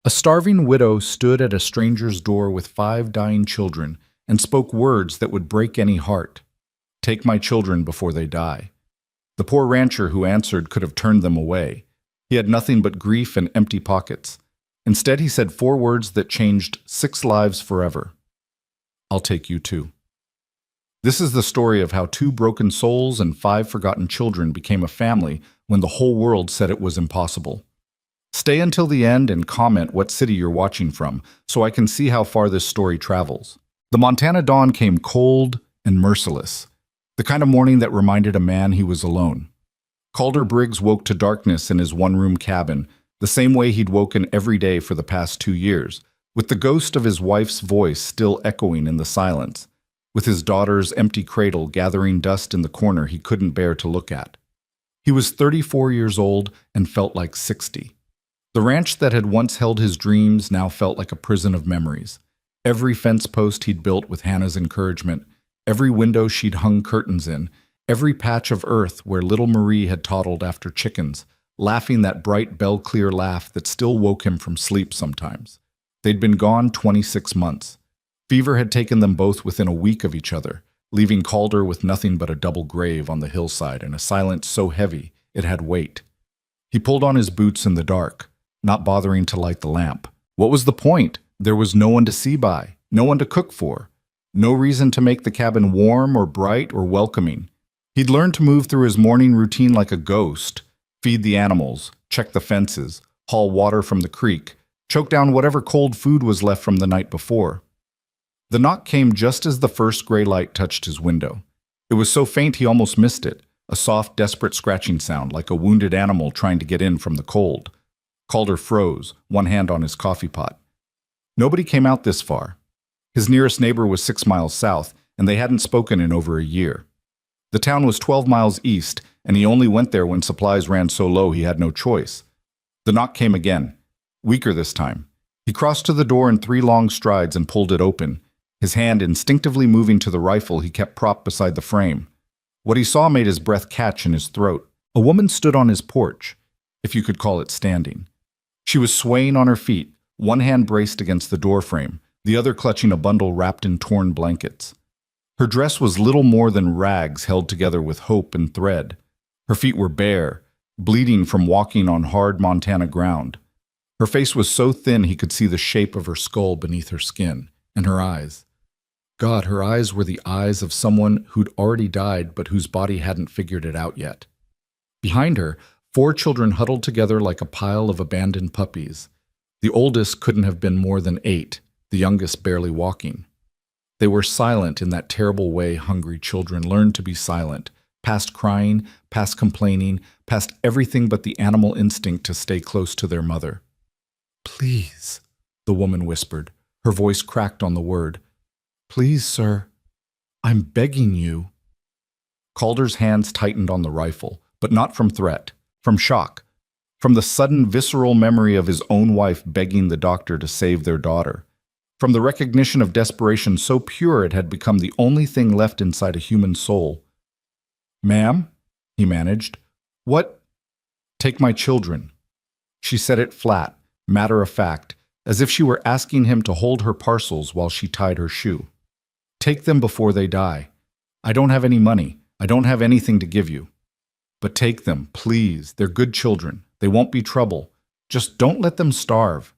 A starving widow stood at a stranger's door with 5 dying children and spoke words that would break any heart. Take my children before they die. The poor rancher who answered could have turned them away. He had nothing but grief and empty pockets. Instead, he said 4 words that changed 6 lives forever. I'll take you too. This is the story of how 2 broken souls and 5 forgotten children became a family when the whole world said it was impossible. Stay until the end and comment what city you're watching from so I can see how far this story travels. The Montana dawn came cold and merciless, the kind of morning that reminded a man he was alone. Calder Briggs woke to darkness in his one-room cabin, the same way he'd woken every day for the past 2 years, with the ghost of his wife's voice still echoing in the silence, with his daughter's empty cradle gathering dust in the corner he couldn't bear to look at. He was 34 years old and felt like 60. The ranch that had once held his dreams now felt like a prison of memories. Every fence post he'd built with Hannah's encouragement, every window she'd hung curtains in, every patch of earth where little Marie had toddled after chickens, laughing that bright bell-clear laugh that still woke him from sleep sometimes. They'd been gone 26 months. Fever had taken them both within a week of each other, leaving Calder with nothing but a double grave on the hillside and a silence so heavy it had weight. He pulled on his boots in the dark, not bothering to light the lamp. What was the point? There was no one to see by, no one to cook for, no reason to make the cabin warm or bright or welcoming. He'd learned to move through his morning routine like a ghost, feed the animals, check the fences, haul water from the creek, choke down whatever cold food was left from the night before. The knock came just as the first gray light touched his window. It was so faint he almost missed it, a soft, desperate scratching sound like a wounded animal trying to get in from the cold. Calder froze, one hand on his coffee pot. Nobody came out this far. His nearest neighbor was 6 miles south, and they hadn't spoken in over a year. The town was 12 miles east, and he only went there when supplies ran so low he had no choice. The knock came again, weaker this time. He crossed to the door in 3 long strides and pulled it open, his hand instinctively moving to the rifle he kept propped beside the frame. What he saw made his breath catch in his throat. A woman stood on his porch, if you could call it standing. She was swaying on her feet, one hand braced against the doorframe, the other clutching a bundle wrapped in torn blankets. Her dress was little more than rags held together with hope and thread. Her feet were bare, bleeding from walking on hard Montana ground. Her face was so thin he could see the shape of her skull beneath her skin, and her eyes. God, her eyes were the eyes of someone who'd already died but whose body hadn't figured it out yet. Behind her, 4 children huddled together like a pile of abandoned puppies. The oldest couldn't have been more than 8, the youngest barely walking. They were silent in that terrible way hungry children learn to be silent, past crying, past complaining, past everything but the animal instinct to stay close to their mother. "Please," the woman whispered, her voice cracked on the word. "Please, sir, I'm begging you." Calder's hands tightened on the rifle, but not from threat. From shock, from the sudden visceral memory of his own wife begging the doctor to save their daughter, from the recognition of desperation so pure it had become the only thing left inside a human soul. "Ma'am," he managed, "what?" "Take my children." She said it flat, matter of fact, as if she were asking him to hold her parcels while she tied her shoe. "Take them before they die. I don't have any money. I don't have anything to give you. But take them, please. They're good children. They won't be trouble. Just don't let them starve."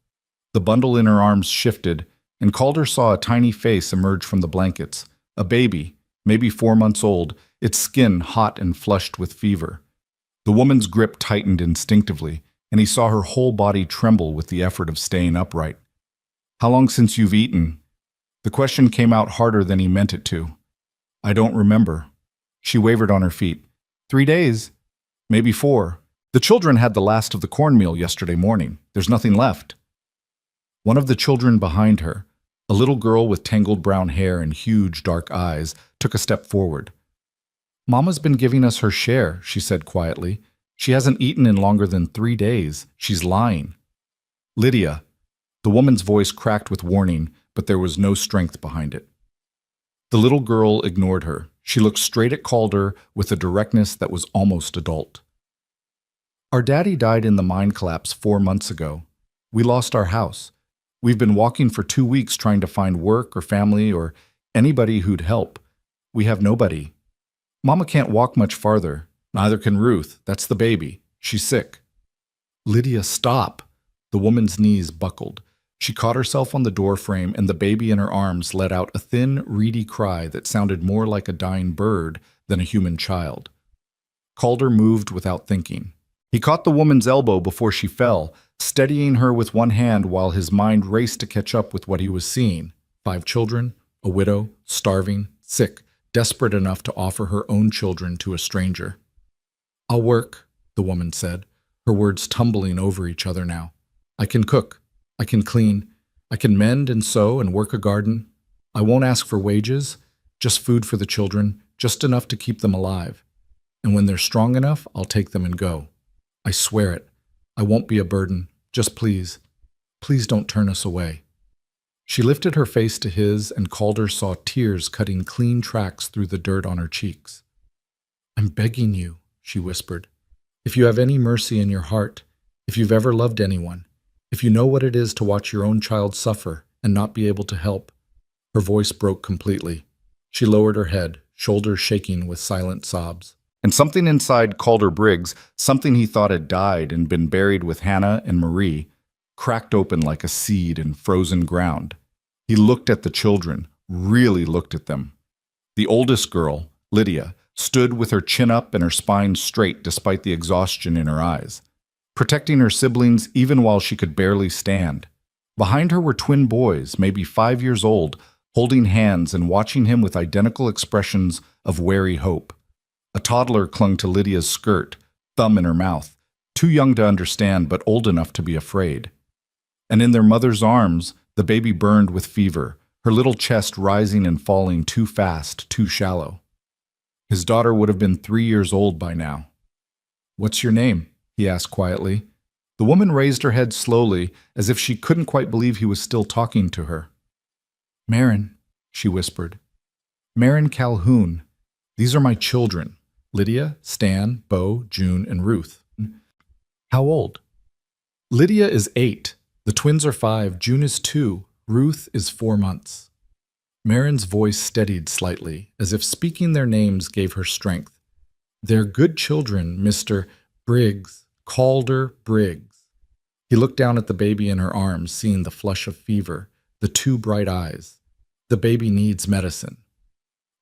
The bundle in her arms shifted, and Calder saw a tiny face emerge from the blankets. A baby, maybe 4 months old, its skin hot and flushed with fever. The woman's grip tightened instinctively, and he saw her whole body tremble with the effort of staying upright. "How long since you've eaten?" The question came out harder than he meant it to. "I don't remember." She wavered on her feet. 3 days. Maybe 4. The children had the last of the cornmeal yesterday morning. There's nothing left. One of the children behind her, a little girl with tangled brown hair and huge dark eyes, took a step forward. "Mama's been giving us her share," she said quietly. "She hasn't eaten in longer than 3 days. She's lying." "Lydia." The woman's voice cracked with warning, but there was no strength behind it. The little girl ignored her. She looked straight at Calder with a directness that was almost adult. "Our daddy died in the mine collapse 4 months ago. We lost our house. We've been walking for 2 weeks trying to find work or family or anybody who'd help. We have nobody. Mama can't walk much farther. Neither can Ruth. That's the baby. She's sick." "Lydia, stop." The woman's knees buckled. She caught herself on the doorframe, and the baby in her arms let out a thin, reedy cry that sounded more like a dying bird than a human child. Calder moved without thinking. He caught the woman's elbow before she fell, steadying her with one hand while his mind raced to catch up with what he was seeing. 5 children, a widow, starving, sick, desperate enough to offer her own children to a stranger. "I'll work," the woman said, her words tumbling over each other now. "I can cook. I can clean. I can mend and sew and work a garden. I won't ask for wages, just food for the children, just enough to keep them alive. And when they're strong enough, I'll take them and go. I swear it. I won't be a burden. Just please, please don't turn us away." She lifted her face to his, and Calder saw tears cutting clean tracks through the dirt on her cheeks. "I'm begging you," she whispered. "If you have any mercy in your heart, if you've ever loved anyone, if you know what it is to watch your own child suffer and not be able to help." Her voice broke completely. She lowered her head, shoulders shaking with silent sobs. And something inside Calder Briggs, something he thought had died and been buried with Hannah and Marie, cracked open like a seed in frozen ground. He looked at the children, really looked at them. The oldest girl, Lydia, stood with her chin up and her spine straight despite the exhaustion in her eyes, protecting her siblings even while she could barely stand. Behind her were twin boys, maybe 5 years old, holding hands and watching him with identical expressions of wary hope. A toddler clung to Lydia's skirt, thumb in her mouth, too young to understand but old enough to be afraid. And in their mother's arms, the baby burned with fever, her little chest rising and falling too fast, too shallow. His daughter would have been 3 years old by now. "What's your name?" he asked quietly. The woman raised her head slowly, as if she couldn't quite believe he was still talking to her. "Marin," she whispered. "Marin Calhoun. These are my children. Lydia, Stan, Bo, June, and Ruth." "How old?" "Lydia is 8. The twins are 5. June is 2. Ruth is 4 months." Marin's voice steadied slightly, as if speaking their names gave her strength. "They're good children, Mr. Briggs, Calder Briggs." He looked down at the baby in her arms, seeing the flush of fever, the 2 bright eyes. "The baby needs medicine."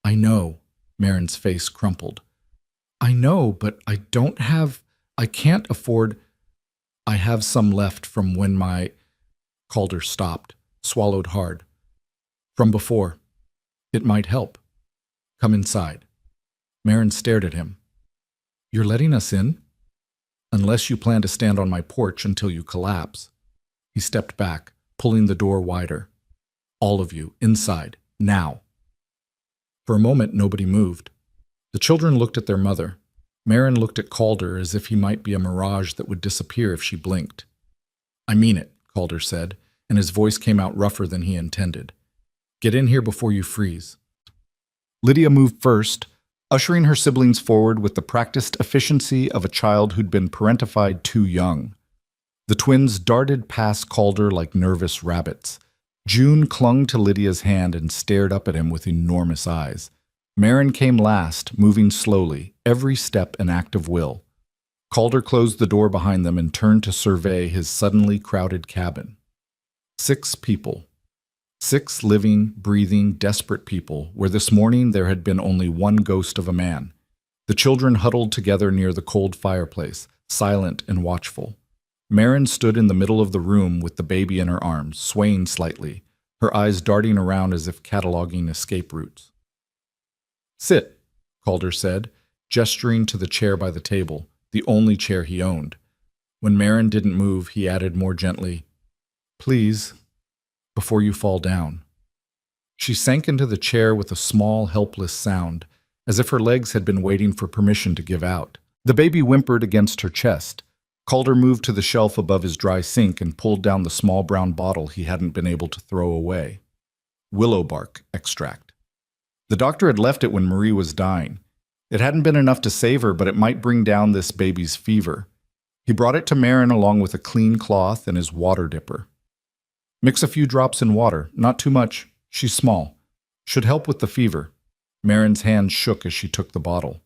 "I know," Marin's face crumpled. "I know, but I can't afford. I have some left from when my—" Calder stopped, swallowed hard. "From before. It might help. Come inside." Marin stared at him. "You're letting us in?" "Unless you plan to stand on my porch until you collapse." He stepped back, pulling the door wider. "All of you, inside, now." For a moment, nobody moved. The children looked at their mother. Marin looked at Calder as if he might be a mirage that would disappear if she blinked. "I mean it," Calder said, and his voice came out rougher than he intended. "Get in here before you freeze." Lydia moved first, ushering her siblings forward with the practiced efficiency of a child who'd been parentified too young. The twins darted past Calder like nervous rabbits. June clung to Lydia's hand and stared up at him with enormous eyes. Marin came last, moving slowly, every step an act of will. Calder closed the door behind them and turned to survey his suddenly crowded cabin. 6 people. 6 living, breathing, desperate people, where this morning there had been only one ghost of a man. The children huddled together near the cold fireplace, silent and watchful. Marin stood in the middle of the room with the baby in her arms, swaying slightly, her eyes darting around as if cataloging escape routes. "Sit," Calder said, gesturing to the chair by the table, the only chair he owned. When Marin didn't move, he added more gently, "Please, before you fall down." She sank into the chair with a small, helpless sound, as if her legs had been waiting for permission to give out. The baby whimpered against her chest. Calder moved to the shelf above his dry sink and pulled down the small brown bottle he hadn't been able to throw away. Willow bark extract. The doctor had left it when Marie was dying. It hadn't been enough to save her, but it might bring down this baby's fever. He brought it to Marin along with a clean cloth and his water dipper. Mix a few drops in water, not too much. She's small. Should help with the fever. Marin's hand shook as she took the bottle.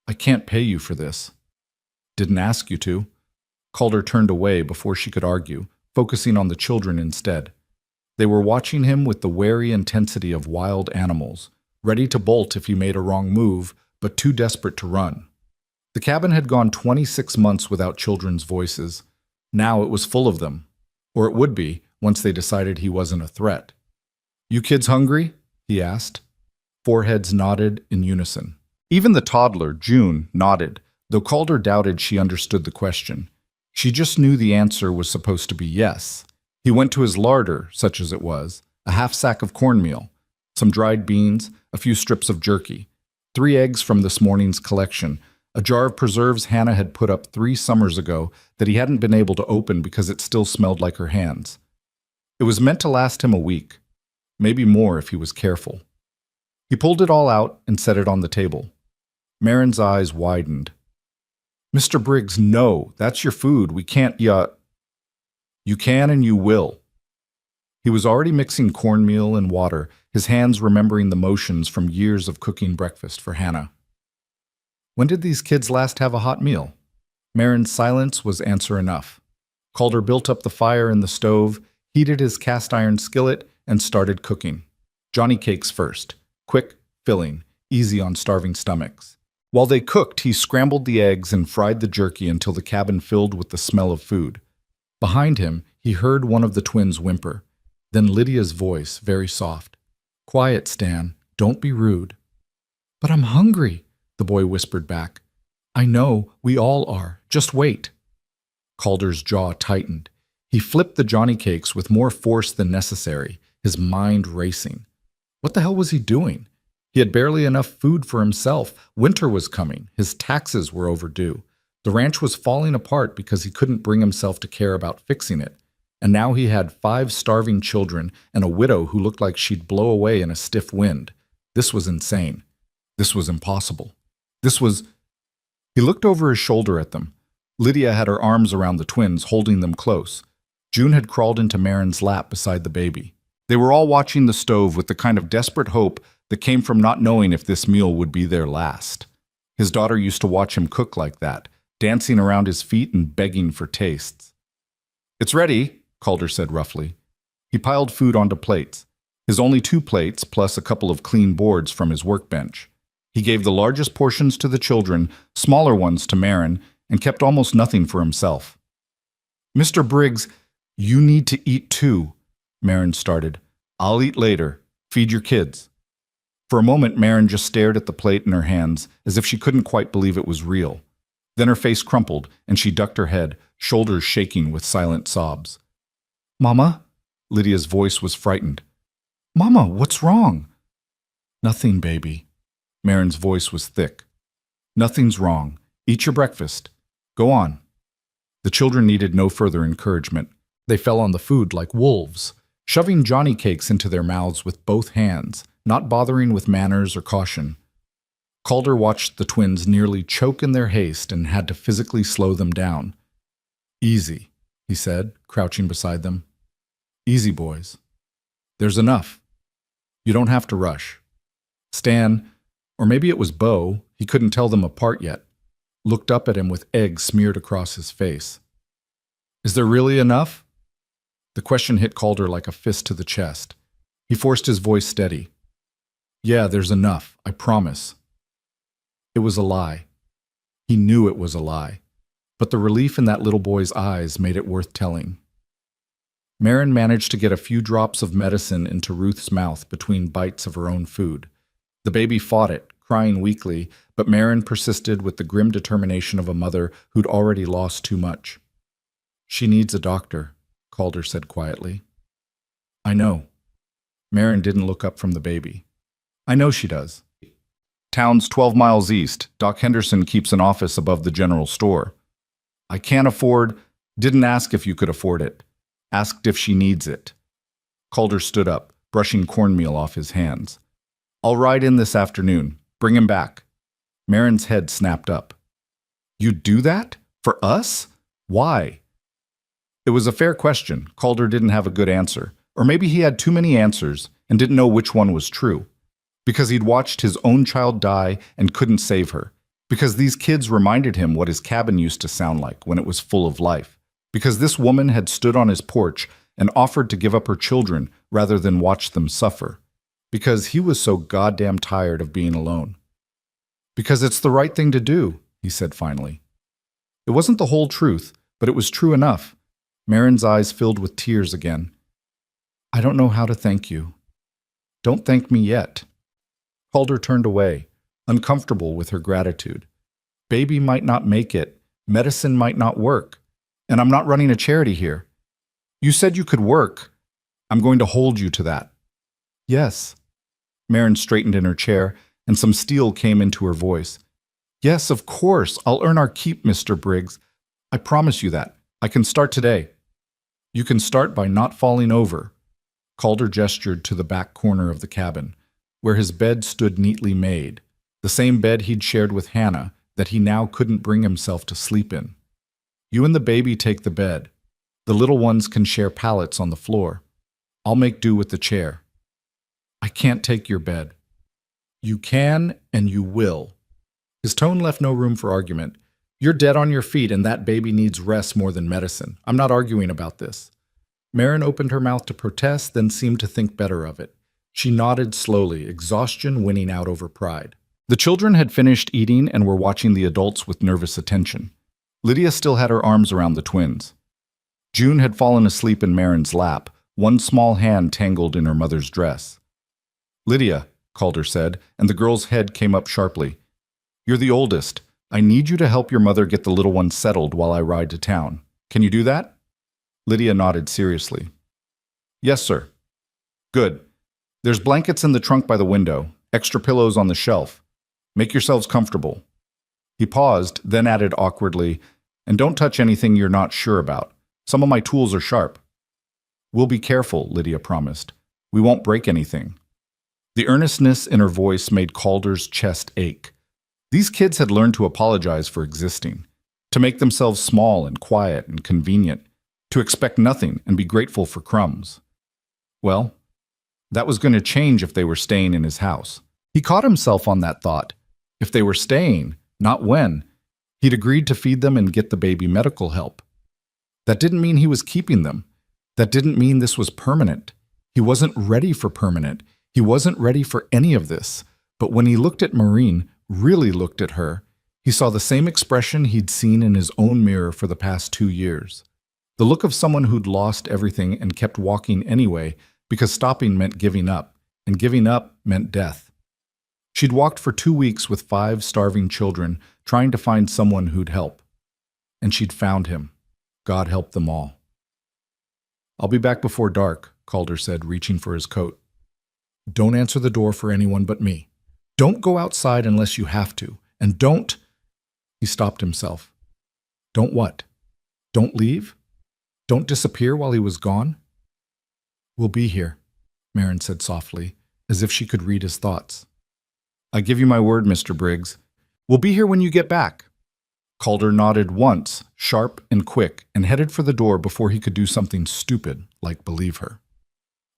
I can't pay you for this. Didn't ask you to. Calder turned away before she could argue, focusing on the children instead. They were watching him with the wary intensity of wild animals, ready to bolt if he made a wrong move, but too desperate to run. The cabin had gone 26 months without children's voices. Now it was full of them. Or it would be, once they decided he wasn't a threat. You kids hungry? He asked. Four heads nodded in unison. Even the toddler, June, nodded, though Calder doubted she understood the question. She just knew the answer was supposed to be yes. He went to his larder, such as it was, a half sack of cornmeal, some dried beans, a few strips of jerky, 3 eggs from this morning's collection, a jar of preserves Hannah had put up 3 summers ago that he hadn't been able to open because it still smelled like her hands. It was meant to last him a week, maybe more if he was careful. He pulled it all out and set it on the table. Marin's eyes widened. Mr. Briggs, no, that's your food. We can't, You can and you will. He was already mixing cornmeal and water, his hands remembering the motions from years of cooking breakfast for Hannah. When did these kids last have a hot meal? Marin's silence was answer enough. Calder built up the fire in the stove, heated his cast iron skillet, and started cooking. Johnny cakes first. Quick, filling, easy on starving stomachs. While they cooked, he scrambled the eggs and fried the jerky until the cabin filled with the smell of food. Behind him, he heard one of the twins whimper. Then Lydia's voice, very soft. Quiet, Stan. Don't be rude. But I'm hungry, the boy whispered back. I know, we all are. Just wait. Calder's jaw tightened. He flipped the Johnny cakes with more force than necessary, his mind racing. What the hell was he doing? He had barely enough food for himself. Winter was coming. His taxes were overdue. The ranch was falling apart because he couldn't bring himself to care about fixing it. And now he had 5 starving children and a widow who looked like she'd blow away in a stiff wind. This was insane. This was impossible. He looked over his shoulder at them. Lydia had her arms around the twins, holding them close. June had crawled into Marin's lap beside the baby. They were all watching the stove with the kind of desperate hope that came from not knowing if this meal would be their last. His daughter used to watch him cook like that, dancing around his feet and begging for tastes. It's ready, Calder said roughly. He piled food onto plates, his only 2 plates plus a couple of clean boards from his workbench. He gave the largest portions to the children, smaller ones to Marin, and kept almost nothing for himself. Mr. Briggs, you need to eat too, Marin started. I'll eat later. Feed your kids. For a moment, Marin just stared at the plate in her hands, as if she couldn't quite believe it was real. Then her face crumpled, and she ducked her head, shoulders shaking with silent sobs. Mama? Lydia's voice was frightened. Mama, what's wrong? Nothing, baby. Marin's voice was thick. Nothing's wrong. Eat your breakfast. Go on. The children needed no further encouragement. They fell on the food like wolves, shoving Johnny cakes into their mouths with both hands, not bothering with manners or caution. Calder watched the twins nearly choke in their haste and had to physically slow them down. Easy, he said, crouching beside them. Easy, boys. There's enough. You don't have to rush. Stan, or maybe it was Bo, he couldn't tell them apart yet, looked up at him with egg smeared across his face. Is there really enough? The question hit Calder like a fist to the chest. He forced his voice steady. Yeah, there's enough, I promise. It was a lie. He knew it was a lie, but the relief in that little boy's eyes made it worth telling. Marin managed to get a few drops of medicine into Ruth's mouth between bites of her own food. The baby fought it, crying weakly, but Marin persisted with the grim determination of a mother who'd already lost too much. She needs a doctor, Calder said quietly. I know. Marin didn't look up from the baby. I know she does. Town's 12 miles east. Doc Henderson keeps an office above the general store. I can't afford... Didn't ask if you could afford it. Asked if she needs it. Calder stood up, brushing cornmeal off his hands. I'll ride in this afternoon. Bring him back. Marin's head snapped up. You'd do that? For us? Why? It was a fair question. Calder didn't have a good answer. Or maybe he had too many answers and didn't know which one was true. Because he'd watched his own child die and couldn't save her. Because these kids reminded him what his cabin used to sound like when it was full of life. Because this woman had stood on his porch and offered to give up her children rather than watch them suffer. Because he was so goddamn tired of being alone. Because it's the right thing to do, he said finally. It wasn't the whole truth, but it was true enough. Marin's eyes filled with tears again. I don't know how to thank you. Don't thank me yet. Calder turned away, uncomfortable with her gratitude. Baby might not make it. Medicine might not work. And I'm not running a charity here. You said you could work. I'm going to hold you to that. Yes. Marin straightened in her chair, and some steel came into her voice. Yes, of course. I'll earn our keep, Mr. Briggs. I promise you that. I can start today. You can start by not falling over. Calder gestured to the back corner of the cabin, where his bed stood neatly made, the same bed he'd shared with Hannah that he now couldn't bring himself to sleep in. You and the baby take the bed. The little ones can share pallets on the floor. I'll make do with the chair. I can't take your bed. You can and you will. His tone left no room for argument. You're dead on your feet and that baby needs rest more than medicine. I'm not arguing about this. Marin opened her mouth to protest, then seemed to think better of it. She nodded slowly, exhaustion winning out over pride. The children had finished eating and were watching the adults with nervous attention. Lydia still had her arms around the twins. June had fallen asleep in Marin's lap, one small hand tangled in her mother's dress. Lydia, Calder said, and the girl's head came up sharply. You're the oldest. I need you to help your mother get the little one settled while I ride to town. Can you do that? Lydia nodded seriously. Yes, sir. Good. There's blankets in the trunk by the window, extra pillows on the shelf. Make yourselves comfortable. He paused, then added awkwardly, and don't touch anything you're not sure about. Some of my tools are sharp. We'll be careful, Lydia promised. We won't break anything. The earnestness in her voice made Calder's chest ache. These kids had learned to apologize for existing, to make themselves small and quiet and convenient, to expect nothing and be grateful for crumbs. Well, that was going to change if they were staying in his house. He caught himself on that thought. If they were staying, not when. He'd agreed to feed them and get the baby medical help. That didn't mean he was keeping them. That didn't mean this was permanent. He wasn't ready for permanent. He wasn't ready for any of this. But when he looked at Maureen, really looked at her, he saw the same expression he'd seen in his own mirror for the past 2 years. The look of someone who'd lost everything and kept walking anyway because stopping meant giving up, and giving up meant death. She'd walked for 2 weeks with 5 starving children, trying to find someone who'd help. And she'd found him. God help them all. I'll be back before dark, Calder said, reaching for his coat. Don't answer the door for anyone but me. Don't go outside unless you have to. And don't... He stopped himself. Don't what? Don't leave? Don't disappear while he was gone? We'll be here, Marin said softly, as if she could read his thoughts. I give you my word, Mr. Briggs. We'll be here when you get back. Calder nodded once, sharp and quick, and headed for the door before he could do something stupid, like believe her.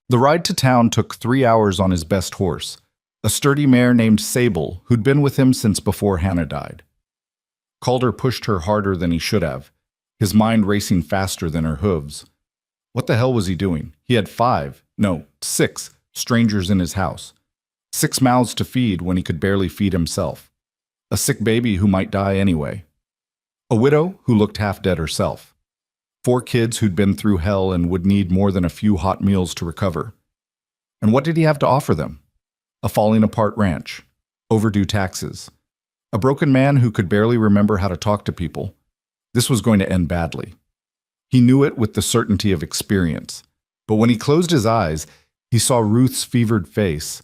The ride to town took 3 hours on his best horse, a sturdy mare named Sable, who'd been with him since before Hannah died. Calder pushed her harder than he should have, his mind racing faster than her hooves. What the hell was he doing? He had 6 strangers in his house. 6 mouths to feed when he could barely feed himself. A sick baby who might die anyway. A widow who looked half dead herself. 4 kids who'd been through hell and would need more than a few hot meals to recover. And what did he have to offer them? A falling apart ranch. Overdue taxes. A broken man who could barely remember how to talk to people. This was going to end badly. He knew it with the certainty of experience. But when he closed his eyes, he saw Ruth's fevered face,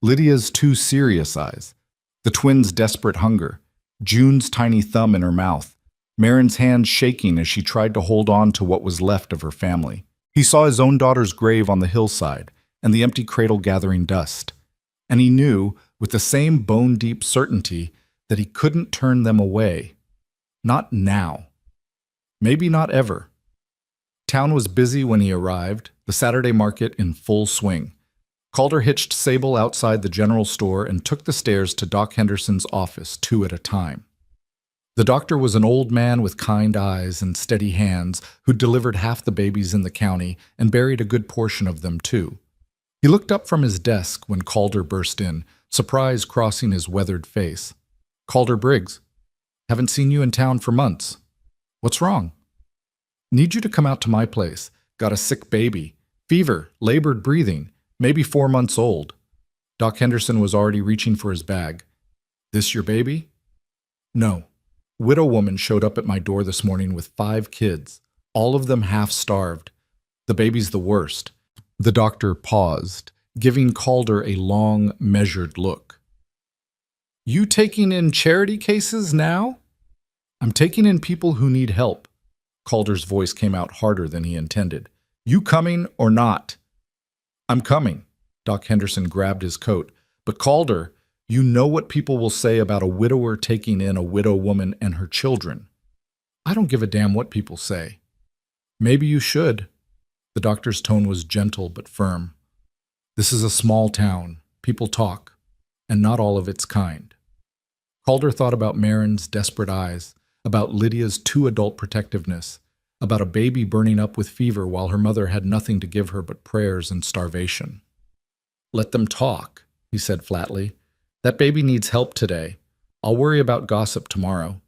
Lydia's too serious eyes, the twins' desperate hunger, June's tiny thumb in her mouth, Marin's hands shaking as she tried to hold on to what was left of her family. He saw his own daughter's grave on the hillside and the empty cradle gathering dust. And he knew, with the same bone-deep certainty, that he couldn't turn them away. Not now. Maybe not ever. Town was busy when he arrived, the Saturday market in full swing. Calder hitched Sable outside the general store and took the stairs to Doc Henderson's office, two at a time. The doctor was an old man with kind eyes and steady hands who'd delivered half the babies in the county and buried a good portion of them, too. He looked up from his desk when Calder burst in, surprise crossing his weathered face. "Calder Briggs, haven't seen you in town for months. What's wrong?" "Need you to come out to my place. Got a sick baby. Fever, labored breathing, maybe 4 months old." Doc Henderson was already reaching for his bag. "This your baby?" "No. Widow woman showed up at my door this morning with 5 kids, all of them half-starved. The baby's the worst." The doctor paused, giving Calder a long, measured look. "You taking in charity cases now?" "I'm taking in people who need help." Calder's voice came out harder than he intended. "You coming or not?" "I'm coming." Doc Henderson grabbed his coat. "But Calder, you know what people will say about a widower taking in a widow woman and her children." "I don't give a damn what people say." "Maybe you should." The doctor's tone was gentle but firm. "This is a small town. People talk, and not all of it's kind." Calder thought about Marin's desperate eyes, about Lydia's too adult protectiveness, about a baby burning up with fever while her mother had nothing to give her but prayers and starvation. "Let them talk," he said flatly. "That baby needs help today. I'll worry about gossip tomorrow."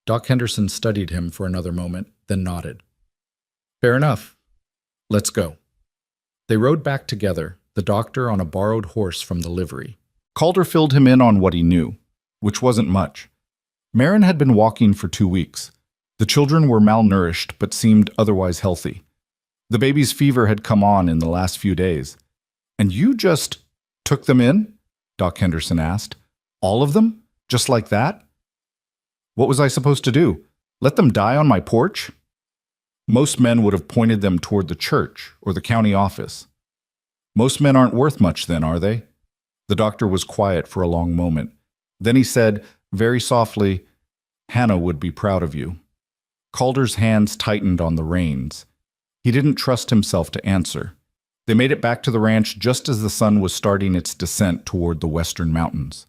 Doc Henderson studied him for another moment, then nodded. "Fair enough. Let's go." They rode back together, the doctor on a borrowed horse from the livery. Calder filled him in on what he knew, which wasn't much. Marin had been walking for 2 weeks. The children were malnourished but seemed otherwise healthy. The baby's fever had come on in the last few days. "And you just took them in?" Doc Henderson asked. "All of them? Just like that?" "What was I supposed to do? Let them die on my porch?" Most men would have pointed them toward the church or the county office. "Most men aren't worth much then, are they?" The doctor was quiet for a long moment. Then he said, very softly, "Hannah would be proud of you." Calder's hands tightened on the reins. He didn't trust himself to answer. They made it back to the ranch just as the sun was starting its descent toward the western mountains.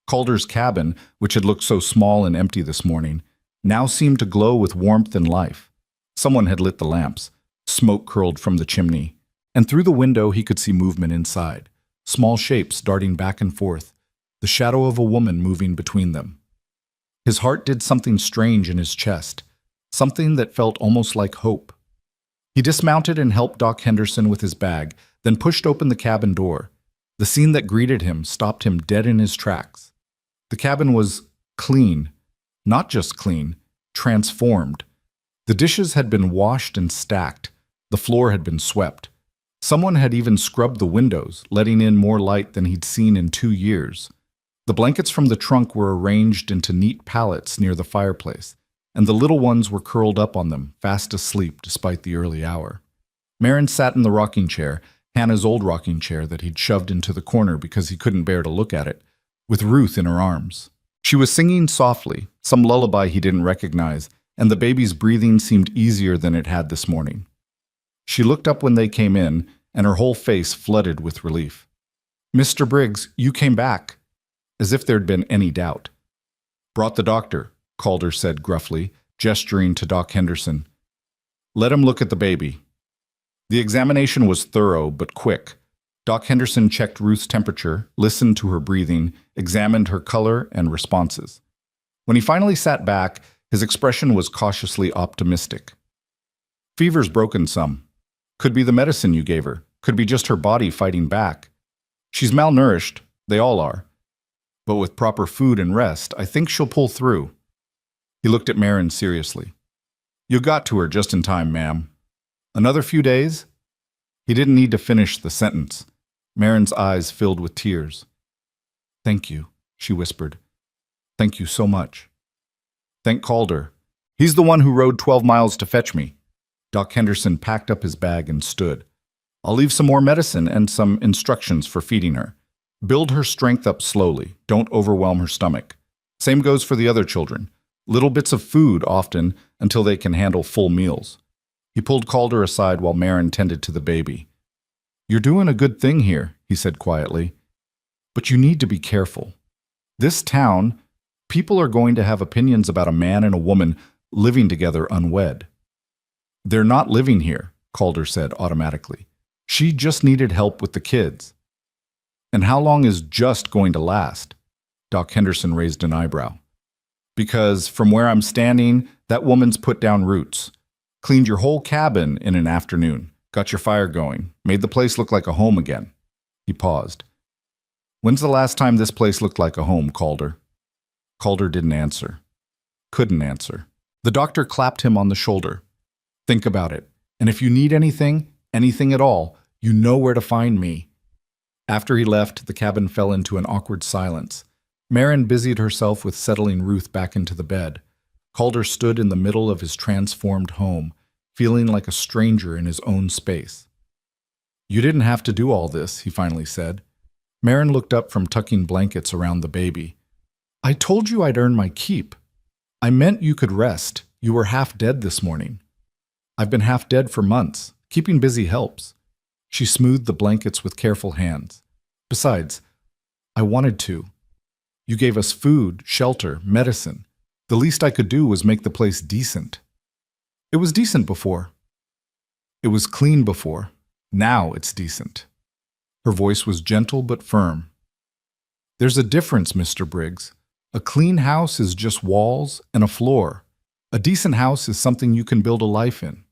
Calder's cabin, which had looked so small and empty this morning, now seemed to glow with warmth and life. Someone had lit the lamps. Smoke curled from the chimney, and through the window he could see movement inside, small shapes darting back and forth, the shadow of a woman moving between them. His heart did something strange in his chest, something that felt almost like hope. He dismounted and helped Doc Henderson with his bag, then pushed open the cabin door. The scene that greeted him stopped him dead in his tracks. The cabin was clean, not just clean, transformed. The dishes had been washed and stacked. The floor had been swept. Someone had even scrubbed the windows, letting in more light than he'd seen in 2 years. The blankets from the trunk were arranged into neat pallets near the fireplace, and the little ones were curled up on them, fast asleep despite the early hour. Marin sat in the rocking chair, Hannah's old rocking chair that he'd shoved into the corner because he couldn't bear to look at it, with Ruth in her arms. She was singing softly, some lullaby he didn't recognize, and the baby's breathing seemed easier than it had this morning. She looked up when they came in, and her whole face flooded with relief. "Mr. Briggs, you came back," as if there'd been any doubt. "Brought the doctor," Calder said gruffly, gesturing to Doc Henderson. "Let him look at the baby." The examination was thorough but quick. Doc Henderson checked Ruth's temperature, listened to her breathing, examined her color and responses. When he finally sat back, his expression was cautiously optimistic. "Fever's broken some. Could be the medicine you gave her. Could be just her body fighting back. She's malnourished. They all are. But with proper food and rest, I think she'll pull through." He looked at Marin seriously. "You got to her just in time, ma'am. Another few days?" He didn't need to finish the sentence. Marin's eyes filled with tears. "Thank you," she whispered. "Thank you so much." "Thank Calder. He's the one who rode 12 miles to fetch me." Doc Henderson packed up his bag and stood. "I'll leave some more medicine and some instructions for feeding her. Build her strength up slowly. Don't overwhelm her stomach. Same goes for the other children. Little bits of food, often, until they can handle full meals. He pulled Calder aside while Marin tended to the baby. "You're doing a good thing here," he said quietly. "But you need to be careful. This town, people are going to have opinions about a man and a woman living together unwed." "They're not living here," Calder said automatically. "She just needed help with the kids." "And how long is just going to last?" Doc Henderson raised an eyebrow. "Because from where I'm standing, that woman's put down roots. Cleaned your whole cabin in an afternoon, got your fire going, made the place look like a home again." He paused. "When's the last time this place looked like a home, Calder?" Calder didn't answer. Couldn't answer. The doctor clapped him on the shoulder. "Think about it. And if you need anything at all, you know where to find me." After he left, the cabin fell into an awkward silence. Marin busied herself with settling Ruth back into the bed. Calder stood in the middle of his transformed home, feeling like a stranger in his own space. "You didn't have to do all this," he finally said. Marin looked up from tucking blankets around the baby. "I told you I'd earn my keep. I meant you could rest. You were half dead this morning." "I've been half dead for months. Keeping busy helps." She smoothed the blankets with careful hands. "Besides, I wanted to. You gave us food, shelter, medicine. The least I could do was make the place decent." "It was decent before." "It was clean before. Now it's decent." Her voice was gentle but firm. "There's a difference, Mr. Briggs. A clean house is just walls and a floor. A decent house is something you can build a life in."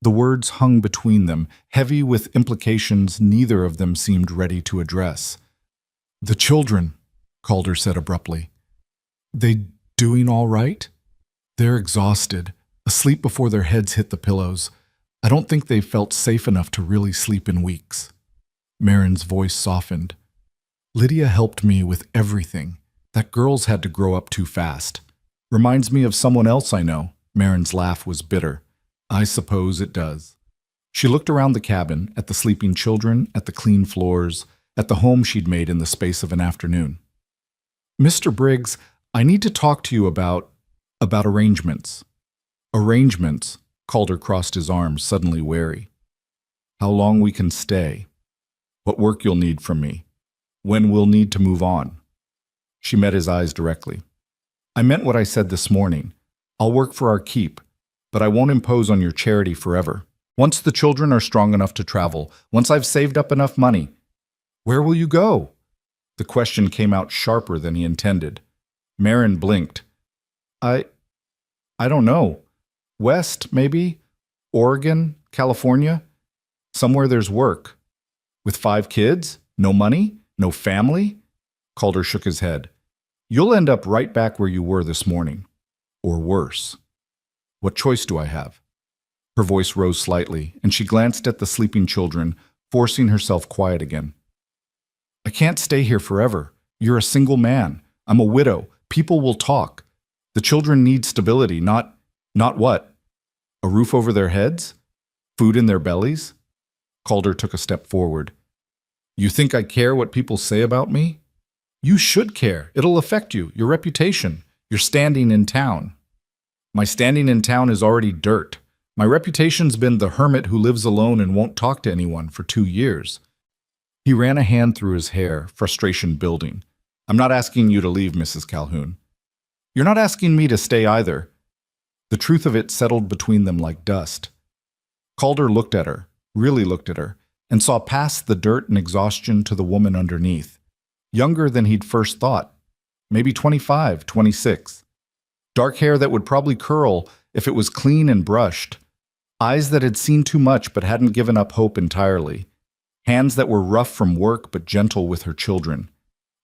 The words hung between them, heavy with implications neither of them seemed ready to address. "The children," Calder said abruptly. "They doing all right?" "They're exhausted, asleep before their heads hit the pillows. I don't think they've felt safe enough to really sleep in weeks." Marin's voice softened. "Lydia helped me with everything. That girl's had to grow up too fast. Reminds me of someone else I know." Marin's laugh was bitter. "I suppose it does." She looked around the cabin, at the sleeping children, at the clean floors, at the home she'd made in the space of an afternoon. "Mr. Briggs, I need to talk to you about arrangements." "Arrangements?" Calder crossed his arms, suddenly wary. "How long we can stay. What work you'll need from me. When we'll need to move on." She met his eyes directly. "I meant what I said this morning. I'll work for our keep, but I won't impose on your charity forever. Once the children are strong enough to travel, once I've saved up enough money." "Where will you go?" The question came out sharper than he intended. Marin blinked. I don't know. West, maybe? Oregon? California? Somewhere there's work." "With 5 kids? No money? No family?" Calder shook his head. "You'll end up right back where you were this morning. Or worse. What choice do I have?" Her voice rose slightly, and she glanced at the sleeping children, forcing herself quiet again. "I can't stay here forever. You're a single man. I'm a widow. People will talk. The children need stability, not what? A roof over their heads? Food in their bellies?" Calder took a step forward. "You think I care what people say about me? You should care. It'll affect you, your reputation, your standing in town." "My standing in town is already dirt. My reputation's been the hermit who lives alone and won't talk to anyone for 2 years. He ran a hand through his hair, frustration building. "I'm not asking you to leave, Mrs. Calhoun. You're not asking me to stay either." The truth of it settled between them like dust. Calder looked at her, really looked at her, and saw past the dirt and exhaustion to the woman underneath. Younger than he'd first thought. Maybe 25, 26. Dark hair that would probably curl if it was clean and brushed. Eyes that had seen too much but hadn't given up hope entirely. Hands that were rough from work but gentle with her children.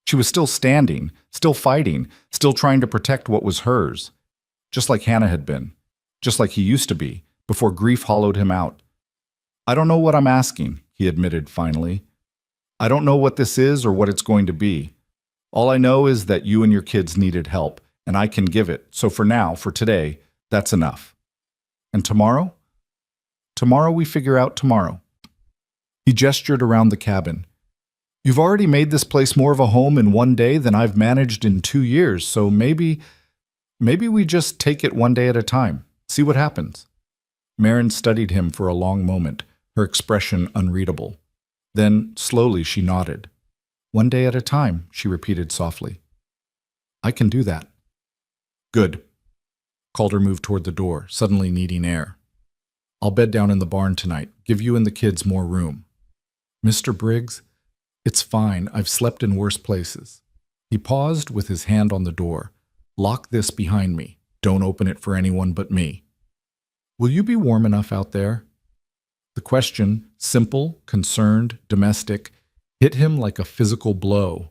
She was still standing, still fighting, still trying to protect what was hers. Just like Hannah had been. Just like he used to be, before grief hollowed him out. "I don't know what I'm asking," he admitted finally. "I don't know what this is or what it's going to be. All I know is that you and your kids needed help, and I can give it. So for now, for today, that's enough. And tomorrow? Tomorrow we figure out tomorrow." He gestured around the cabin. "You've already made this place more of a home in 1 day than I've managed in 2 years, so maybe Maybe we just take it one day at a time, see what happens. Marin studied him for a long moment, her expression unreadable. Then, slowly, she nodded. One day at a time, she repeated softly. I can do that. Good. Calder moved toward the door, suddenly needing air. I'll bed down in the barn tonight, give you and the kids more room. Mr. Briggs, it's fine, I've slept in worse places. He paused with his hand on the door. Lock this behind me. Don't open it for anyone but me. Will you be warm enough out there? The question, simple, concerned, domestic, hit him like a physical blow.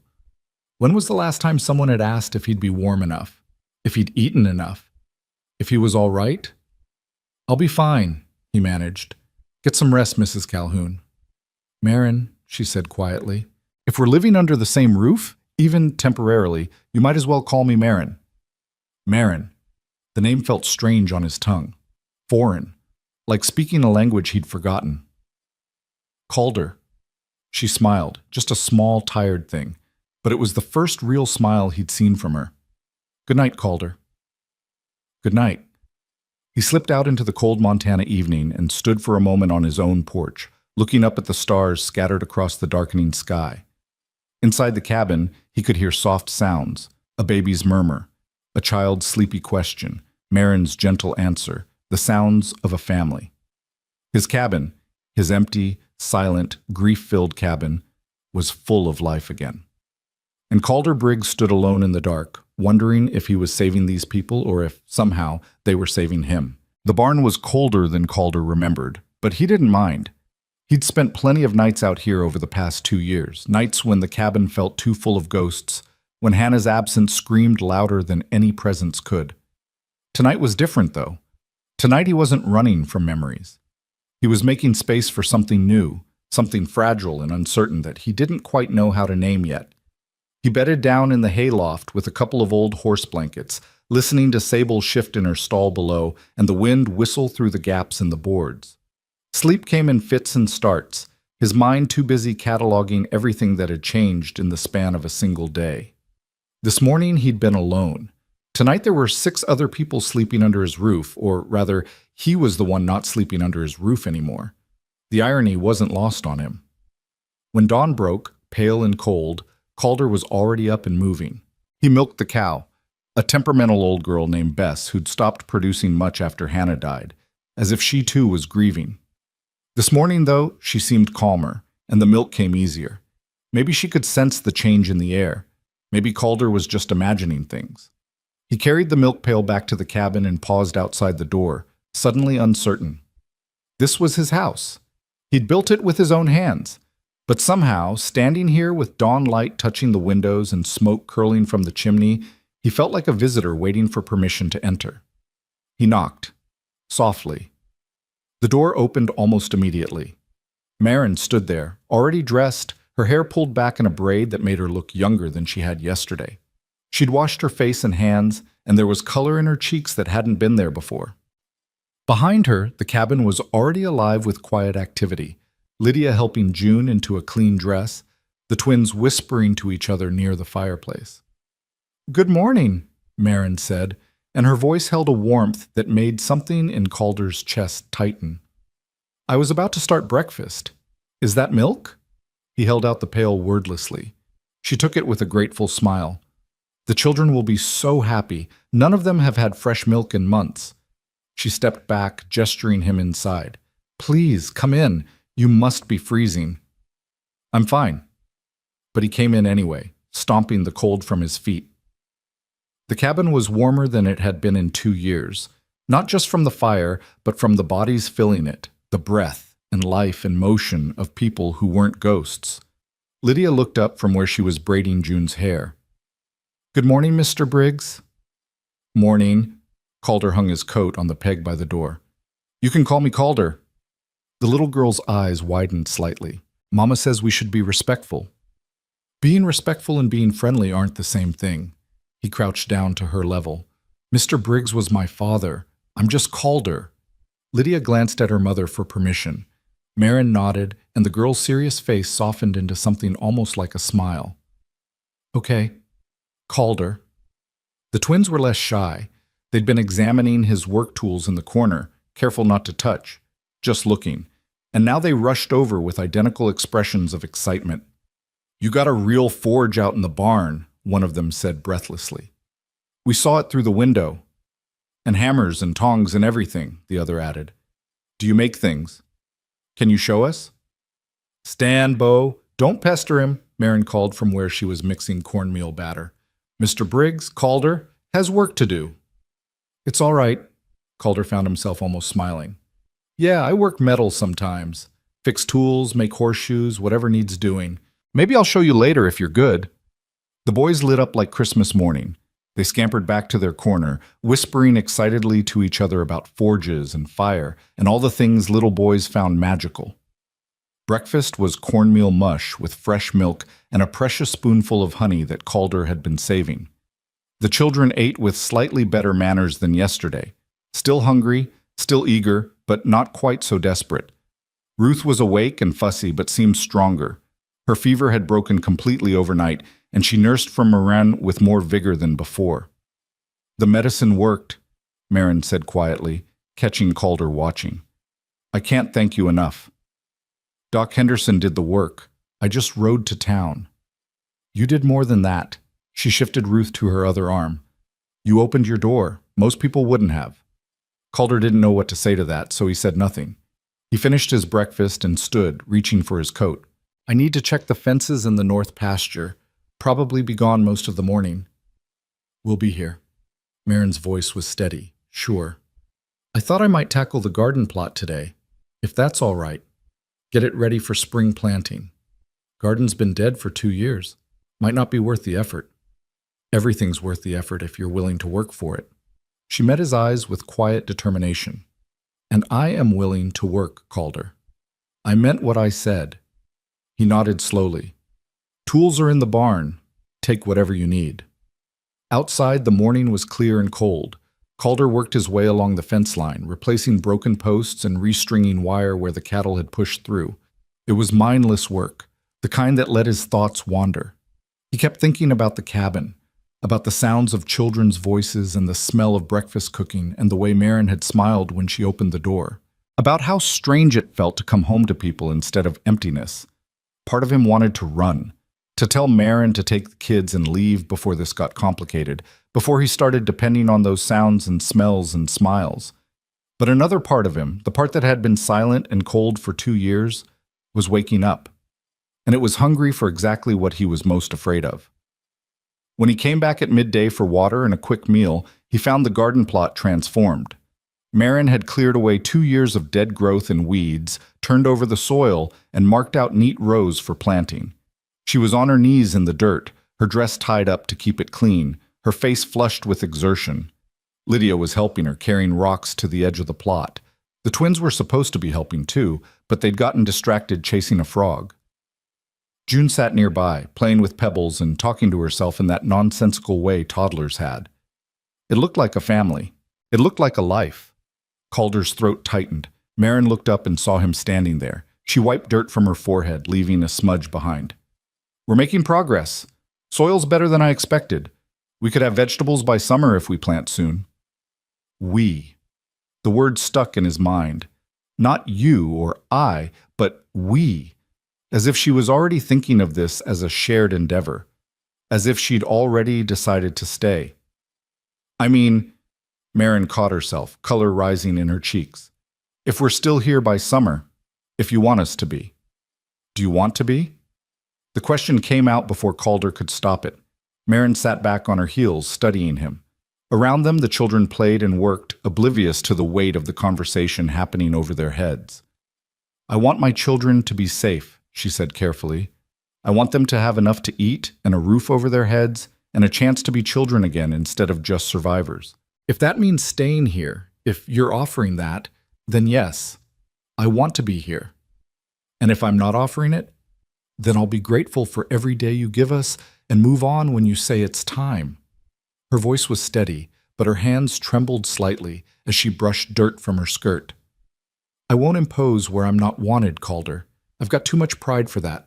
When was the last time someone had asked if he'd be warm enough? If he'd eaten enough? If he was all right? I'll be fine, he managed. Get some rest, Mrs. Calhoun. Marin, she said quietly, if we're living under the same roof, even temporarily, you might as well call me Marin. Marin. The name felt strange on his tongue. Foreign. Like speaking a language he'd forgotten. Calder. She smiled, just a small, tired thing, but it was the first real smile he'd seen from her. Good night, Calder. Good night. He slipped out into the cold Montana evening and stood for a moment on his own porch, looking up at the stars scattered across the darkening sky. Inside the cabin, he could hear soft sounds, a baby's murmur, a child's sleepy question, Marin's gentle answer, the sounds of a family. His cabin, his empty, silent, grief-filled cabin, was full of life again. And Calder Briggs stood alone in the dark, wondering if he was saving these people or if, somehow, they were saving him. The barn was colder than Calder remembered, but he didn't mind. He'd spent plenty of nights out here over the past 2 years, nights when the cabin felt too full of ghosts, when Hannah's absence screamed louder than any presence could. Tonight was different, though. Tonight he wasn't running from memories. He was making space for something new, something fragile and uncertain that he didn't quite know how to name yet. He bedded down in the hayloft with a couple of old horse blankets, listening to Sable shift in her stall below and the wind whistle through the gaps in the boards. Sleep came in fits and starts, his mind too busy cataloging everything that had changed in the span of a single day. This morning he'd been alone. Tonight there were 6 other people sleeping under his roof, or rather, he was the one not sleeping under his roof anymore. The irony wasn't lost on him. When dawn broke, pale and cold, Calder was already up and moving. He milked the cow, a temperamental old girl named Bess who'd stopped producing much after Hannah died, as if she too was grieving. This morning, though, she seemed calmer, and the milk came easier. Maybe she could sense the change in the air. Maybe Calder was just imagining things. He carried the milk pail back to the cabin and paused outside the door, suddenly uncertain. This was his house. He'd built it with his own hands. But somehow, standing here with dawn light touching the windows and smoke curling from the chimney, he felt like a visitor waiting for permission to enter. He knocked, softly. The door opened almost immediately. Marin stood there, already dressed, her hair pulled back in a braid that made her look younger than she had yesterday. She'd washed her face and hands, and there was color in her cheeks that hadn't been there before. Behind her, the cabin was already alive with quiet activity, Lydia helping June into a clean dress, the twins whispering to each other near the fireplace. "Good morning," Marin said, and her voice held a warmth that made something in Calder's chest tighten. "I was about to start breakfast. Is that milk?" He held out the pail wordlessly. She took it with a grateful smile. "The children will be so happy. None of them have had fresh milk in months." She stepped back, gesturing him inside. "Please, come in. You must be freezing." "I'm fine." But he came in anyway, stomping the cold from his feet. The cabin was warmer than it had been in 2 years, not just from the fire, but from the bodies filling it, the breath and life and motion of people who weren't ghosts. Lydia looked up from where she was braiding June's hair. "Good morning, Mr. Briggs." "Morning." Calder hung his coat on the peg by the door. "You can call me Calder." The little girl's eyes widened slightly. "Mama says we should be respectful." "Being respectful and being friendly aren't the same thing." He crouched down to her level. "Mr. Briggs was my father. I'm just Calder." Lydia glanced at her mother for permission. Marin nodded, and the girl's serious face softened into something almost like a smile. "Okay. Calder." The twins were less shy. They'd been examining his work tools in the corner, careful not to touch, just looking, and now they rushed over with identical expressions of excitement. "You got a real forge out in the barn," one of them said breathlessly. "We saw it through the window. And hammers and tongs and everything," the other added. "Do you make things? Can you show us?" "Stand, Bo. Don't pester him," Marin called from where she was mixing cornmeal batter. "Mr. Briggs, Calder, has work to do." "It's all right." Calder found himself almost smiling. "Yeah, I work metal sometimes. Fix tools, make horseshoes, whatever needs doing. Maybe I'll show you later if you're good." The boys lit up like Christmas morning. They scampered back to their corner, whispering excitedly to each other about forges and fire and all the things little boys found magical. Breakfast was cornmeal mush with fresh milk and a precious spoonful of honey that Calder had been saving. The children ate with slightly better manners than yesterday. Still hungry, still eager, but not quite so desperate. Ruth was awake and fussy, but seemed stronger. Her fever had broken completely overnight, and she nursed from Moran with more vigor than before. "The medicine worked," Marin said quietly, catching Calder watching. "I can't thank you enough. Doc Henderson did the work. I just rode to town." "You did more than that." She shifted Ruth to her other arm. "You opened your door. Most people wouldn't have." Calder didn't know what to say to that, so he said nothing. He finished his breakfast and stood, reaching for his coat. "I need to check the fences in the north pasture. Probably be gone most of the morning." "We'll be here." Marin's voice was steady. "Sure. I thought I might tackle the garden plot today, if that's all right. Get it ready for spring planting. Garden's been dead for 2 years. Might not be worth the effort." "Everything's worth the effort if you're willing to work for it." She met his eyes with quiet determination. "And I am willing to work, Calder. I meant what I said." He nodded slowly. "Tools are in the barn. Take whatever you need." Outside, the morning was clear and cold. Calder worked his way along the fence line, replacing broken posts and restringing wire where the cattle had pushed through. It was mindless work, the kind that let his thoughts wander. He kept thinking about the cabin, about the sounds of children's voices and the smell of breakfast cooking and the way Marin had smiled when she opened the door, about how strange it felt to come home to people instead of emptiness. Part of him wanted to run, to tell Marin to take the kids and leave before this got complicated, before he started depending on those sounds and smells and smiles. But another part of him, the part that had been silent and cold for 2 years, was waking up. And it was hungry for exactly what he was most afraid of. When he came back at midday for water and a quick meal, he found the garden plot transformed. Marin had cleared away 2 years of dead growth and weeds, turned over the soil, and marked out neat rows for planting. She was on her knees in the dirt, her dress tied up to keep it clean, her face flushed with exertion. Lydia was helping her, carrying rocks to the edge of the plot. The twins were supposed to be helping too, but they'd gotten distracted chasing a frog. June sat nearby, playing with pebbles and talking to herself in that nonsensical way toddlers had. It looked like a family. It looked like a life. Calder's throat tightened. Marin looked up and saw him standing there. She wiped dirt from her forehead, leaving a smudge behind. "We're making progress. Soil's better than I expected. We could have vegetables by summer if we plant soon." "We." The word stuck in his mind. Not you or I, but we. As if she was already thinking of this as a shared endeavor. As if she'd already decided to stay. "I mean," Marin caught herself, color rising in her cheeks. "If we're still here by summer, if you want us to be." "Do you want to be?" The question came out before Calder could stop it. Marin sat back on her heels, studying him. Around them, the children played and worked, oblivious to the weight of the conversation happening over their heads. "I want my children to be safe," she said carefully. "I want them to have enough to eat and a roof over their heads and a chance to be children again instead of just survivors. If that means staying here, if you're offering that, then yes, I want to be here. And if I'm not offering it, then I'll be grateful for every day you give us and move on when you say it's time." Her voice was steady, but her hands trembled slightly as she brushed dirt from her skirt. "I won't impose where I'm not wanted, Calder. I've got too much pride for that.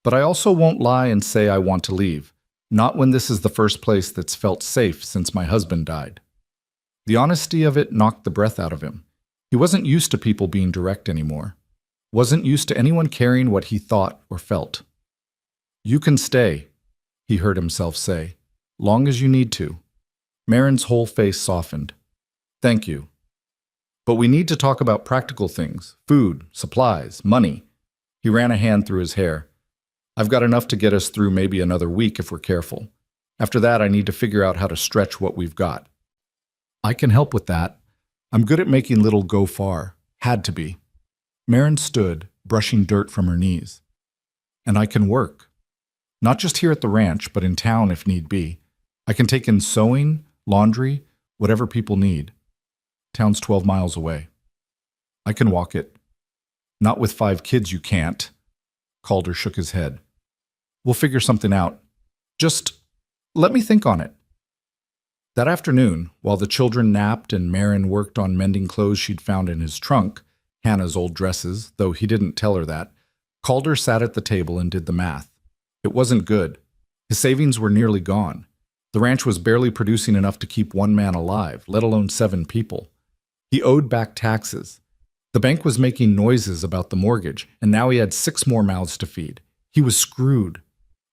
But I also won't lie and say I want to leave. Not when this is the first place that's felt safe since my husband died." The honesty of it knocked the breath out of him. He wasn't used to people being direct anymore. Wasn't used to anyone caring what he thought or felt. "You can stay," he heard himself say, "long as you need to." Marin's whole face softened. "Thank you. But we need to talk about practical things, food, supplies, money." He ran a hand through his hair. "I've got enough to get us through maybe another week if we're careful. After that, I need to figure out how to stretch what we've got." "I can help with that. I'm good at making little go far. Had to be." Marin stood, brushing dirt from her knees. "And I can work. Not just here at the ranch, but in town if need be. I can take in sewing, laundry, whatever people need. Town's 12 miles away. I can walk it." "Not with 5 kids you can't." Calder shook his head. "We'll figure something out. Just let me think on it." That afternoon, while the children napped and Marin worked on mending clothes she'd found in his trunk, Hannah's old dresses, though he didn't tell her that, Calder sat at the table and did the math. It wasn't good. His savings were nearly gone. The ranch was barely producing enough to keep one man alive, let alone 7 people. He owed back taxes. The bank was making noises about the mortgage, and now he had 6 more mouths to feed. He was screwed.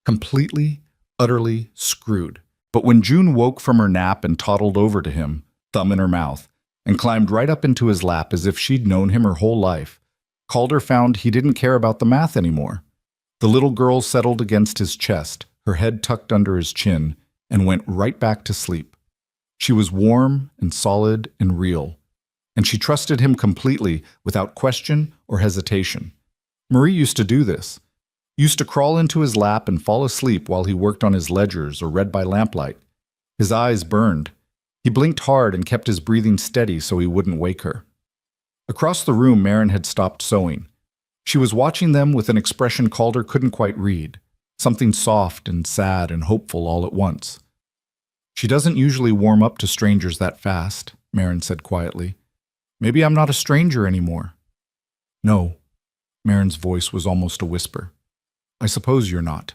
Completely, utterly screwed. But when June woke from her nap and toddled over to him, thumb in her mouth, and climbed right up into his lap as if she'd known him her whole life, Calder found he didn't care about the math anymore. The little girl settled against his chest, her head tucked under his chin, and went right back to sleep. She was warm and solid and real, and she trusted him completely without question or hesitation. Marie used to do this. Used to crawl into his lap and fall asleep while he worked on his ledgers or read by lamplight. His eyes burned. He blinked hard and kept his breathing steady so he wouldn't wake her. Across the room, Marin had stopped sewing. She was watching them with an expression Calder couldn't quite read, something soft and sad and hopeful all at once. "She doesn't usually warm up to strangers that fast," Marin said quietly. "Maybe I'm not a stranger anymore." "No." Marin's voice was almost a whisper. "I suppose you're not."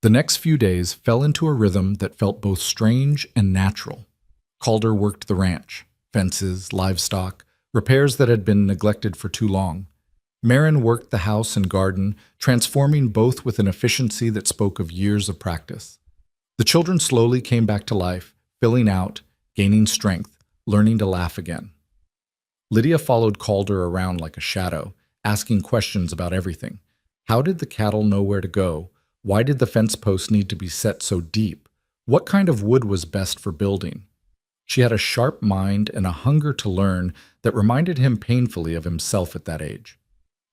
The next few days fell into a rhythm that felt both strange and natural. Calder worked the ranch, fences, livestock, repairs that had been neglected for too long. Marin worked the house and garden, transforming both with an efficiency that spoke of years of practice. The children slowly came back to life, filling out, gaining strength, learning to laugh again. Lydia followed Calder around like a shadow, asking questions about everything. How did the cattle know where to go? Why did the fence posts need to be set so deep? What kind of wood was best for building? She had a sharp mind and a hunger to learn that reminded him painfully of himself at that age.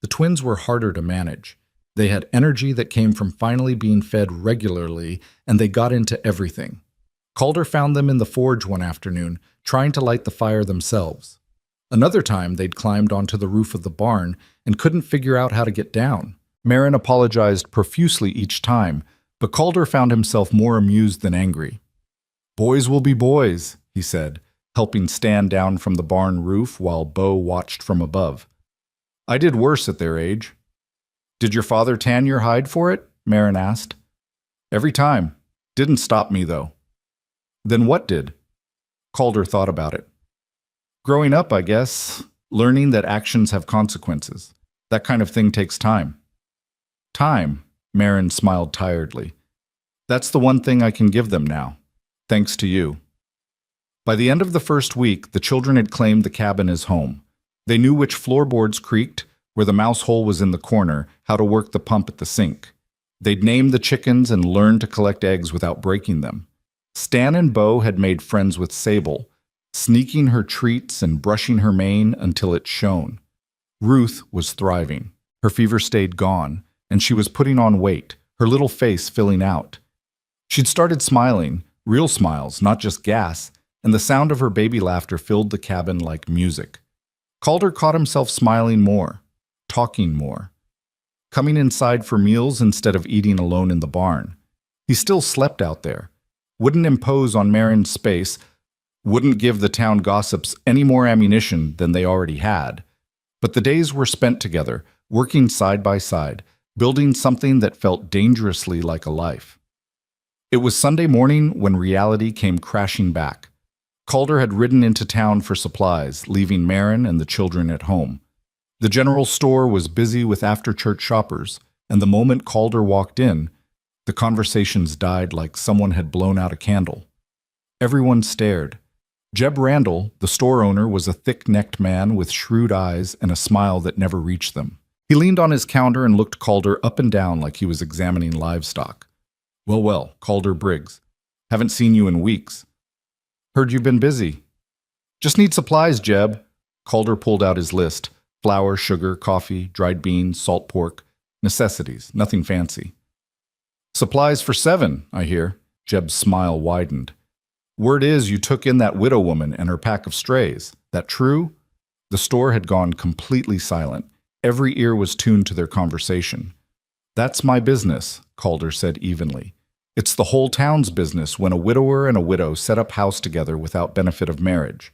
The twins were harder to manage. They had energy that came from finally being fed regularly, and they got into everything. Calder found them in the forge one afternoon, trying to light the fire themselves. Another time, they'd climbed onto the roof of the barn and couldn't figure out how to get down. Marin apologized profusely each time, but Calder found himself more amused than angry. "Boys will be boys," he said, helping stand down from the barn roof while Bo watched from above. "I did worse at their age." "Did your father tan your hide for it?" Marin asked. "Every time. Didn't stop me, though." "Then what did?" Calder thought about it. "Growing up, I guess. Learning that actions have consequences. That kind of thing takes time." "Time," Marin smiled tiredly. "That's the one thing I can give them now. Thanks to you." By the end of the first week, the children had claimed the cabin as home. They knew which floorboards creaked, where the mouse hole was in the corner, how to work the pump at the sink. They'd named the chickens and learned to collect eggs without breaking them. Stan and Bo had made friends with Sable, sneaking her treats and brushing her mane until it shone. Ruth was thriving. Her fever stayed gone, and she was putting on weight, her little face filling out. She'd started smiling, real smiles, not just gas, and the sound of her baby laughter filled the cabin like music. Calder caught himself smiling more, talking more, coming inside for meals instead of eating alone in the barn. He still slept out there, wouldn't impose on Marin's space, wouldn't give the town gossips any more ammunition than they already had. But the days were spent together, working side by side, building something that felt dangerously like a life. It was Sunday morning when reality came crashing back. Calder had ridden into town for supplies, leaving Marin and the children at home. The general store was busy with after-church shoppers, and the moment Calder walked in, the conversations died like someone had blown out a candle. Everyone stared. Jeb Randall, the store owner, was a thick-necked man with shrewd eyes and a smile that never reached them. He leaned on his counter and looked Calder up and down like he was examining livestock. Well, Calder Briggs. Haven't seen you in weeks. Heard you've been busy. Just need supplies, Jeb. Calder pulled out his list. Flour, sugar, coffee, dried beans, salt pork. Necessities, nothing fancy. Supplies for 7, I hear. Jeb's smile widened. Word is you took in that widow woman and her pack of strays. That true? The store had gone completely silent. Every ear was tuned to their conversation. That's my business, Calder said evenly. It's the whole town's business when a widower and a widow set up house together without benefit of marriage.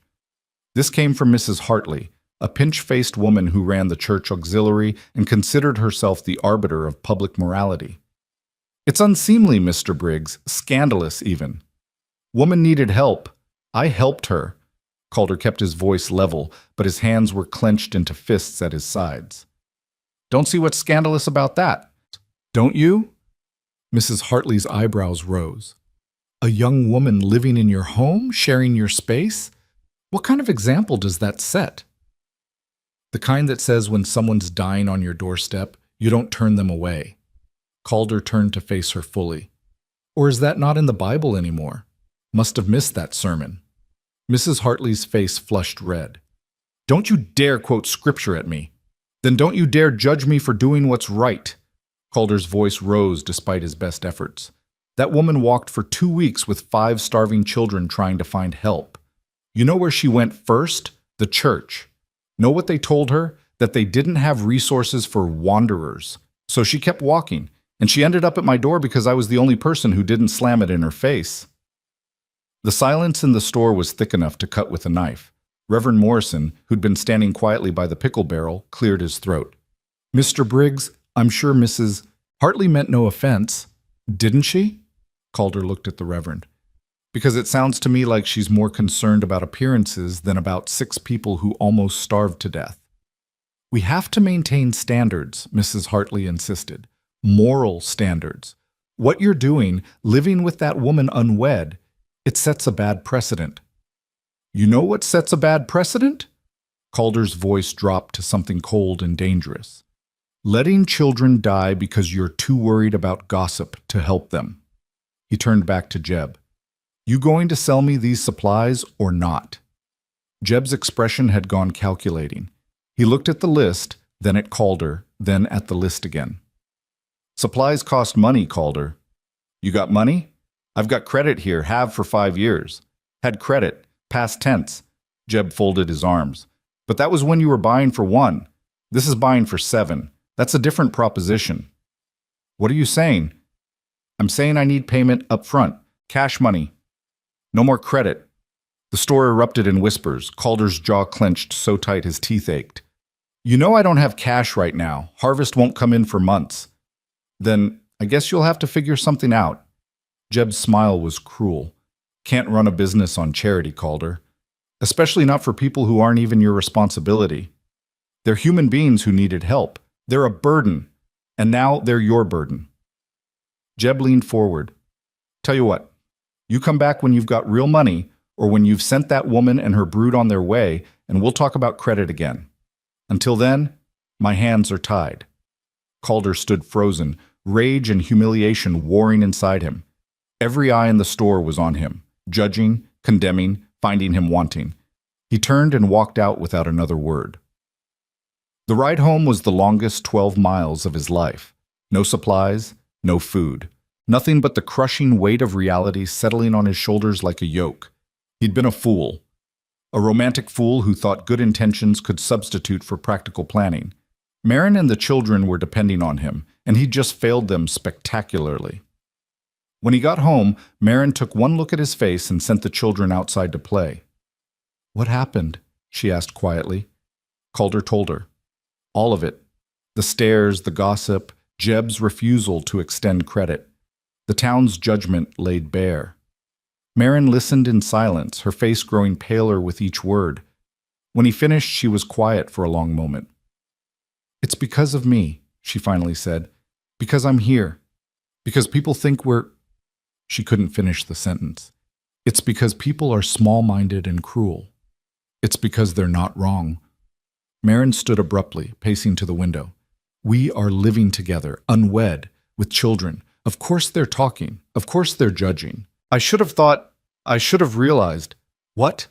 This came from Mrs. Hartley, a pinch-faced woman who ran the church auxiliary and considered herself the arbiter of public morality. It's unseemly, Mr. Briggs, scandalous even. Woman needed help. I helped her. Calder kept his voice level, but his hands were clenched into fists at his sides. Don't see what's scandalous about that. Don't you? Mrs. Hartley's eyebrows rose. A young woman living in your home, sharing your space? What kind of example does that set? The kind that says when someone's dying on your doorstep, you don't turn them away. Calder turned to face her fully. Or is that not in the Bible anymore? Must have missed that sermon. Mrs. Hartley's face flushed red. Don't you dare quote scripture at me. Then don't you dare judge me for doing what's right. Calder's voice rose despite his best efforts. That woman walked for 2 weeks with 5 starving children trying to find help. You know where she went first? The church. Know what they told her? That they didn't have resources for wanderers. So she kept walking, and she ended up at my door because I was the only person who didn't slam it in her face. The silence in the store was thick enough to cut with a knife. Reverend Morrison, who'd been standing quietly by the pickle barrel, cleared his throat. Mr. Briggs, I'm sure Mrs. Hartley meant no offense. Didn't she? Calder looked at the Reverend. Because it sounds to me like she's more concerned about appearances than about 6 people who almost starved to death. We have to maintain standards, Mrs. Hartley insisted. Moral standards. What you're doing, living with that woman unwed, it sets a bad precedent. You know what sets a bad precedent? Calder's voice dropped to something cold and dangerous. Letting children die because you're too worried about gossip to help them. He turned back to Jeb. You going to sell me these supplies or not? Jeb's expression had gone calculating. He looked at the list, then at Calder, then at the list again. Supplies cost money, Calder. You got money? I've got credit here, have for 5 years. Had credit, past tense. Jeb folded his arms. But that was when you were buying for 1. This is buying for 7. That's a different proposition. What are you saying? I'm saying I need payment up front, cash money. No more credit. The store erupted in whispers. Calder's jaw clenched so tight his teeth ached. You know I don't have cash right now. Harvest won't come in for months. Then I guess you'll have to figure something out. Jeb's smile was cruel. Can't run a business on charity, Calder. Especially not for people who aren't even your responsibility. They're human beings who needed help. They're a burden. And now they're your burden. Jeb leaned forward. Tell you what, you come back when you've got real money or when you've sent that woman and her brood on their way, and we'll talk about credit again. Until then, my hands are tied. Calder stood frozen, rage and humiliation warring inside him. Every eye in the store was on him, judging, condemning, finding him wanting. He turned and walked out without another word. The ride home was the longest 12 miles of his life. No supplies, no food. Nothing but the crushing weight of reality settling on his shoulders like a yoke. He'd been a fool. A romantic fool who thought good intentions could substitute for practical planning. Marin and the children were depending on him, and he'd just failed them spectacularly. When he got home, Marin took one look at his face and sent the children outside to play. What happened? She asked quietly. Calder told her. All of it. The stares, the gossip, Jeb's refusal to extend credit. The town's judgment laid bare. Marin listened in silence, her face growing paler with each word. When he finished, she was quiet for a long moment. "It's because of me," she finally said. "Because I'm here. Because people think we're—" She couldn't finish the sentence. "It's because people are small-minded and cruel. It's because they're not wrong." Marin stood abruptly, pacing to the window. "We are living together, unwed, with children. Of course they're talking. Of course they're judging. I should have realized. What?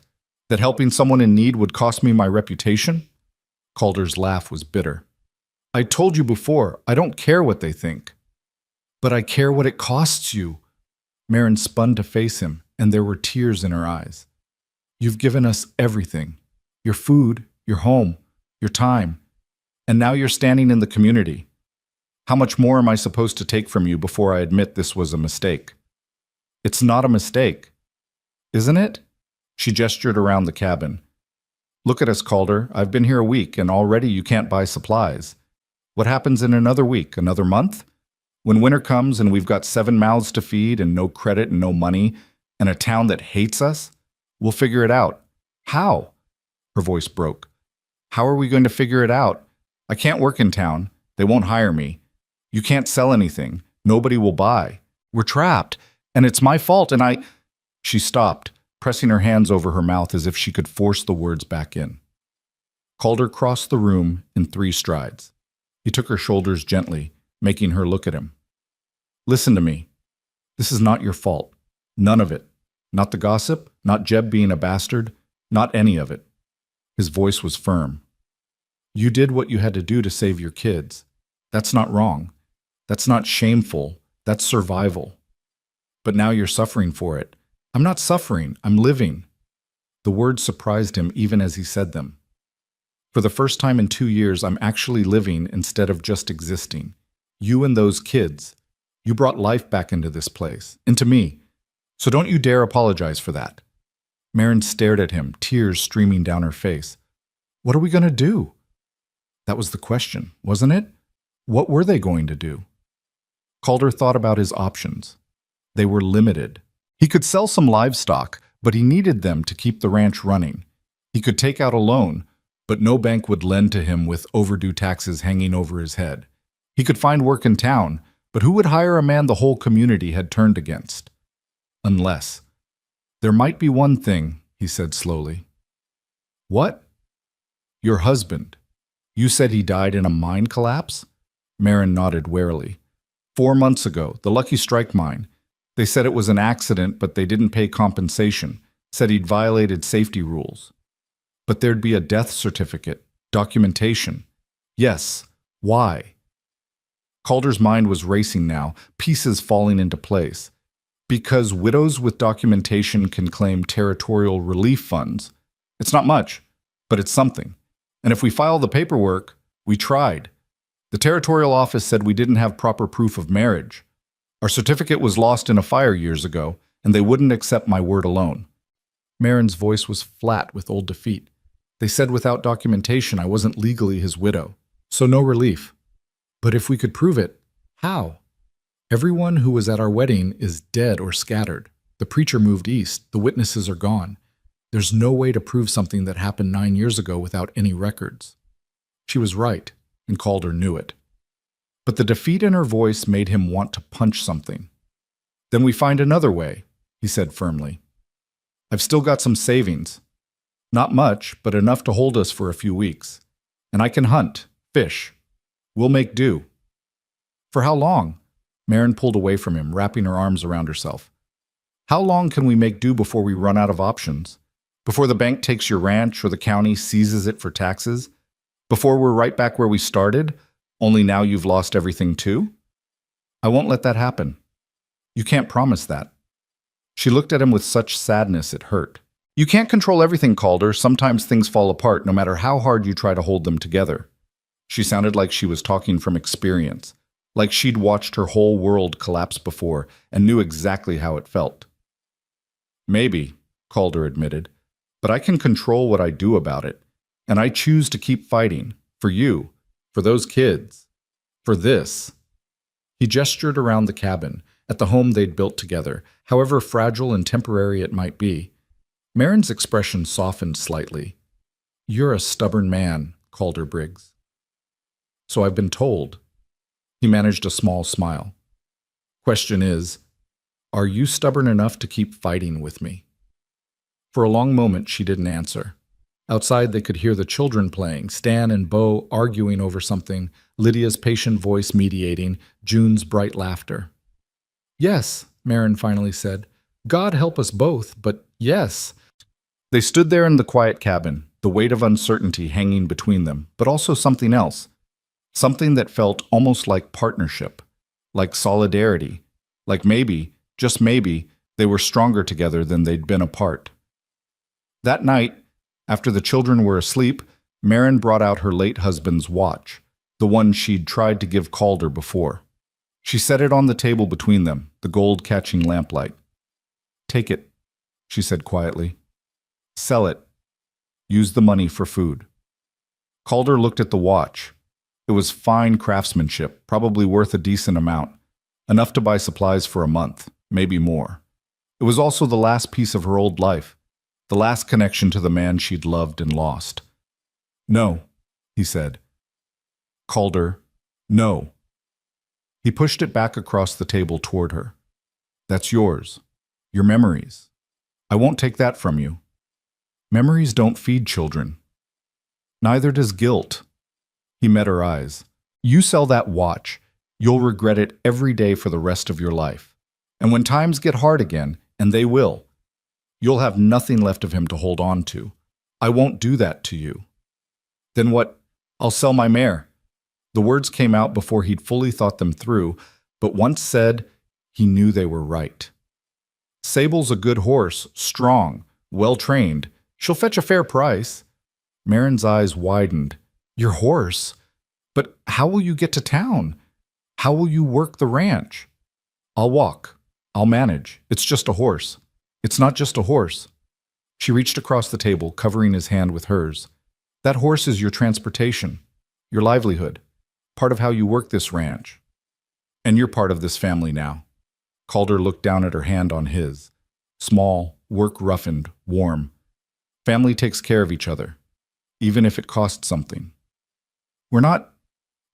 That helping someone in need would cost me my reputation?" Calder's laugh was bitter. "I told you before, I don't care what they think." "But I care what it costs you." Marin spun to face him, and there were tears in her eyes. "You've given us everything. Your food, your home, your time. And now you're standing in the community. How much more am I supposed to take from you before I admit this was a mistake?" "It's not a mistake. Isn't it?" She gestured around the cabin. "Look at us, Calder. I've been here a week, and already you can't buy supplies. What happens in another week, another month? When winter comes and we've got 7 mouths to feed and no credit and no money, and a town that hates us? We'll figure it out." "How?" Her voice broke. "How are we going to figure it out? I can't work in town. They won't hire me. You can't sell anything. Nobody will buy. We're trapped, and it's my fault, and I—" She stopped, pressing her hands over her mouth as if she could force the words back in. Calder crossed the room in 3 strides. He took her shoulders gently, making her look at him. "Listen to me. This is not your fault. None of it. Not the gossip, not Jeb being a bastard, not any of it." His voice was firm. "You did what you had to do to save your kids. That's not wrong. That's not shameful. That's survival. But now you're suffering for it." "I'm not suffering. I'm living." The words surprised him even as he said them. "For the first time in 2 years, I'm actually living instead of just existing. You and those kids. You brought life back into this place, into me. So don't you dare apologize for that." Marin stared at him, tears streaming down her face. "What are we going to do?" That was the question, wasn't it? What were they going to do? Calder thought about his options. They were limited. He could sell some livestock, but he needed them to keep the ranch running. He could take out a loan, but no bank would lend to him with overdue taxes hanging over his head. He could find work in town, but who would hire a man the whole community had turned against? Unless. "There might be one thing," he said slowly. "What?" "Your husband. You said he died in a mine collapse?" Marin nodded warily. 4 months ago, the Lucky Strike mine. They said it was an accident, but they didn't pay compensation, said he'd violated safety rules. But there'd be a death certificate, documentation. Yes. Why? Calder's mind was racing now, pieces falling into place. Because widows with documentation can claim territorial relief funds. It's not much, but it's something. And if we file the paperwork, we tried. The territorial office said we didn't have proper proof of marriage. Our certificate was lost in a fire years ago, and they wouldn't accept my word alone. Marin's voice was flat with old defeat. They said without documentation I wasn't legally his widow, so no relief. But if we could prove it, how? Everyone who was at our wedding is dead or scattered. The preacher moved east. The witnesses are gone. There's no way to prove something that happened 9 years ago without any records. She was right, and Calder knew it. But the defeat in her voice made him want to punch something. "Then we find another way," he said firmly. "I've still got some savings. Not much, but enough to hold us for a few weeks. And I can hunt, fish. We'll make do." "For how long?" Marin pulled away from him, wrapping her arms around herself. "How long can we make do before we run out of options? Before the bank takes your ranch or the county seizes it for taxes? Before we're right back where we started, only now you've lost everything too?" "I won't let that happen." "You can't promise that." She looked at him with such sadness it hurt. "You can't control everything, Calder. Sometimes things fall apart no matter how hard you try to hold them together." She sounded like she was talking from experience, like she'd watched her whole world collapse before and knew exactly how it felt. "Maybe," Calder admitted, "but I can control what I do about it, and I choose to keep fighting, for you, for those kids, for this." He gestured around the cabin, at the home they'd built together, however fragile and temporary it might be. Marin's expression softened slightly. "You're a stubborn man," Calder Briggs. "So I've been told." He managed a small smile. "Question is, are you stubborn enough to keep fighting with me?" For a long moment she didn't answer. Outside they could hear the children playing, Stan and Bo arguing over something, Lydia's patient voice mediating, June's bright laughter. "Yes," Marin finally said. "God help us both, but yes." They stood there in the quiet cabin, the weight of uncertainty hanging between them, but also something else. Something that felt almost like partnership, like solidarity, like maybe, just maybe, they were stronger together than they'd been apart. That night, after the children were asleep, Marin brought out her late husband's watch, the one she'd tried to give Calder before. She set it on the table between them, the gold-catching lamplight. "Take it," she said quietly. "Sell it. Use the money for food." Calder looked at the watch. It was fine craftsmanship, probably worth a decent amount, enough to buy supplies for a month, maybe more. It was also the last piece of her old life, the last connection to the man she'd loved and lost. "No," he said. "Calder, no." He pushed it back across the table toward her. "That's yours. Your memories. I won't take that from you. Memories don't feed children. Neither does guilt." He met her eyes. "You sell that watch, you'll regret it every day for the rest of your life. And when times get hard again, and they will, you'll have nothing left of him to hold on to. I won't do that to you." "Then what? I'll sell my mare." The words came out before he'd fully thought them through, but once said, he knew they were right. "Sable's a good horse, strong, well-trained. She'll fetch a fair price." Marin's eyes widened. "Your horse? But how will you get to town? How will you work the ranch?" "I'll walk. I'll manage. It's just a horse." "It's not just a horse." She reached across the table, covering his hand with hers. "That horse is your transportation, your livelihood, part of how you work this ranch. And you're part of this family now." Calder looked down at her hand on his. Small, work-roughened, warm. Family takes care of each other, even if it costs something. "We're not—"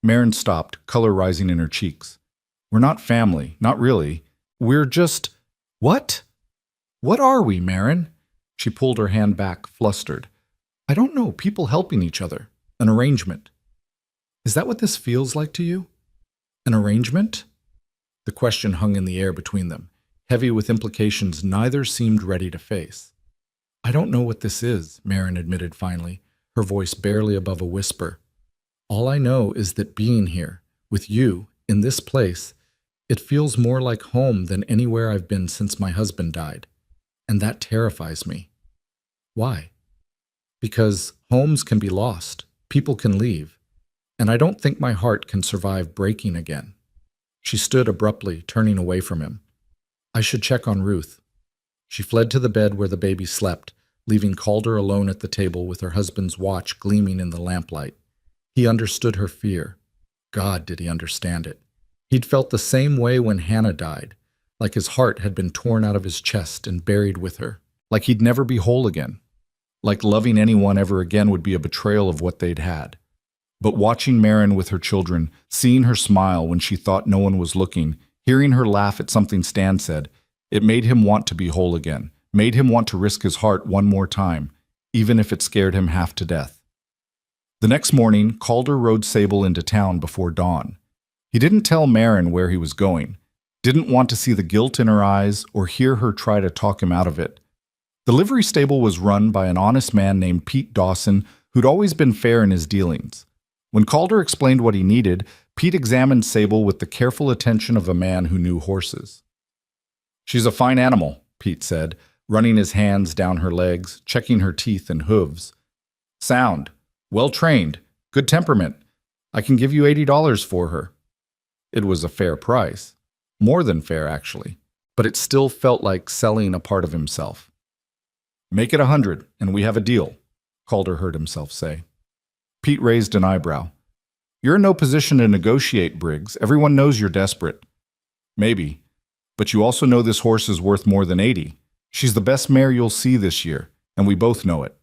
Marin stopped, color rising in her cheeks. "We're not family, not really. We're just—" "What? What are we, Marin?" She pulled her hand back, flustered. "I don't know, people helping each other. An arrangement." "Is that what this feels like to you? An arrangement?" The question hung in the air between them, heavy with implications neither seemed ready to face. "I don't know what this is," Marin admitted finally, her voice barely above a whisper. "All I know is that being here, with you, in this place, it feels more like home than anywhere I've been since my husband died. And that terrifies me." "Why?" "Because homes can be lost, people can leave, and I don't think my heart can survive breaking again." She stood abruptly, turning away from him. "I should check on Ruth." She fled to the bed where the baby slept, leaving Calder alone at the table with her husband's watch gleaming in the lamplight. He understood her fear. God, did he understand it. He'd felt the same way when Hannah died, like his heart had been torn out of his chest and buried with her, like he'd never be whole again, like loving anyone ever again would be a betrayal of what they'd had. But watching Marin with her children, seeing her smile when she thought no one was looking, hearing her laugh at something Stan said, it made him want to be whole again, made him want to risk his heart one more time, even if it scared him half to death. The next morning, Calder rode Sable into town before dawn. He didn't tell Marin where he was going, didn't want to see the guilt in her eyes or hear her try to talk him out of it. The livery stable was run by an honest man named Pete Dawson, who'd always been fair in his dealings. When Calder explained what he needed, Pete examined Sable with the careful attention of a man who knew horses. "She's a fine animal," Pete said, running his hands down her legs, checking her teeth and hooves. "Sound, well-trained, good temperament. I can give you $80 for her." It was a fair price. More than fair, actually. But it still felt like selling a part of himself. "Make it 100, and we have a deal," Calder heard himself say. Pete raised an eyebrow. "You're in no position to negotiate, Briggs. Everyone knows you're desperate." "Maybe. But you also know this horse is worth more than 80. She's the best mare you'll see this year, and we both know it."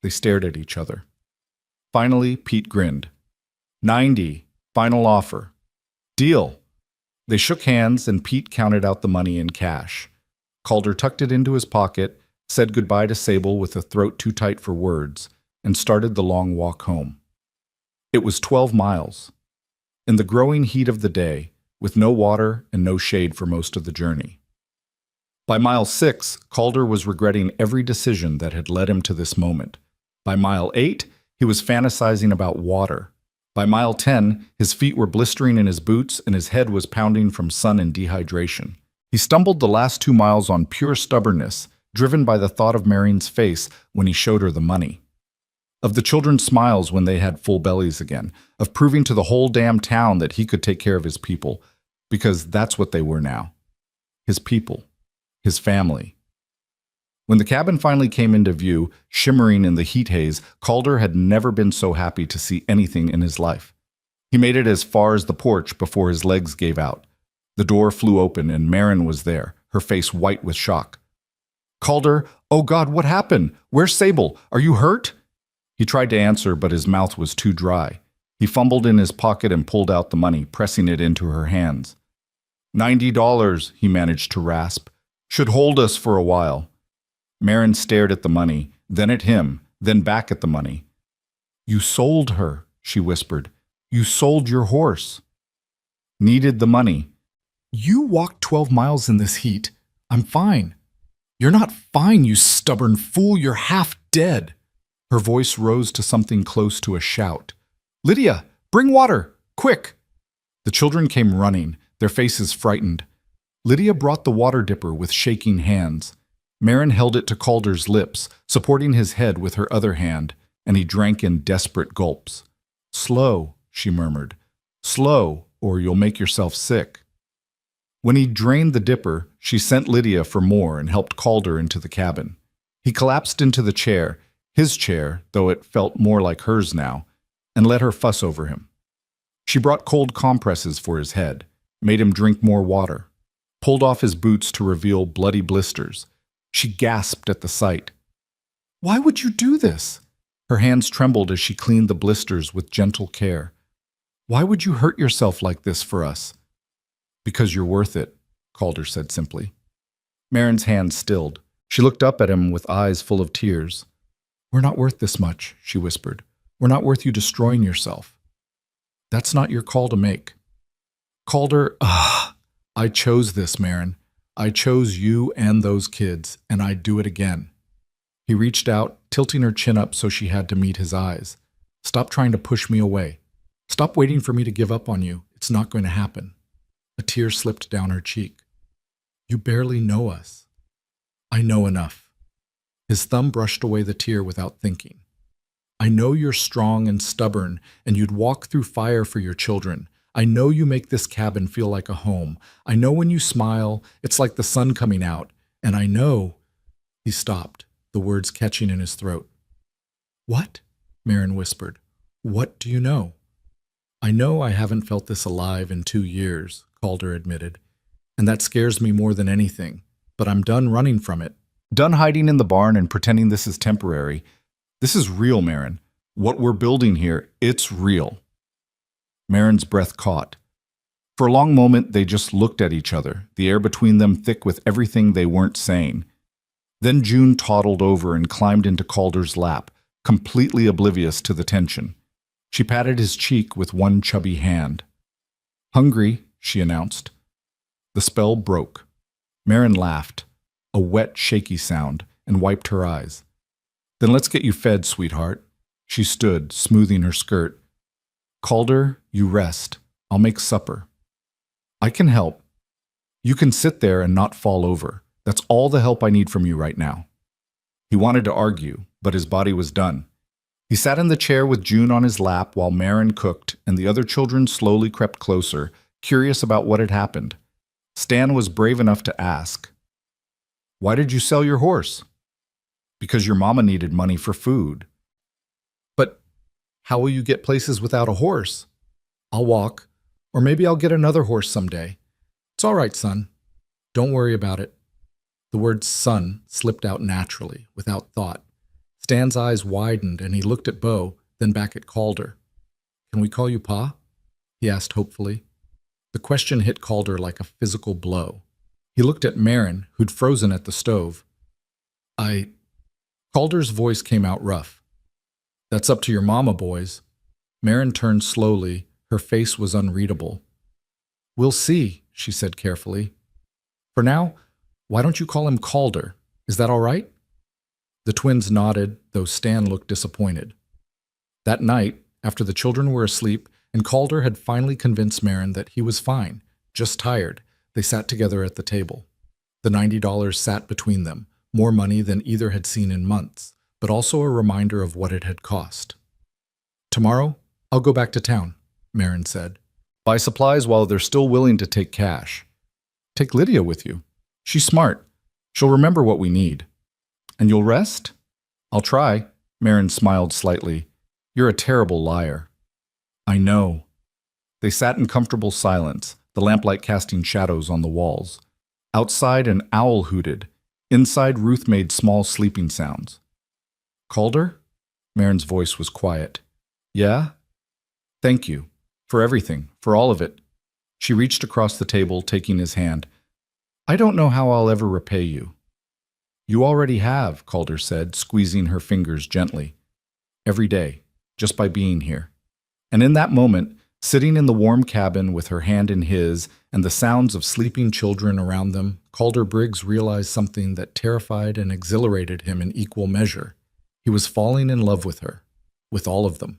They stared at each other. Finally, Pete grinned. 90, final offer. Deal. They shook hands, and Pete counted out the money in cash. Calder tucked it into his pocket, said goodbye to Sable with a throat too tight for words, and started the long walk home. It was 12 miles. In the growing heat of the day, with no water and no shade for most of the journey. By mile 6, Calder was regretting every decision that had led him to this moment. By mile 8, he was fantasizing about water. By mile 10, his feet were blistering in his boots and his head was pounding from sun and dehydration. He stumbled the last 2 miles on pure stubbornness, driven by the thought of Marion's face when he showed her the money. Of the children's smiles when they had full bellies again, of proving to the whole damn town that he could take care of his people, because that's what they were now. His people. His family. When the cabin finally came into view, shimmering in the heat haze, Calder had never been so happy to see anything in his life. He made it as far as the porch before his legs gave out. The door flew open and Marin was there, her face white with shock. "Calder, oh God, what happened? Where's Sable? Are you hurt?" He tried to answer, but his mouth was too dry. He fumbled in his pocket and pulled out the money, pressing it into her hands. $90, he managed to rasp. "Should hold us for a while." Marin stared at the money, then at him, then back at the money. "You sold her," she whispered. "You sold your horse." Needed the money. "You walked 12 miles in this heat. I'm fine." "You're not fine, you stubborn fool. You're half dead." Her voice rose to something close to a shout. "Lydia, bring water! Quick!" The children came running, their faces frightened. Lydia brought the water dipper with shaking hands. Marin held it to Calder's lips, supporting his head with her other hand, and he drank in desperate gulps. "Slow," she murmured. "Slow, or you'll make yourself sick." When he drained the dipper, she sent Lydia for more and helped Calder into the cabin. He collapsed into the chair, his chair, though it felt more like hers now, and let her fuss over him. She brought cold compresses for his head, made him drink more water, pulled off his boots to reveal bloody blisters. She gasped at the sight. "Why would you do this?" Her hands trembled as she cleaned the blisters with gentle care. "Why would you hurt yourself like this for us?" "Because you're worth it," Calder said simply. Marin's hand stilled. She looked up at him with eyes full of tears. "We're not worth this much," she whispered. "We're not worth you destroying yourself. That's not your call to make." Calder, I chose this, Marin. I chose you and those kids, and I'd do it again." He reached out, tilting her chin up so she had to meet his eyes. "Stop trying to push me away. Stop waiting for me to give up on you. It's not going to happen." A tear slipped down her cheek. "You barely know us." "I know enough." His thumb brushed away the tear without thinking. "I know you're strong and stubborn, and you'd walk through fire for your children. I know you make this cabin feel like a home. I know when you smile, it's like the sun coming out. And I know—" He stopped, the words catching in his throat. "What?" Marin whispered. "What do you know?" "I know I haven't felt this alive in 2 years," Calder admitted. "And that scares me more than anything. But I'm done running from it. Done hiding in the barn and pretending this is temporary. This is real, Marin. What we're building here, it's real." Marin's breath caught. For a long moment, they just looked at each other, the air between them thick with everything they weren't saying. Then June toddled over and climbed into Calder's lap, completely oblivious to the tension. She patted his cheek with one chubby hand. "Hungry," she announced. The spell broke. Marin laughed, a wet, shaky sound, and wiped her eyes. "Then let's get you fed, sweetheart." She stood, smoothing her skirt. "Calder, you rest. I'll make supper." "I can help. You can sit there and not fall over. That's all the help I need from you right now." He wanted to argue, but his body was done. He sat in the chair with June on his lap while Marin cooked, and the other children slowly crept closer, curious about what had happened. Stan was brave enough to ask, "Why did you sell your horse?" "Because your mama needed money for food." "But how will you get places without a horse?" "I'll walk, or maybe I'll get another horse someday. It's all right, son." Don't worry about it. The word son slipped out naturally, without thought. Stan's eyes widened and he looked at Bo, then back at Calder. Can we call you Pa? He asked hopefully. The question hit Calder like a physical blow. He looked at Marin, who'd frozen at the stove. Calder's voice came out rough. That's up to your mama, boys. Marin turned slowly. Her face was unreadable. We'll see, she said carefully. For now, why don't you call him Calder? Is that all right? The twins nodded, though Stan looked disappointed. That night, after the children were asleep, and Calder had finally convinced Marin that he was fine, just tired, they sat together at the table. The $90 sat between them, more money than either had seen in months, but also a reminder of what it had cost. Tomorrow, I'll go back to town, Marin said. Buy supplies while they're still willing to take cash. Take Lydia with you. She's smart. She'll remember what we need. And you'll rest? I'll try. Marin smiled slightly. You're a terrible liar. I know. They sat in comfortable silence, the lamplight casting shadows on the walls. Outside, an owl hooted. Inside, Ruth made small sleeping sounds. Calder? Marin's voice was quiet. Yeah? Thank you. For everything. For all of it. She reached across the table, taking his hand. I don't know how I'll ever repay you. You already have, Calder said, squeezing her fingers gently. Every day, just by being here. And in that moment, sitting in the warm cabin with her hand in his and the sounds of sleeping children around them, Calder Briggs realized something that terrified and exhilarated him in equal measure. He was falling in love with her, with all of them.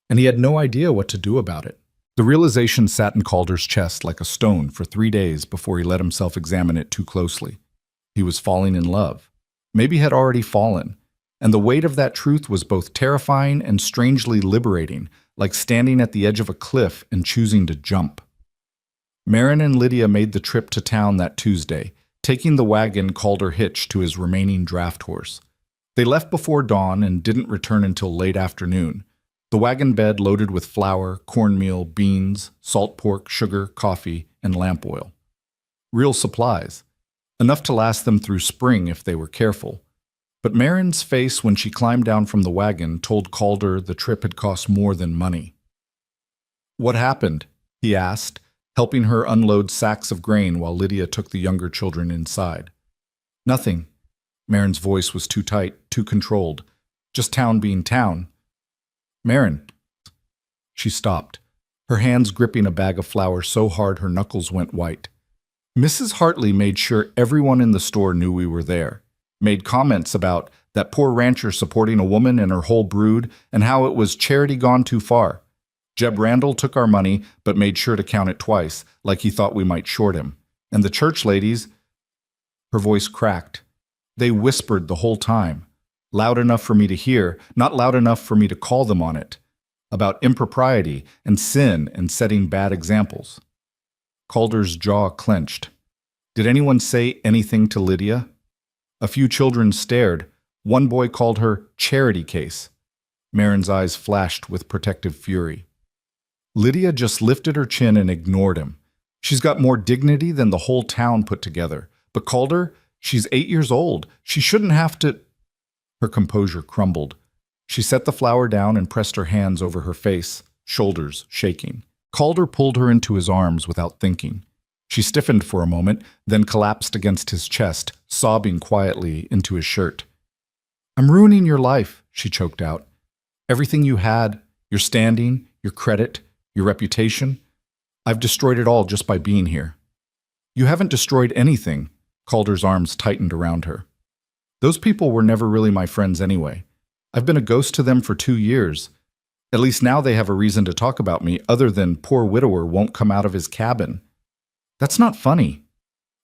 And he had no idea what to do about it. The realization sat in Calder's chest like a stone for 3 days before he let himself examine it too closely. He was falling in love. Maybe had already fallen. And the weight of that truth was both terrifying and strangely liberating, like standing at the edge of a cliff and choosing to jump. Marin and Lydia made the trip to town that Tuesday, taking the wagon Calder hitched to his remaining draft horse. They left before dawn and didn't return until late afternoon. The wagon bed loaded with flour, cornmeal, beans, salt pork, sugar, coffee, and lamp oil. Real supplies. Enough to last them through spring if they were careful. But Marin's face when she climbed down from the wagon told Calder the trip had cost more than money. What happened? He asked, helping her unload sacks of grain while Lydia took the younger children inside. Nothing. Marin's voice was too tight, too controlled. Just town being town. Marin. She stopped, her hands gripping a bag of flour so hard her knuckles went white. Mrs. Hartley made sure everyone in the store knew we were there, made comments about that poor rancher supporting a woman and her whole brood and how it was charity gone too far. Jeb Randall took our money but made sure to count it twice, like he thought we might short him. And the church ladies, her voice cracked. They whispered the whole time. Loud enough for me to hear, not loud enough for me to call them on it, about impropriety and sin and setting bad examples. Calder's jaw clenched. Did anyone say anything to Lydia? A few children stared. One boy called her charity case. Marin's eyes flashed with protective fury. Lydia just lifted her chin and ignored him. She's got more dignity than the whole town put together. But Calder, she's 8 years old. She shouldn't have to... Her composure crumbled. She set the flour down and pressed her hands over her face, shoulders shaking. Calder pulled her into his arms without thinking. She stiffened for a moment, then collapsed against his chest, sobbing quietly into his shirt. I'm ruining your life, she choked out. Everything you had, your standing, your credit, your reputation. I've destroyed it all just by being here. You haven't destroyed anything. Calder's arms tightened around her. Those people were never really my friends anyway. I've been a ghost to them for 2 years. At least now they have a reason to talk about me other than poor widower won't come out of his cabin. That's not funny.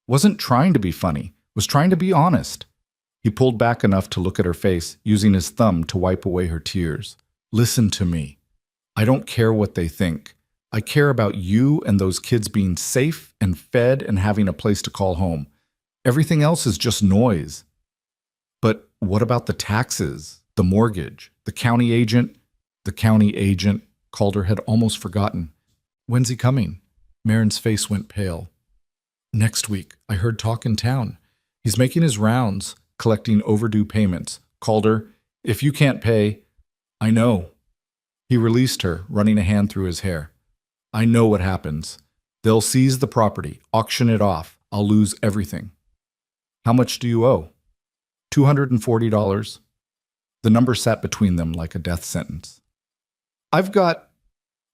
Wasn't trying to be funny. Was trying to be honest. He pulled back enough to look at her face, using his thumb to wipe away her tears. Listen to me. I don't care what they think. I care about you and those kids being safe and fed and having a place to call home. Everything else is just noise. But what about the taxes, the mortgage, the county agent? The county agent, Calder had almost forgotten. When's he coming? Marin's face went pale. Next week, I heard talk in town. He's making his rounds, collecting overdue payments. Calder, if you can't pay, I know. He released her, running a hand through his hair. I know what happens. They'll seize the property, auction it off. I'll lose everything. How much do you owe? $240. The number sat between them like a death sentence. I've got...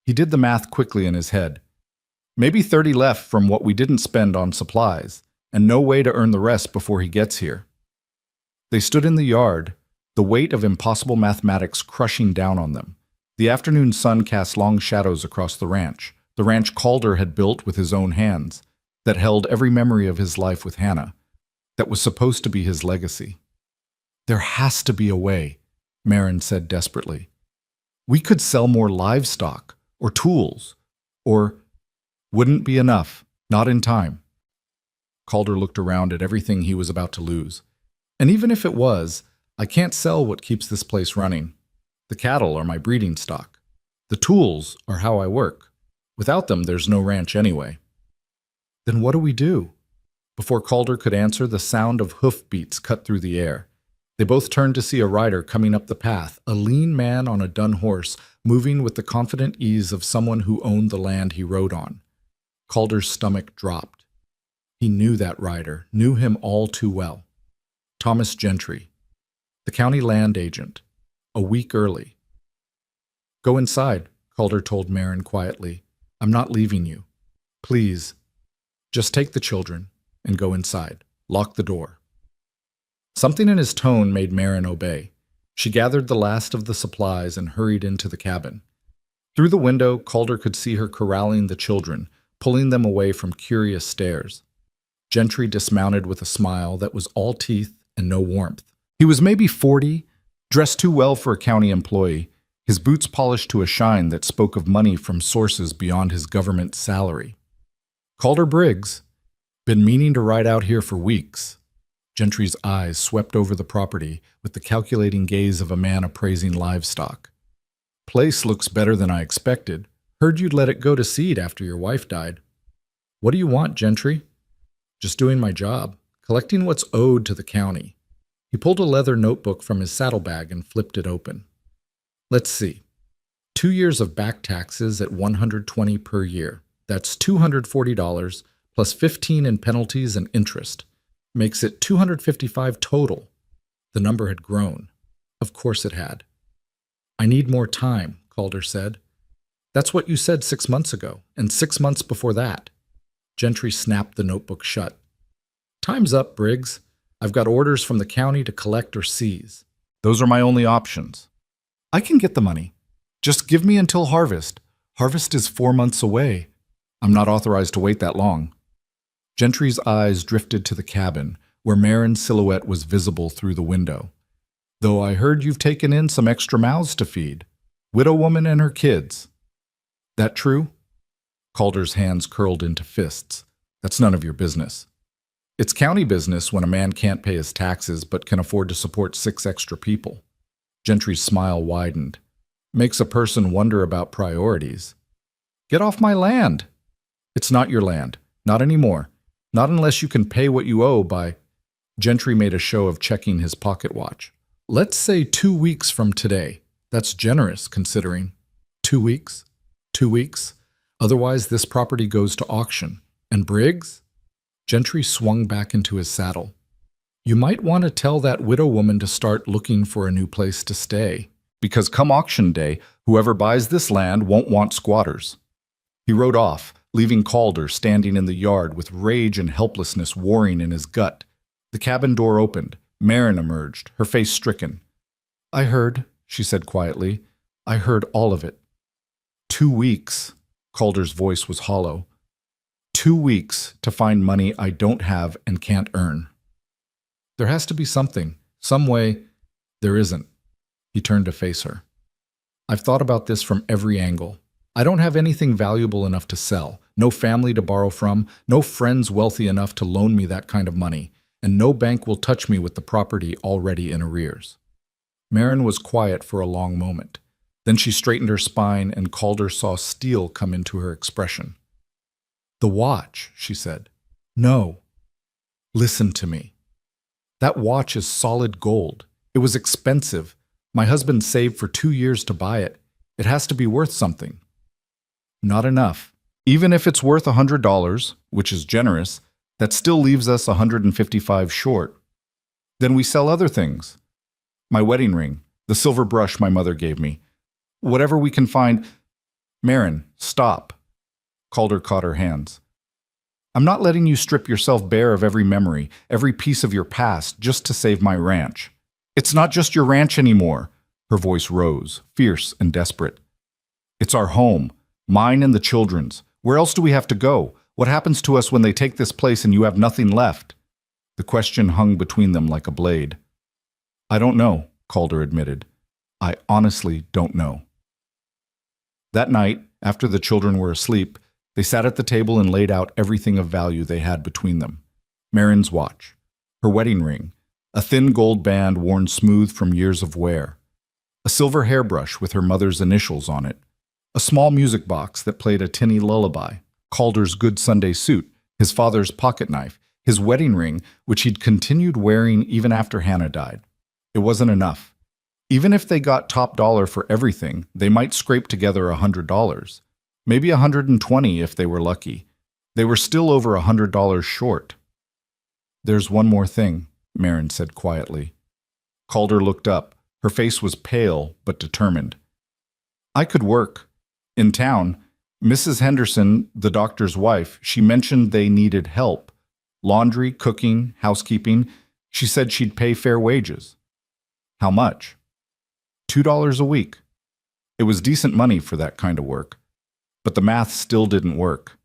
He did the math quickly in his head. Maybe 30 left from what we didn't spend on supplies, and no way to earn the rest before he gets here. They stood in the yard, the weight of impossible mathematics crushing down on them. The afternoon sun cast long shadows across the ranch Calder had built with his own hands, that held every memory of his life with Hannah, that was supposed to be his legacy. There has to be a way, Marin said desperately. We could sell more livestock, or tools, or... Wouldn't be enough, not in time. Calder looked around at everything he was about to lose. And even if it was, I can't sell what keeps this place running. The cattle are my breeding stock. The tools are how I work. Without them, there's no ranch anyway. Then what do we do? Before Calder could answer, the sound of hoofbeats cut through the air. They both turned to see a rider coming up the path, a lean man on a dun horse, moving with the confident ease of someone who owned the land he rode on. Calder's stomach dropped. He knew that rider, knew him all too well. Thomas Gentry, the county land agent, a week early. Go inside, Calder told Marin quietly. I'm not leaving you. Please, just take the children and go inside. Lock the door. Something in his tone made Marin obey. She gathered the last of the supplies and hurried into the cabin. Through the window, Calder could see her corralling the children, pulling them away from curious stares. Gentry dismounted with a smile that was all teeth and no warmth. He was maybe 40, dressed too well for a county employee, his boots polished to a shine that spoke of money from sources beyond his government salary. Calder Briggs, been meaning to ride out here for weeks. Gentry's eyes swept over the property with the calculating gaze of a man appraising livestock. Place looks better than I expected. Heard you'd let it go to seed after your wife died. What do you want, Gentry? Just doing my job, collecting what's owed to the county. He pulled a leather notebook from his saddlebag and flipped it open. Let's see. 2 years of back taxes at $120 per year. That's $240 plus 15 in penalties and interest. Makes it $255 total. The number had grown. Of course it had. I need more time, Calder said. That's what you said 6 months ago, and 6 months before that. Gentry snapped the notebook shut. Time's up, Briggs. I've got orders from the county to collect or seize. Those are my only options. I can get the money. Just give me until harvest. Harvest is 4 months away. I'm not authorized to wait that long. Gentry's eyes drifted to the cabin, where Marin's silhouette was visible through the window. Though I heard you've taken in some extra mouths to feed. Widow woman and her kids. That true? Calder's hands curled into fists. That's none of your business. It's county business when a man can't pay his taxes but can afford to support 6 extra people. Gentry's smile widened. Makes a person wonder about priorities. Get off my land. It's not your land. Not anymore. Not unless you can pay what you owe by... Gentry made a show of checking his pocket watch. Let's say 2 weeks from today. That's generous, considering. 2 weeks? 2 weeks? Otherwise, this property goes to auction. And Briggs? Gentry swung back into his saddle. You might want to tell that widow woman to start looking for a new place to stay. Because come auction day, whoever buys this land won't want squatters. He rode off, leaving Calder standing in the yard with rage and helplessness warring in his gut. The cabin door opened. Marin emerged, her face stricken. I heard, she said quietly. I heard all of it. 2 weeks. Calder's voice was hollow. 2 weeks to find money I don't have and can't earn. There has to be something, some way. There isn't. He turned to face her. I've thought about this from every angle. I don't have anything valuable enough to sell, no family to borrow from, no friends wealthy enough to loan me that kind of money, and no bank will touch me with the property already in arrears. Marin was quiet for a long moment. Then she straightened her spine and Calder saw steel come into her expression. The watch, she said. No. Listen to me. That watch is solid gold. It was expensive. My husband saved for 2 years to buy it. It has to be worth something. Not enough. Even if it's worth $100, which is generous, that still leaves us 155 short. Then we sell other things. My wedding ring, the silver brush my mother gave me. Whatever we can find. Marin, stop. Calder caught her hands. I'm not letting you strip yourself bare of every memory, every piece of your past, just to save my ranch. It's not just your ranch anymore. Her voice rose, fierce and desperate. It's our home, mine and the children's. Where else do we have to go? What happens to us when they take this place and you have nothing left? The question hung between them like a blade. I don't know, Calder admitted. I honestly don't know. That night, after the children were asleep, they sat at the table and laid out everything of value they had between them. Marin's watch, her wedding ring, a thin gold band worn smooth from years of wear, a silver hairbrush with her mother's initials on it, a small music box that played a tinny lullaby, Calder's good Sunday suit, his father's pocket knife, his wedding ring, which he'd continued wearing even after Hannah died. It wasn't enough. Even if they got top dollar for everything, they might scrape together $100. Maybe $120 if they were lucky. They were still over $100 short. There's one more thing, Marin said quietly. Calder looked up. Her face was pale but determined. I could work. In town, Mrs. Henderson, the doctor's wife, she mentioned they needed help. Laundry, cooking, housekeeping. She said she'd pay fair wages. How much? $2 a week. It was decent money for that kind of work. But the math still didn't work.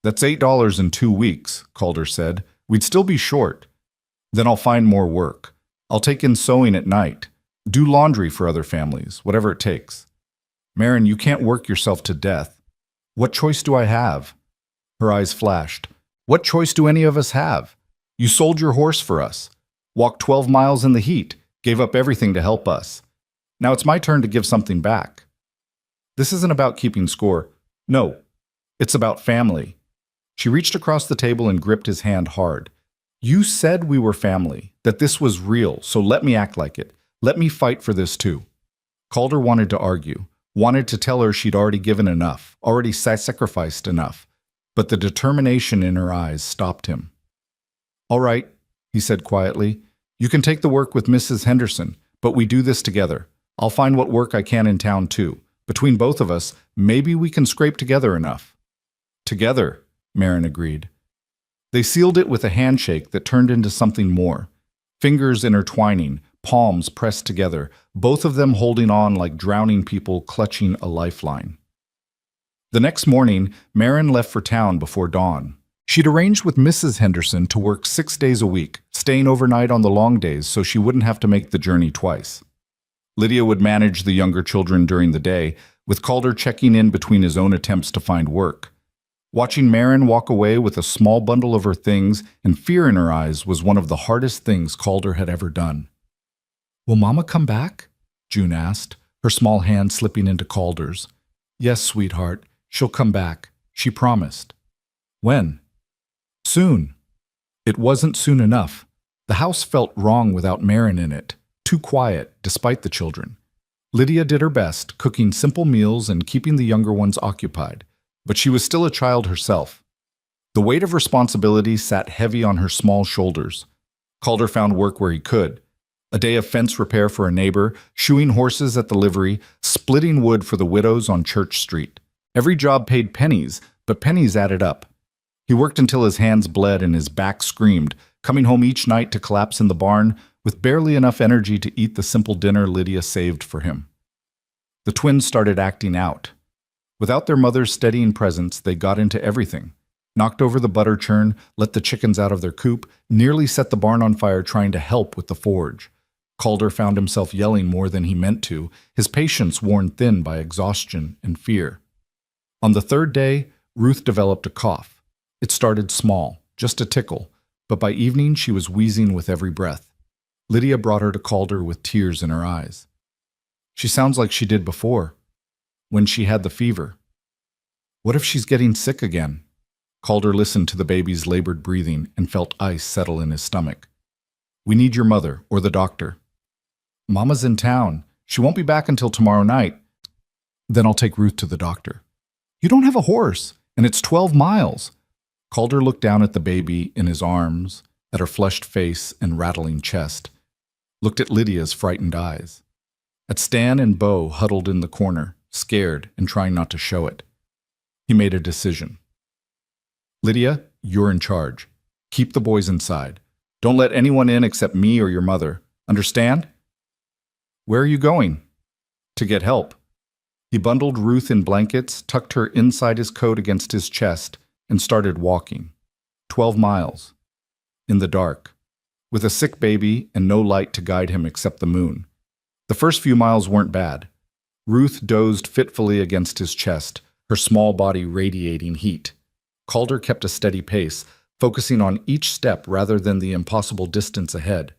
That's $8 in 2 weeks, Calder said. We'd still be short. Then I'll find more work. I'll take in sewing at night. Do laundry for other families, whatever it takes. Marin, you can't work yourself to death. What choice do I have? Her eyes flashed. What choice do any of us have? You sold your horse for us, walked 12 miles in the heat, gave up everything to help us. Now it's my turn to give something back. This isn't about keeping score. No, it's about family. She reached across the table and gripped his hand hard. You said we were family, that this was real, so let me act like it. Let me fight for this too. Calder wanted to argue, wanted to tell her she'd already given enough, already sacrificed enough, but the determination in her eyes stopped him. All right, he said quietly, you can take the work with Mrs. Henderson, but we do this together. I'll find what work I can in town too. Between both of us, maybe we can scrape together enough. Together, Marin agreed. They sealed it with a handshake that turned into something more. Fingers intertwining, palms pressed together, both of them holding on like drowning people clutching a lifeline. The next morning, Marin left for town before dawn. She'd arranged with Mrs. Henderson to work 6 days a week, staying overnight on the long days so she wouldn't have to make the journey twice. Lydia would manage the younger children during the day, with Calder checking in between his own attempts to find work. Watching Marin walk away with a small bundle of her things and fear in her eyes was one of the hardest things Calder had ever done. Will Mama come back? June asked, her small hand slipping into Calder's. Yes, sweetheart, she'll come back. She promised. When? Soon. It wasn't soon enough. The house felt wrong without Marin in it. Too quiet, despite the children. Lydia did her best, cooking simple meals and keeping the younger ones occupied, but she was still a child herself. The weight of responsibility sat heavy on her small shoulders. Calder found work where he could. A day of fence repair for a neighbor, shoeing horses at the livery, splitting wood for the widows on Church Street. Every job paid pennies, but pennies added up. He worked until his hands bled and his back screamed, coming home each night to collapse in the barn, with barely enough energy to eat the simple dinner Lydia saved for him. The twins started acting out. Without their mother's steadying presence, they got into everything. Knocked over the butter churn, let the chickens out of their coop, nearly set the barn on fire trying to help with the forge. Calder found himself yelling more than he meant to, his patience worn thin by exhaustion and fear. On the third day, Ruth developed a cough. It started small, just a tickle, but by evening she was wheezing with every breath. Lydia brought her to Calder with tears in her eyes. She sounds like she did before, when she had the fever. What if she's getting sick again? Calder listened to the baby's labored breathing and felt ice settle in his stomach. We need your mother, or the doctor. Mama's in town. She won't be back until tomorrow night. Then I'll take Ruth to the doctor. You don't have a horse, and it's 12 miles. Calder looked down at the baby in his arms, at her flushed face and rattling chest, looked at Lydia's frightened eyes, at Stan and Bo huddled in the corner, scared and trying not to show it. He made a decision. Lydia, you're in charge. Keep the boys inside. Don't let anyone in except me or your mother. Understand? Where are you going? To get help. He bundled Ruth in blankets, tucked her inside his coat against his chest, and started walking. 12 miles. In the dark. With a sick baby and no light to guide him except the moon. The first few miles weren't bad. Ruth dozed fitfully against his chest, her small body radiating heat. Calder kept a steady pace, focusing on each step rather than the impossible distance ahead.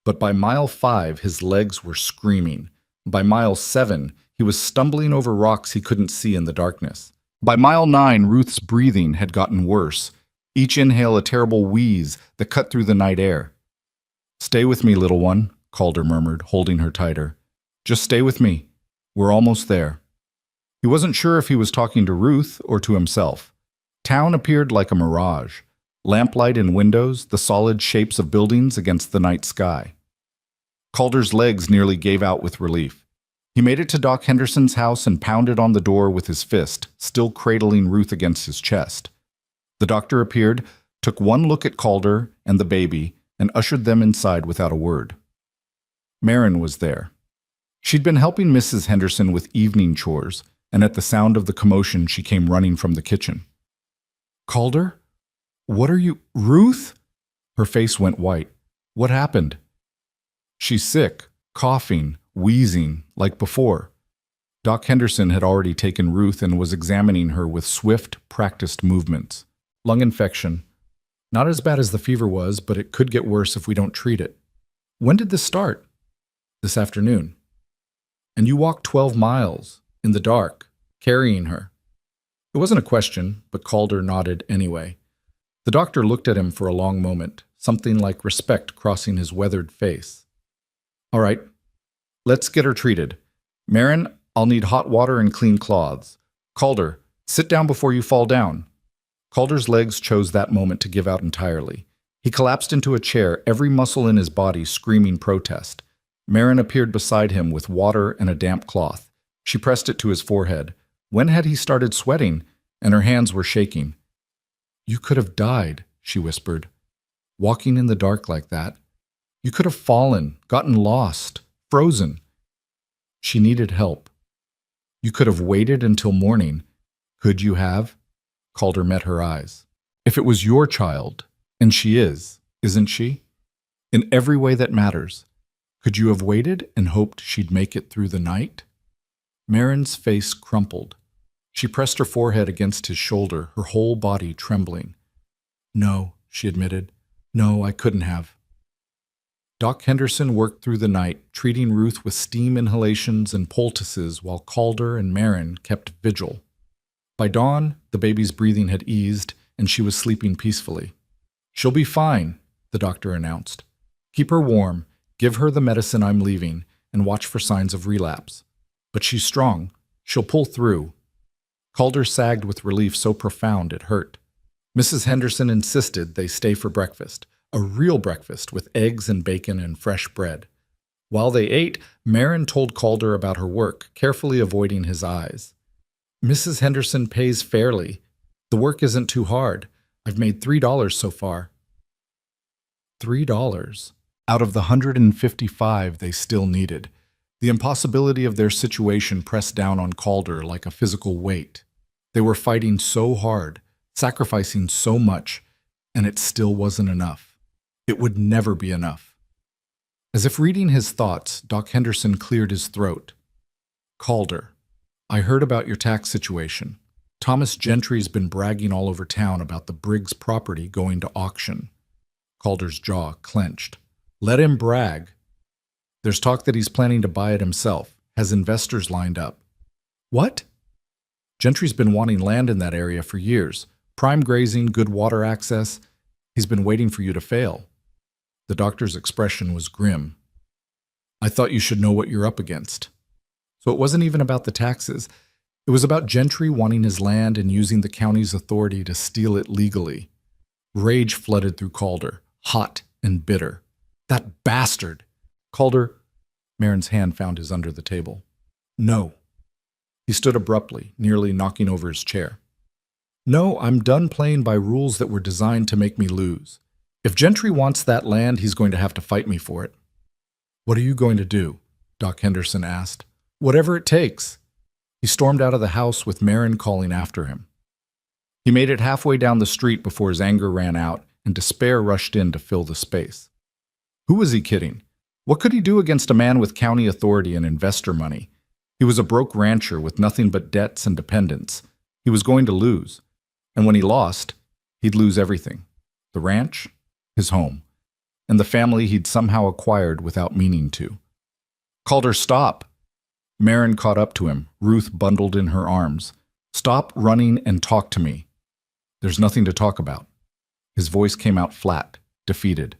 But by mile 5, his legs were screaming. By mile 7, he was stumbling over rocks he couldn't see in the darkness. By mile 9, Ruth's breathing had gotten worse, each inhale a terrible wheeze that cut through the night air. Stay with me, little one, Calder murmured, holding her tighter. Just stay with me. We're almost there. He wasn't sure if he was talking to Ruth or to himself. Town appeared like a mirage. Lamplight in windows, the solid shapes of buildings against the night sky. Calder's legs nearly gave out with relief. He made it to Doc Henderson's house and pounded on the door with his fist, still cradling Ruth against his chest. The doctor appeared, took one look at Calder and the baby, and ushered them inside without a word. Marin was there. She'd been helping Mrs. Henderson with evening chores, and at the sound of the commotion she came running from the kitchen. Calder? What are you— Ruth? Her face went white. What happened? She's sick, coughing, wheezing, like before. Doc Henderson had already taken Ruth and was examining her with swift, practiced movements. Lung infection. Not as bad as the fever was, but it could get worse if we don't treat it. When did this start? This afternoon. And you walked 12 miles, in the dark, carrying her. It wasn't a question, but Calder nodded anyway. The doctor looked at him for a long moment, something like respect crossing his weathered face. All right, let's get her treated. Marin, I'll need hot water and clean cloths. Calder, sit down before you fall down. Calder's legs chose that moment to give out entirely. He collapsed into a chair, every muscle in his body screaming protest. Marin appeared beside him with water and a damp cloth. She pressed it to his forehead. When had he started sweating? And her hands were shaking. You could have died, she whispered. Walking in the dark like that. You could have fallen, gotten lost, frozen. She needed help. You could have waited until morning. Could you have? Calder met her eyes. If it was your child, and she is, isn't she? In every way that matters. Could you have waited and hoped she'd make it through the night? Marin's face crumpled. She pressed her forehead against his shoulder, her whole body trembling. No, she admitted. No, I couldn't have. Doc Henderson worked through the night, treating Ruth with steam inhalations and poultices while Calder and Marin kept vigil. By dawn, the baby's breathing had eased, and she was sleeping peacefully. She'll be fine, the doctor announced. Keep her warm, give her the medicine I'm leaving, and watch for signs of relapse. But she's strong. She'll pull through. Calder sagged with relief so profound it hurt. Mrs. Henderson insisted they stay for breakfast, a real breakfast with eggs and bacon and fresh bread. While they ate, Marin told Calder about her work, carefully avoiding his eyes. Mrs. Henderson pays fairly. The work isn't too hard. I've made $3 so far. $3 out of the 155 they still needed. The impossibility of their situation pressed down on Calder like a physical weight. They were fighting so hard, sacrificing so much, and it still wasn't enough. It would never be enough. As if reading his thoughts, Doc Henderson cleared his throat. Calder, I heard about your tax situation. Thomas Gentry's been bragging all over town about the Briggs property going to auction. Calder's jaw clenched. Let him brag. There's talk that he's planning to buy it himself, has investors lined up. What? Gentry's been wanting land in that area for years. Prime grazing, good water access. He's been waiting for you to fail. The doctor's expression was grim. I thought you should know what you're up against. So it wasn't even about the taxes. It was about Gentry wanting his land and using the county's authority to steal it legally. Rage flooded through Calder, hot and bitter. That bastard! Calder, Marin's hand found his under the table. No. He stood abruptly, nearly knocking over his chair. No, I'm done playing by rules that were designed to make me lose. If Gentry wants that land, he's going to have to fight me for it. What are you going to do? Doc Henderson asked. Whatever it takes. He stormed out of the house with Marin calling after him. He made it halfway down the street before his anger ran out and despair rushed in to fill the space. Who was he kidding? What could he do against a man with county authority and investor money? He was a broke rancher with nothing but debts and dependents. He was going to lose. And when he lost, he'd lose everything. The ranch, his home, and the family he'd somehow acquired without meaning to. Calder, stop! Marin caught up to him, Ruth bundled in her arms. Stop running and talk to me. There's nothing to talk about. His voice came out flat, defeated.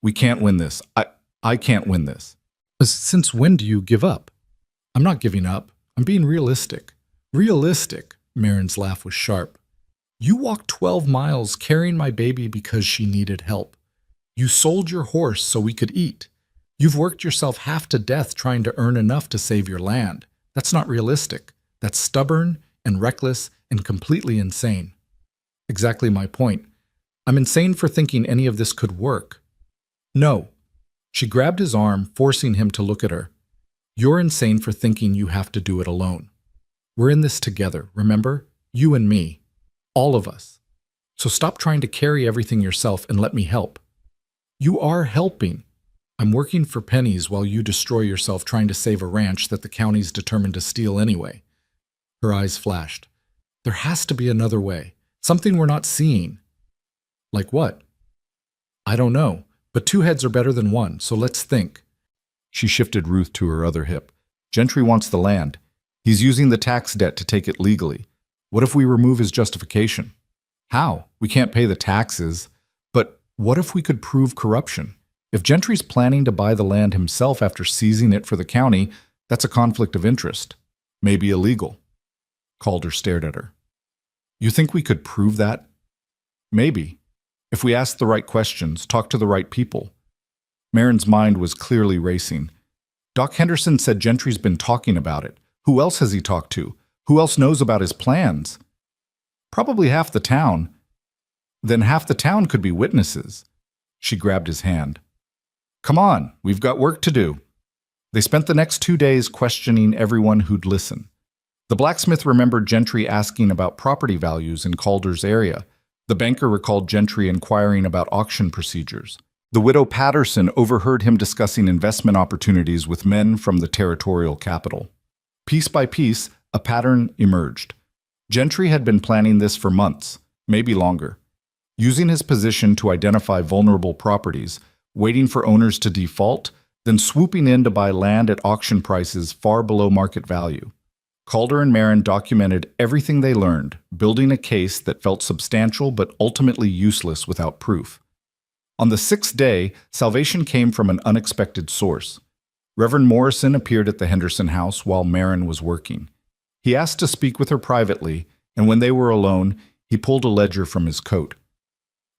We can't win this. I can't win this. Since when do you give up? I'm not giving up. I'm being realistic. Realistic? Marin's laugh was sharp. You walked 12 miles carrying my baby because she needed help. You sold your horse so we could eat. You've worked yourself half to death trying to earn enough to save your land. That's not realistic. That's stubborn and reckless and completely insane. Exactly my point. I'm insane for thinking any of this could work. No. She grabbed his arm, forcing him to look at her. You're insane for thinking you have to do it alone. We're in this together, remember? You and me. All of us. So stop trying to carry everything yourself and let me help. You are helping. I'm working for pennies while you destroy yourself trying to save a ranch that the county's determined to steal anyway. Her eyes flashed. There has to be another way. Something we're not seeing. Like what? I don't know, but two heads are better than one, so let's think. She shifted Ruth to her other hip. Gentry wants the land. He's using the tax debt to take it legally. What if we remove his justification? How? We can't pay the taxes. But what if we could prove corruption? If Gentry's planning to buy the land himself after seizing it for the county, that's a conflict of interest. Maybe illegal. Calder stared at her. You think we could prove that? Maybe. If we asked the right questions, talked to the right people. Marin's mind was clearly racing. Doc Henderson said Gentry's been talking about it. Who else has he talked to? Who else knows about his plans? Probably half the town. Then half the town could be witnesses. She grabbed his hand. Come on, we've got work to do. They spent the next 2 days questioning everyone who'd listen. The blacksmith remembered Gentry asking about property values in Calder's area. The banker recalled Gentry inquiring about auction procedures. The widow Patterson overheard him discussing investment opportunities with men from the territorial capital. Piece by piece, a pattern emerged. Gentry had been planning this for months, maybe longer. Using his position to identify vulnerable properties, waiting for owners to default, then swooping in to buy land at auction prices far below market value. Calder and Marin documented everything they learned, building a case that felt substantial but ultimately useless without proof. On the 6th day, salvation came from an unexpected source. Reverend Morrison appeared at the Henderson house while Marin was working. He asked to speak with her privately, and when they were alone, he pulled a ledger from his coat.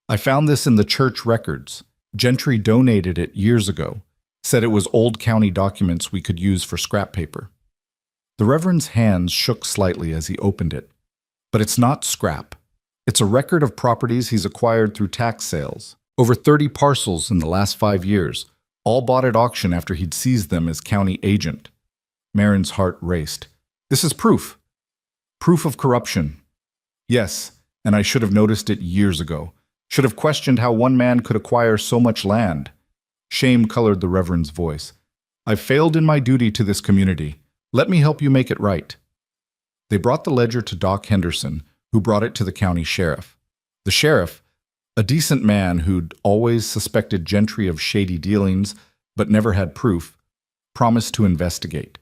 I found this in the church records. Gentry donated it years ago, said it was old county documents we could use for scrap paper. The Reverend's hands shook slightly as he opened it. But it's not scrap. It's a record of properties he's acquired through tax sales. Over 30 parcels in the last 5 years, all bought at auction after he'd seized them as county agent. Marin's heart raced. This is proof. Proof of corruption. Yes, and I should have noticed it years ago. Should have questioned how one man could acquire so much land. Shame colored the Reverend's voice. I've failed in my duty to this community. Let me help you make it right. They brought the ledger to Doc Henderson, who brought it to the county sheriff. The sheriff, a decent man who'd always suspected Gentry of shady dealings but never had proof, promised to investigate.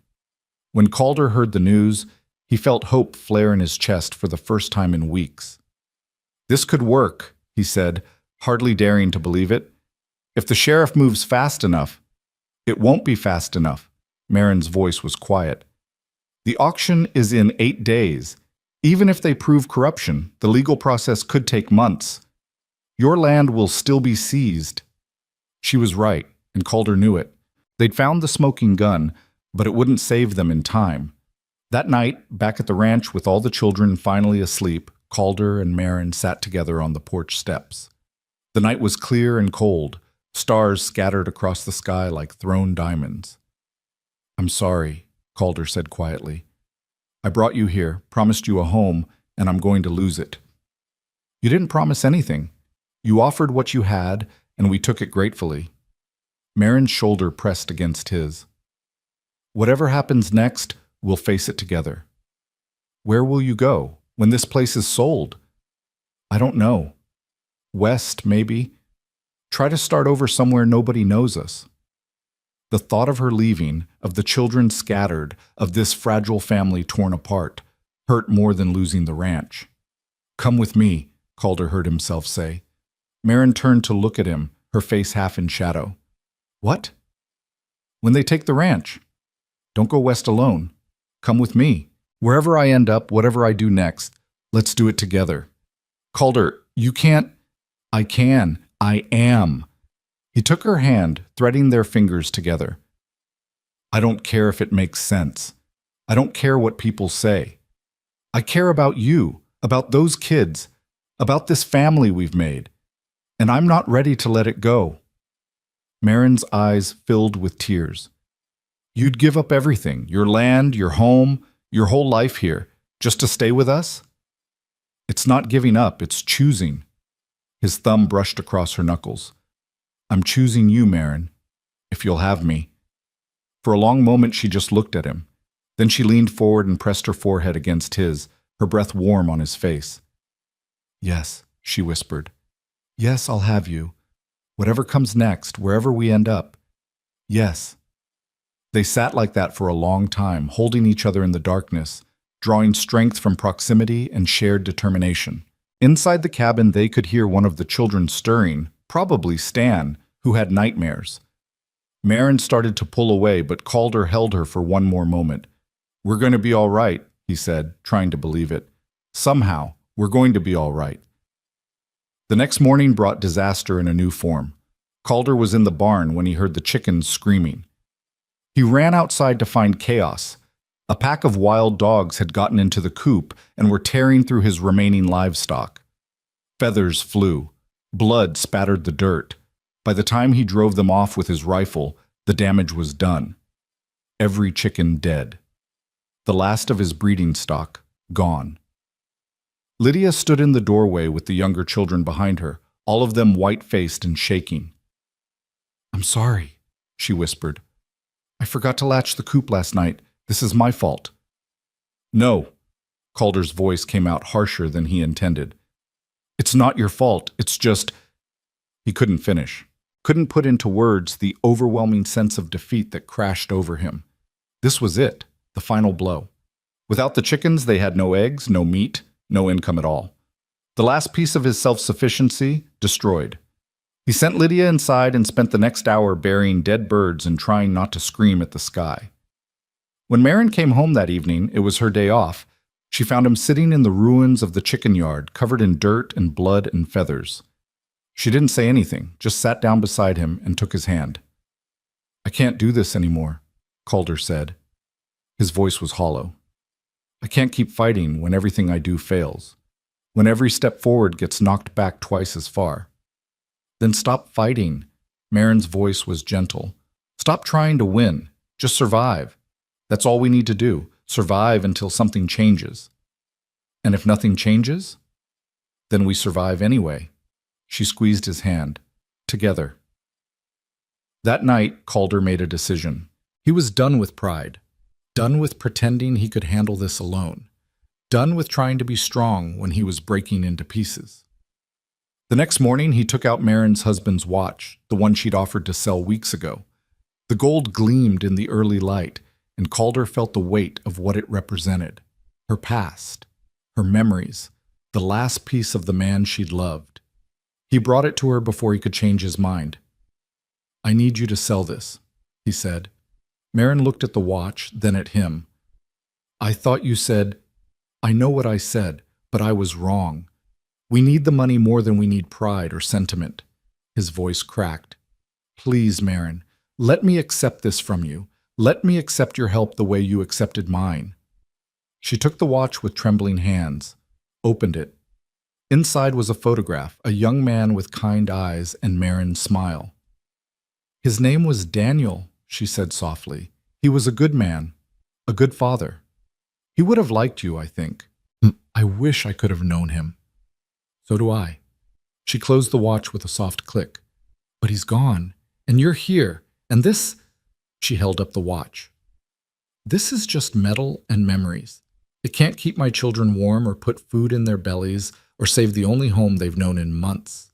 When Calder heard the news, he felt hope flare in his chest for the first time in weeks. This could work, he said, hardly daring to believe it. If the sheriff moves fast enough. It won't be fast enough. Marin's voice was quiet. The auction is in 8 days. Even if they prove corruption, the legal process could take months. Your land will still be seized. She was right, and Calder knew it. They'd found the smoking gun, but it wouldn't save them in time. That night, back at the ranch with all the children finally asleep, Calder and Marin sat together on the porch steps. The night was clear and cold, stars scattered across the sky like thrown diamonds. "I'm sorry," Calder said quietly. "I brought you here, promised you a home, and I'm going to lose it." "You didn't promise anything. You offered what you had, and we took it gratefully." Marin's shoulder pressed against his. "Whatever happens next, we'll face it together." "Where will you go when this place is sold?" "I don't know. West, maybe. Try to start over somewhere nobody knows us." The thought of her leaving, of the children scattered, of this fragile family torn apart, hurt more than losing the ranch. "Come with me," Calder heard himself say. Marin turned to look at him, her face half in shadow. "What?" "When they take the ranch. Don't go west alone. Come with me. Wherever I end up, whatever I do next, let's do it together." "Calder, you can't." "I can. I am." He took her hand, threading their fingers together. "I don't care if it makes sense. I don't care what people say. I care about you, about those kids, about this family we've made. And I'm not ready to let it go." Marin's eyes filled with tears. "You'd give up everything, your land, your home, your whole life here, just to stay with us?" "It's not giving up, it's choosing." His thumb brushed across her knuckles. "I'm choosing you, Marin, if you'll have me." For a long moment she just looked at him. Then she leaned forward and pressed her forehead against his, her breath warm on his face. "Yes," she whispered. "Yes, I'll have you. Whatever comes next, wherever we end up. Yes." They sat like that for a long time, holding each other in the darkness, drawing strength from proximity and shared determination. Inside the cabin, they could hear one of the children stirring, probably Stan, who had nightmares. Marin started to pull away, but Calder held her for one more moment. "We're going to be all right," he said, trying to believe it. "Somehow, we're going to be all right." The next morning brought disaster in a new form. Calder was in the barn when he heard the chickens screaming. He ran outside to find chaos. A pack of wild dogs had gotten into the coop and were tearing through his remaining livestock. Feathers flew. Blood spattered the dirt. By the time he drove them off with his rifle, the damage was done. Every chicken dead. The last of his breeding stock gone. Lydia stood in the doorway with the younger children behind her, all of them white-faced and shaking. "I'm sorry," she whispered. "I forgot to latch the coop last night. This is my fault." "No." Calder's voice came out harsher than he intended. "It's not your fault. It's just—" He couldn't finish. Couldn't put into words the overwhelming sense of defeat that crashed over him. This was it, the final blow. Without the chickens, they had no eggs, no meat, no income at all. The last piece of his self-sufficiency destroyed. He sent Lydia inside and spent the next hour burying dead birds and trying not to scream at the sky. When Marin came home that evening, it was her day off. She found him sitting in the ruins of the chicken yard, covered in dirt and blood and feathers. She didn't say anything, just sat down beside him and took his hand. "I can't do this anymore," Calder said. His voice was hollow. "I can't keep fighting when everything I do fails, when every step forward gets knocked back twice as far." "Then stop fighting." Marin's voice was gentle. "Stop trying to win. Just survive. That's all we need to do. Survive until something changes." "And if nothing changes?" "Then we survive anyway." She squeezed his hand. "Together." That night, Calder made a decision. He was done with pride. Done with pretending he could handle this alone. Done with trying to be strong when he was breaking into pieces. The next morning, he took out Marin's husband's watch, the one she'd offered to sell weeks ago. The gold gleamed in the early light, and Calder felt the weight of what it represented. Her past, her memories, the last piece of the man she'd loved. He brought it to her before he could change his mind. "I need you to sell this," he said. Marin looked at the watch, then at him. "I thought you said—" "I know what I said, but I was wrong. We need the money more than we need pride or sentiment." His voice cracked. "Please, Marin, let me accept this from you. Let me accept your help the way you accepted mine." She took the watch with trembling hands, opened it. Inside was a photograph, a young man with kind eyes and Marin's smile. "His name was Daniel," she said softly. "He was a good man, a good father. He would have liked you, I think. I wish I could have known him." "So do I." She closed the watch with a soft click. "But he's gone, and you're here, and this—" She held up the watch. "This is just metal and memories. It can't keep my children warm or put food in their bellies or save the only home they've known in months."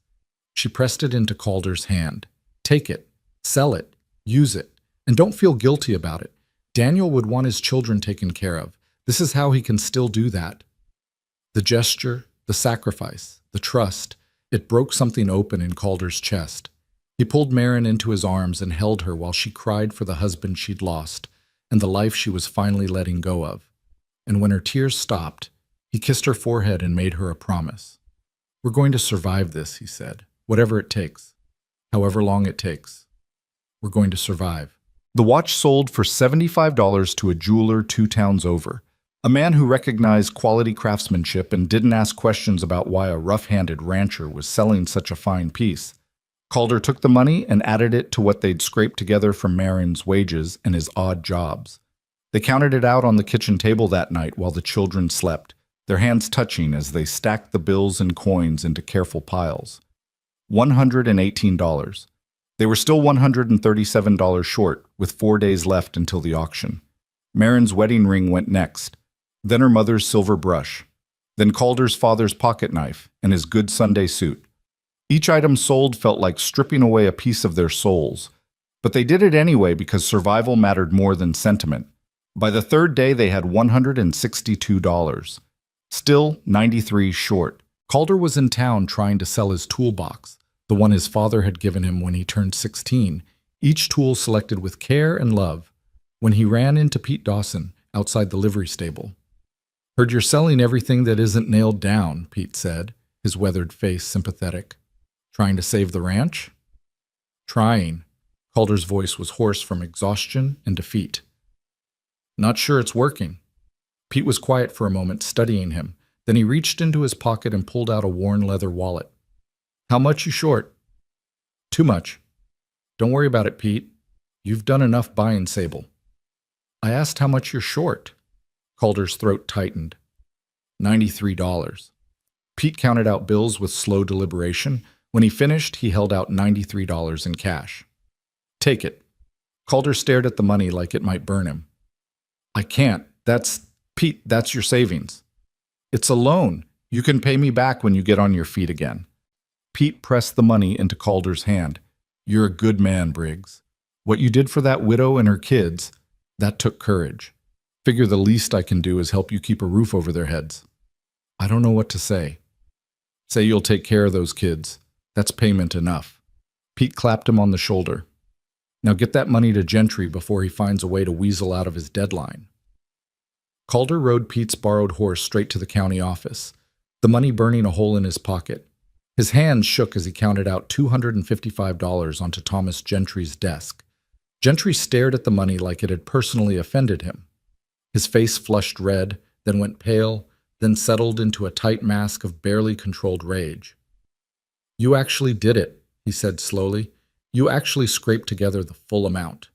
She pressed it into Calder's hand. "Take it, sell it, use it, and don't feel guilty about it. Daniel would want his children taken care of. This is how he can still do that." The gesture, the sacrifice, the trust, it broke something open in Calder's chest. He pulled Marin into his arms and held her while she cried for the husband she'd lost and the life she was finally letting go of. And when her tears stopped, he kissed her forehead and made her a promise. "We're going to survive this," he said. "Whatever it takes. However long it takes. We're going to survive." The watch sold for $75 to a jeweler 2 towns over, a man who recognized quality craftsmanship and didn't ask questions about why a rough-handed rancher was selling such a fine piece. Calder took the money and added it to what they'd scraped together from Marin's wages and his odd jobs. They counted it out on the kitchen table that night while the children slept, their hands touching as they stacked the bills and coins into careful piles. $118. They were still $137 short, with 4 days left until the auction. Marin's wedding ring went next, then her mother's silver brush, then Calder's father's pocket knife and his good Sunday suit. Each item sold felt like stripping away a piece of their souls, but they did it anyway because survival mattered more than sentiment. By the 3rd day, they had $162. Still $93 short. Calder was in town trying to sell his toolbox, the one his father had given him when he turned 16, each tool selected with care and love, when he ran into Pete Dawson outside the livery stable. "Heard you're selling everything that isn't nailed down," Pete said, his weathered face sympathetic. "Trying to save the ranch?" "Trying." Calder's voice was hoarse from exhaustion and defeat. "Not sure it's working." Pete was quiet for a moment, studying him. Then he reached into his pocket and pulled out a worn leather wallet. "How much you short?" "Too much." "Don't worry about it, Pete. You've done enough buying Sable." "I asked how much you're short." Calder's throat tightened. $93. Pete counted out bills with slow deliberation. When he finished, he held out $93 in cash. "Take it." Calder stared at the money like it might burn him. "I can't. Pete, that's your savings." "It's a loan. You can pay me back when you get on your feet again." Pete pressed the money into Calder's hand. "You're a good man, Briggs. What you did for that widow and her kids, that took courage. Figure the least I can do is help you keep a roof over their heads." "I don't know what to say." "Say you'll take care of those kids. That's payment enough." Pete clapped him on the shoulder. "Now get that money to Gentry before he finds a way to weasel out of his deadline." Calder rode Pete's borrowed horse straight to the county office, the money burning a hole in his pocket. His hands shook as he counted out $255 onto Thomas Gentry's desk. Gentry stared at the money like it had personally offended him. His face flushed red, then went pale, then settled into a tight mask of barely controlled rage. "You actually did it," he said slowly. "You actually scraped together the full amount.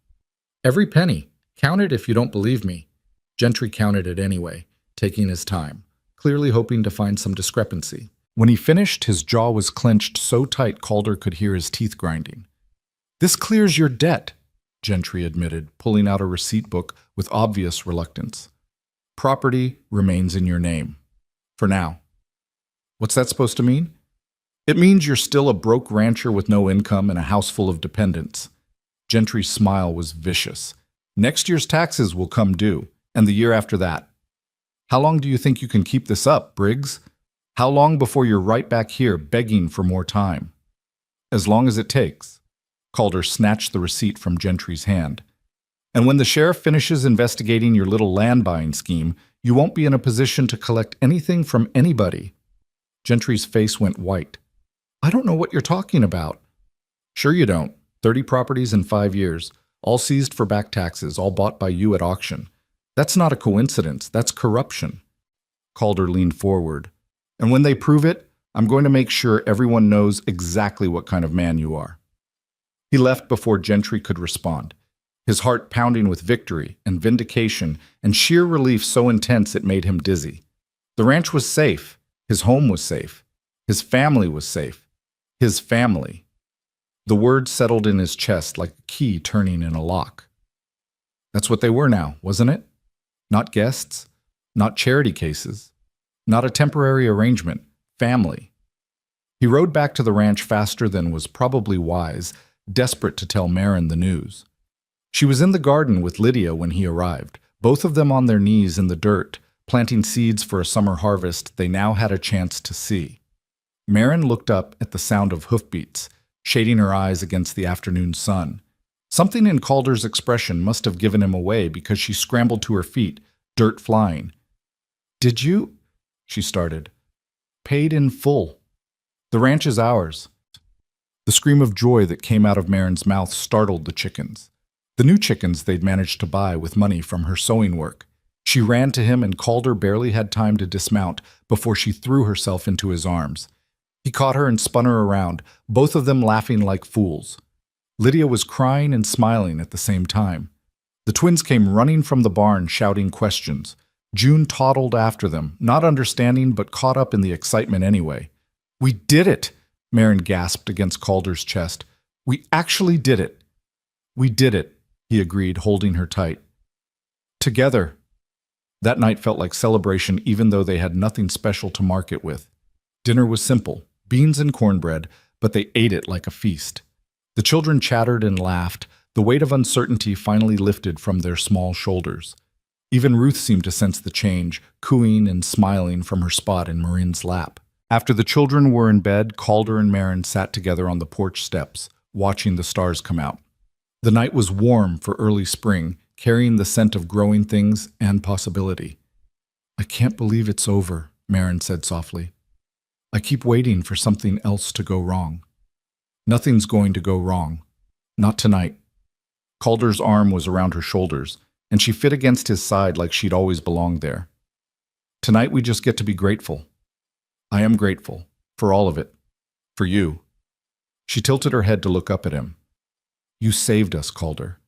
Every penny. Count it if you don't believe me." Gentry counted it anyway, taking his time, clearly hoping to find some discrepancy. When he finished, his jaw was clenched so tight Calder could hear his teeth grinding. "This clears your debt," Gentry admitted, pulling out a receipt book with obvious reluctance. "Property remains in your name. For now." "What's that supposed to mean?" "It means you're still a broke rancher with no income and a house full of dependents." Gentry's smile was vicious. "Next year's taxes will come due, and the year after that. How long do you think you can keep this up, Briggs?" How long before you're right back here begging for more time? As long as it takes. Calder snatched the receipt from Gentry's hand. And when the sheriff finishes investigating your little land buying scheme, you won't be in a position to collect anything from anybody. Gentry's face went white. I don't know what you're talking about. Sure you don't. 30 properties in 5 years, all seized for back taxes, all bought by you at auction. That's not a coincidence, that's corruption. Calder leaned forward. And when they prove it, I'm going to make sure everyone knows exactly what kind of man you are. He left before Gentry could respond, his heart pounding with victory and vindication and sheer relief so intense it made him dizzy. The ranch was safe. His home was safe. His family was safe. His family. The words settled in his chest like a key turning in a lock. That's what they were now, wasn't it? Not guests, not charity cases, not a temporary arrangement, family. He rode back to the ranch faster than was probably wise, desperate to tell Marin the news. She was in the garden with Lydia when he arrived, both of them on their knees in the dirt, planting seeds for a summer harvest they now had a chance to see. Marin looked up at the sound of hoofbeats, shading her eyes against the afternoon sun. Something in Calder's expression must have given him away because she scrambled to her feet, dirt flying. Did you? She started. Paid in full. The ranch is ours. The scream of joy that came out of Marin's mouth startled the chickens. The new chickens they'd managed to buy with money from her sewing work. She ran to him and Calder barely had time to dismount before she threw herself into his arms. He caught her and spun her around, both of them laughing like fools. Lydia was crying and smiling at the same time. The twins came running from the barn shouting questions. June toddled after them, not understanding but caught up in the excitement anyway. We did it! Marin gasped against Calder's chest. We actually did it! We did it, he agreed, holding her tight. Together. That night felt like celebration even though they had nothing special to mark it with. Dinner was simple, beans and cornbread, but they ate it like a feast. The children chattered and laughed, the weight of uncertainty finally lifted from their small shoulders. Even Ruth seemed to sense the change, cooing and smiling from her spot in Marin's lap. After the children were in bed, Calder and Marin sat together on the porch steps, watching the stars come out. The night was warm for early spring, carrying the scent of growing things and possibility. I can't believe it's over, Marin said softly. I keep waiting for something else to go wrong. Nothing's going to go wrong. Not tonight. Calder's arm was around her shoulders, and she fit against his side like she'd always belonged there. Tonight we just get to be grateful. I am grateful. For all of it. For you. She tilted her head to look up at him. You saved us, Calder.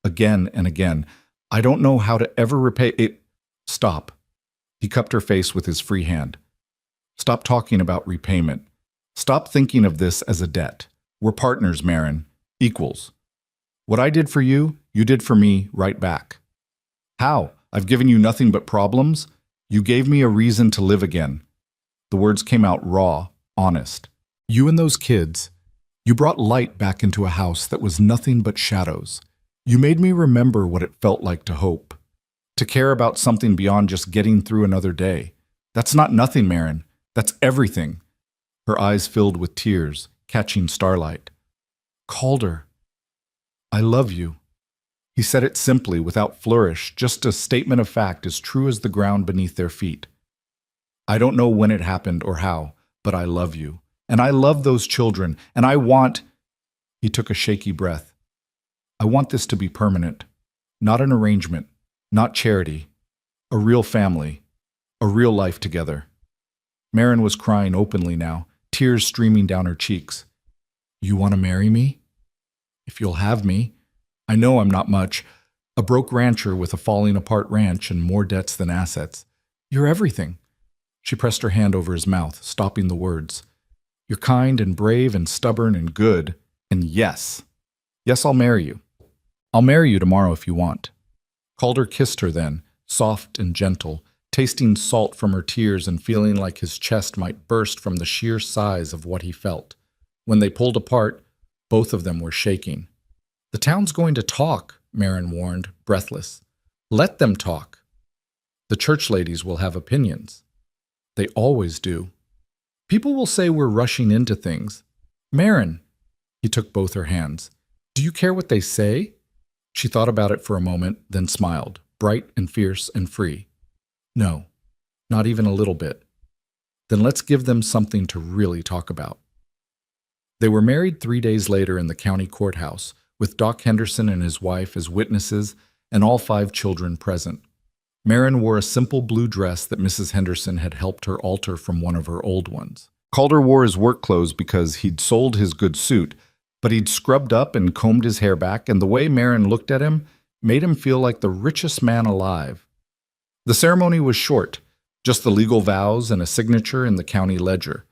Again and again. I don't know how to ever repay it. Stop. He cupped her face with his free hand. Stop talking about repayment. Stop thinking of this as a debt. We're partners, Marin. Equals. What I did for you, you did for me right back. How? I've given you nothing but problems? You gave me a reason to live again. The words came out raw, honest. You and those kids, you brought light back into a house that was nothing but shadows. You made me remember what it felt like to hope. To care about something beyond just getting through another day. That's not nothing, Marin. That's everything. Her eyes filled with tears, catching starlight. Calder, I love you. He said it simply, without flourish, just a statement of fact as true as the ground beneath their feet. I don't know when it happened or how, but I love you. And I love those children, and I want... He took a shaky breath. I want this to be permanent. Not an arrangement, not charity. A real family. A real life together. Marin was crying openly now, tears streaming down her cheeks. You want to marry me? If you'll have me. I know I'm not much. A broke rancher with a falling apart ranch and more debts than assets. You're everything. She pressed her hand over his mouth, stopping the words. You're kind and brave and stubborn and good. And yes. Yes, I'll marry you. I'll marry you tomorrow if you want. Calder kissed her then, soft and gentle, tasting salt from her tears and feeling like his chest might burst from the sheer size of what he felt. When they pulled apart, both of them were shaking. The town's going to talk, Marin warned, breathless. Let them talk. The church ladies will have opinions. They always do. People will say we're rushing into things. Marin, he took both her hands. Do you care what they say? She thought about it for a moment, then smiled, bright and fierce and free. No, not even a little bit. Then let's give them something to really talk about. They were married 3 days later in the county courthouse, with Doc Henderson and his wife as witnesses and all 5 children present. Marin wore a simple blue dress that Mrs. Henderson had helped her alter from one of her old ones. Calder wore his work clothes because he'd sold his good suit, but he'd scrubbed up and combed his hair back, and the way Marin looked at him made him feel like the richest man alive. The ceremony was short, just the legal vows and a signature in the county ledger.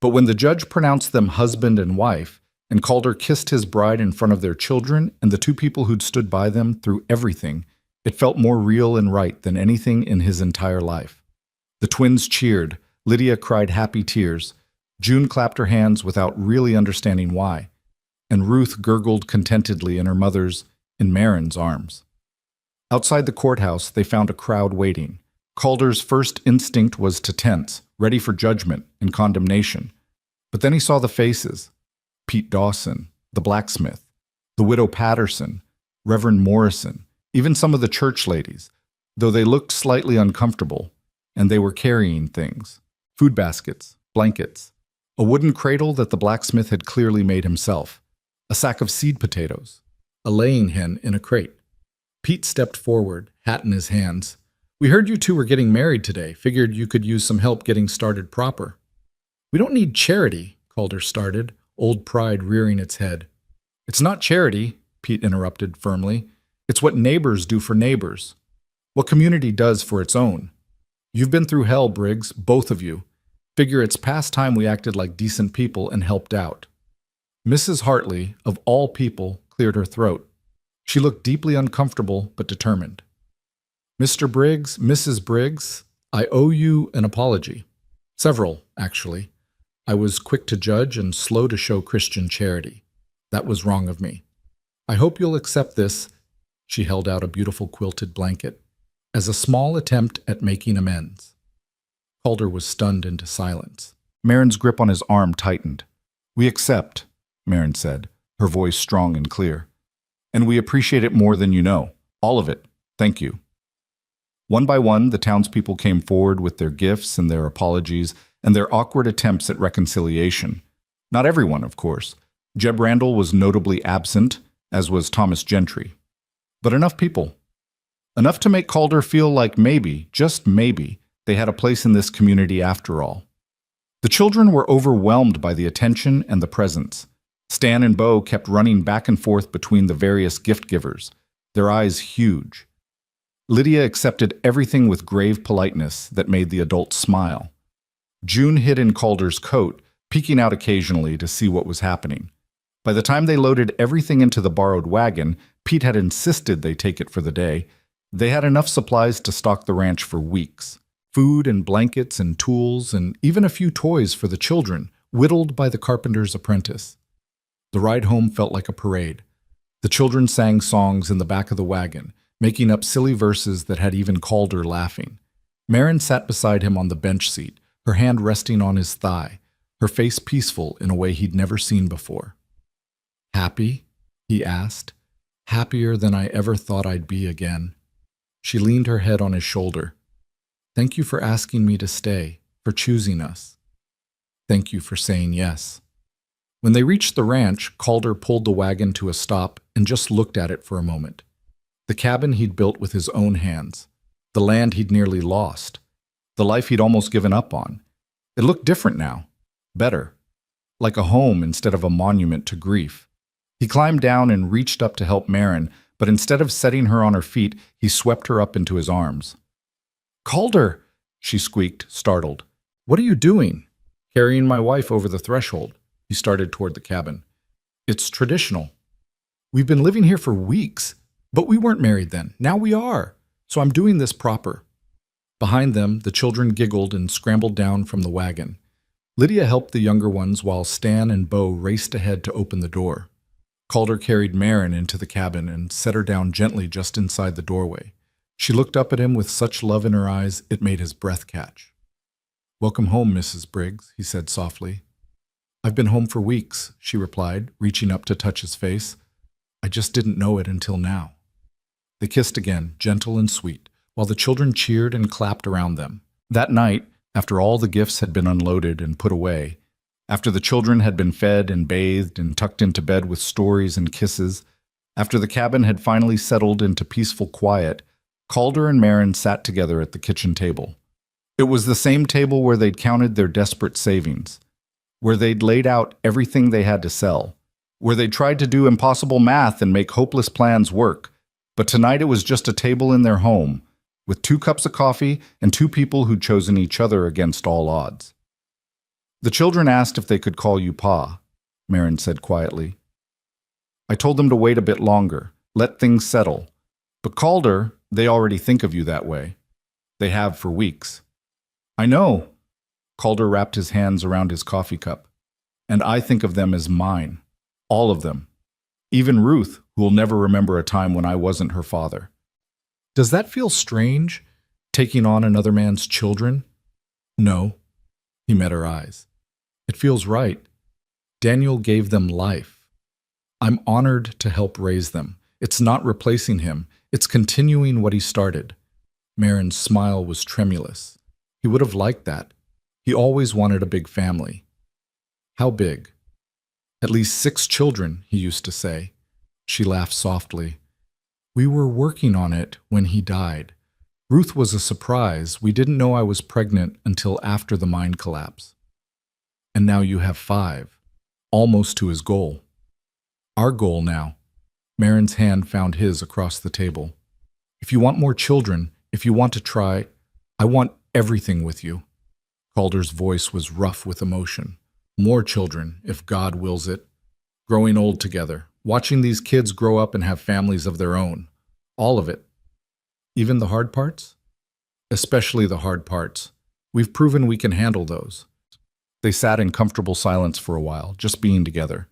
But when the judge pronounced them husband and wife, and Calder kissed his bride in front of their children and the 2 people who'd stood by them through everything, it felt more real and right than anything in his entire life. The twins cheered. Lydia cried happy tears. June clapped her hands without really understanding why. And Ruth gurgled contentedly in her mother's, in Marin's arms. Outside the courthouse, they found a crowd waiting. Calder's first instinct was to tense, ready for judgment and condemnation. But then he saw the faces. Pete Dawson, the blacksmith, the widow Patterson, Reverend Morrison, even some of the church ladies, though they looked slightly uncomfortable, and they were carrying things. Food baskets, blankets, a wooden cradle that the blacksmith had clearly made himself, a sack of seed potatoes, a laying hen in a crate. Pete stepped forward, hat in his hands. We heard you 2 were getting married today. Figured you could use some help getting started proper. We don't need charity, Calder started, old pride rearing its head. It's not charity, Pete interrupted firmly. It's what neighbors do for neighbors. What community does for its own. You've been through hell, Briggs, both of you. Figure it's past time we acted like decent people and helped out. Mrs. Hartley, of all people, cleared her throat. She looked deeply uncomfortable but determined. Mr. Briggs, Mrs. Briggs, I owe you an apology. Several, actually. I was quick to judge and slow to show Christian charity. That was wrong of me. I hope you'll accept this, she held out a beautiful quilted blanket, as a small attempt at making amends. Calder was stunned into silence. Marin's grip on his arm tightened. We accept, Marin said, her voice strong and clear. And we appreciate it more than you know. All of it. Thank you. One by one, the townspeople came forward with their gifts and their apologies and their awkward attempts at reconciliation. Not everyone, of course. Jeb Randall was notably absent, as was Thomas Gentry. But enough people. Enough to make Calder feel like maybe, just maybe, they had a place in this community after all. The children were overwhelmed by the attention and the presents. Stan and Bo kept running back and forth between the various gift givers, their eyes huge. Lydia accepted everything with grave politeness that made the adults smile. June hid in Calder's coat, peeking out occasionally to see what was happening. By the time they loaded everything into the borrowed wagon, Pete had insisted they take it for the day. They had enough supplies to stock the ranch for weeks. Food and blankets and tools and even a few toys for the children, whittled by the carpenter's apprentice. The ride home felt like a parade. The children sang songs in the back of the wagon, making up silly verses that had even Calder laughing. Marin sat beside him on the bench seat, her hand resting on his thigh, her face peaceful in a way he'd never seen before. Happy? He asked. Happier than I ever thought I'd be again. She leaned her head on his shoulder. Thank you for asking me to stay, for choosing us. Thank you for saying yes. When they reached the ranch, Calder pulled the wagon to a stop and just looked at it for a moment. The cabin he'd built with his own hands. The land he'd nearly lost. The life he'd almost given up on. It looked different now. Better. Like a home instead of a monument to grief. He climbed down and reached up to help Marin, but instead of setting her on her feet, he swept her up into his arms. Calder, she squeaked, startled. What are you doing? Carrying my wife over the threshold. He started toward the cabin. It's traditional. We've been living here for weeks, but we weren't married then. Now we are. So I'm doing this proper. Behind them, the children giggled and scrambled down from the wagon. Lydia helped the younger ones while Stan and Bo raced ahead to open the door. Calder carried Marin into the cabin and set her down gently just inside the doorway. She looked up at him with such love in her eyes it made his breath catch. "Welcome home, Mrs. Briggs," he said softly. "I've been home for weeks," she replied, reaching up to touch his face. "I just didn't know it until now." They kissed again, gentle and sweet, while the children cheered and clapped around them. That night, after all the gifts had been unloaded and put away, after the children had been fed and bathed and tucked into bed with stories and kisses, after the cabin had finally settled into peaceful quiet, Calder and Marin sat together at the kitchen table. It was the same table where they'd counted their desperate savings, where they'd laid out everything they had to sell, where they'd tried to do impossible math and make hopeless plans work. But tonight it was just a table in their home, with 2 cups of coffee and 2 people who'd chosen each other against all odds. "The children asked if they could call you Pa," Marin said quietly. "I told them to wait a bit longer, let things settle. But Calder, they already think of you that way. They have for weeks." "I know." Calder wrapped his hands around his coffee cup. "And I think of them as mine. All of them. Even Ruth, who will never remember a time when I wasn't her father." "Does that feel strange, taking on another man's children?" "No." He met her eyes. "It feels right. Daniel gave them life. I'm honored to help raise them. It's not replacing him. It's continuing what he started." Marin's smile was tremulous. He would have liked that. He always wanted a big family. "How big?" "At least 6 children," he used to say. She laughed softly. "We were working on it when he died. Ruth was a surprise. We didn't know I was pregnant until after the mine collapse. And now you have 5, almost to his goal." "Our goal now." Marin's hand found his across the table. "If you want more children, if you want to try, I want everything with you." Calder's voice was rough with emotion. "More children, if God wills it. Growing old together. Watching these kids grow up and have families of their own. All of it. Even the hard parts?" "Especially the hard parts. We've proven we can handle those." They sat in comfortable silence for a while, just being together.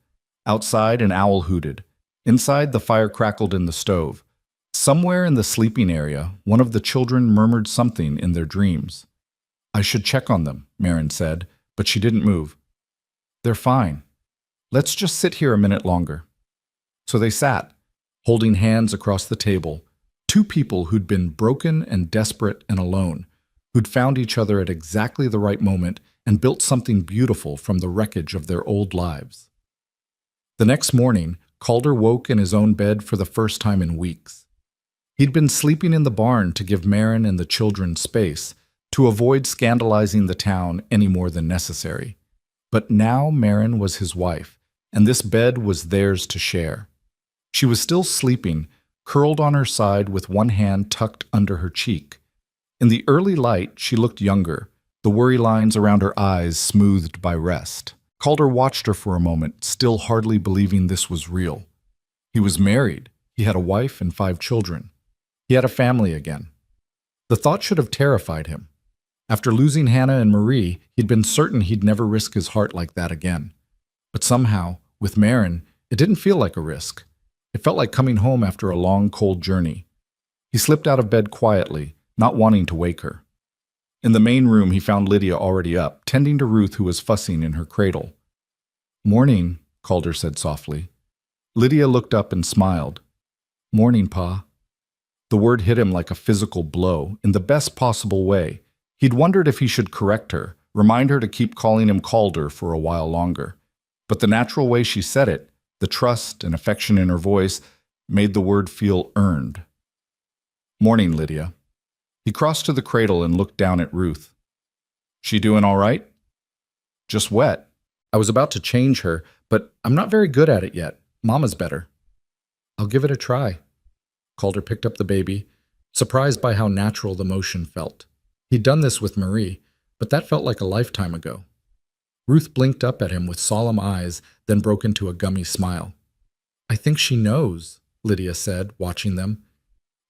Outside, an owl hooted. Inside, the fire crackled in the stove. Somewhere in the sleeping area, one of the children murmured something in their dreams. "I should check on them," Marin said, but she didn't move. "They're fine. Let's just sit here a minute longer." So they sat, holding hands across the table, 2 people who'd been broken and desperate and alone, who'd found each other at exactly the right moment and built something beautiful from the wreckage of their old lives. The next morning, Calder woke in his own bed for the first time in weeks. He'd been sleeping in the barn to give Marin and the children space, to avoid scandalizing the town any more than necessary. But now Marin was his wife, and this bed was theirs to share. She was still sleeping, curled on her side with one hand tucked under her cheek. In the early light, she looked younger, the worry lines around her eyes smoothed by rest. Calder watched her for a moment, still hardly believing this was real. He was married. He had a wife and 5 children. He had a family again. The thought should have terrified him. After losing Hannah and Marie, he'd been certain he'd never risk his heart like that again. But somehow, with Marin, it didn't feel like a risk. It felt like coming home after a long, cold journey. He slipped out of bed quietly, not wanting to wake her. In the main room, he found Lydia already up, tending to Ruth, who was fussing in her cradle. "Morning," Calder said softly. Lydia looked up and smiled. "Morning, Pa." The word hit him like a physical blow, in the best possible way. He'd wondered if he should correct her, remind her to keep calling him Calder for a while longer. But the natural way she said it, the trust and affection in her voice, made the word feel earned. "Morning, Lydia." He crossed to the cradle and looked down at Ruth. "She doing all right?" "Just wet. I was about to change her, but I'm not very good at it yet. Mama's better." "I'll give it a try." Calder picked up the baby, surprised by how natural the motion felt. He'd done this with Marie, but that felt like a lifetime ago. Ruth blinked up at him with solemn eyes, then broke into a gummy smile. "I think she knows," Lydia said, watching them.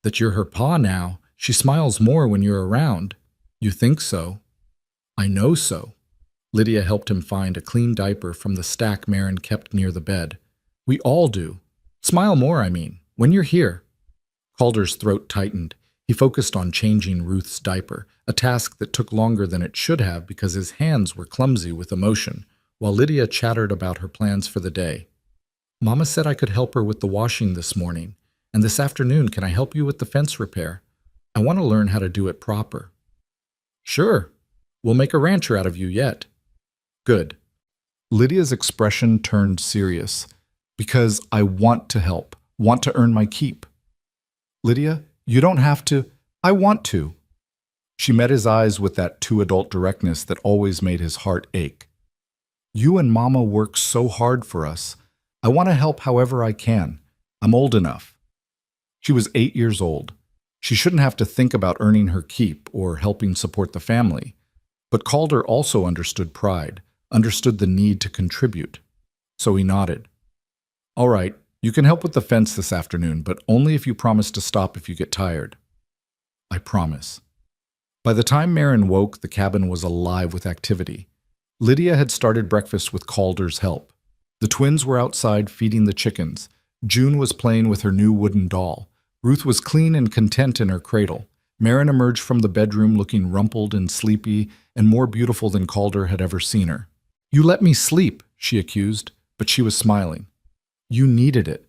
"That you're her pa now. She smiles more when you're around." "You think so?" "I know so." Lydia helped him find a clean diaper from the stack Marin kept near the bed. "We all do. Smile more, I mean, when you're here." Calder's throat tightened. He focused on changing Ruth's diaper, a task that took longer than it should have because his hands were clumsy with emotion, while Lydia chattered about her plans for the day. Mama said I could help her with the washing this morning, and this afternoon can I help you with the fence repair? I want to learn how to do it proper. Sure, we'll make a rancher out of you yet. Good. Lydia's expression turned serious. Because I want to help, want to earn my keep. Lydia, you don't have to. I want to. She met his eyes with that too-adult directness that always made his heart ache. You and Mama work so hard for us. I want to help however I can. I'm old enough. She was 8 years old. She shouldn't have to think about earning her keep or helping support the family. But Calder also understood pride, understood the need to contribute. So he nodded. All right, you can help with the fence this afternoon, but only if you promise to stop if you get tired. I promise. By the time Marin woke, the cabin was alive with activity. Lydia had started breakfast with Calder's help. The twins were outside feeding the chickens. June was playing with her new wooden doll. Ruth was clean and content in her cradle. Marin emerged from the bedroom looking rumpled and sleepy and more beautiful than Calder had ever seen her. You let me sleep, she accused, but she was smiling. You needed it.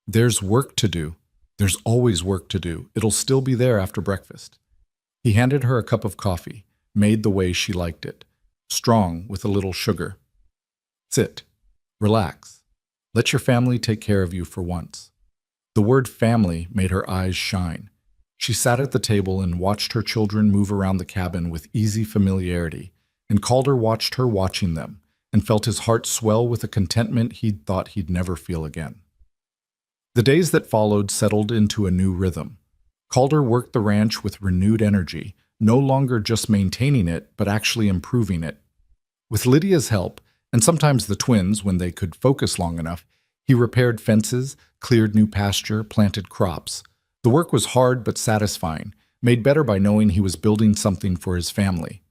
There's work to do. There's always work to do. It'll still be there after breakfast. He handed her a cup of coffee, made the way she liked it, strong with a little sugar. Sit. Relax. Let your family take care of you for once. The word family made her eyes shine. She sat at the table and watched her children move around the cabin with easy familiarity, and Calder watched her watching them, and felt his heart swell with a contentment he'd thought he'd never feel again. The days that followed settled into a new rhythm. Calder worked the ranch with renewed energy, no longer just maintaining it, but actually improving it. With Lydia's help, and sometimes the twins when they could focus long enough, he repaired fences, cleared new pasture, planted crops. The work was hard but satisfying, made better by knowing he was building something for his family.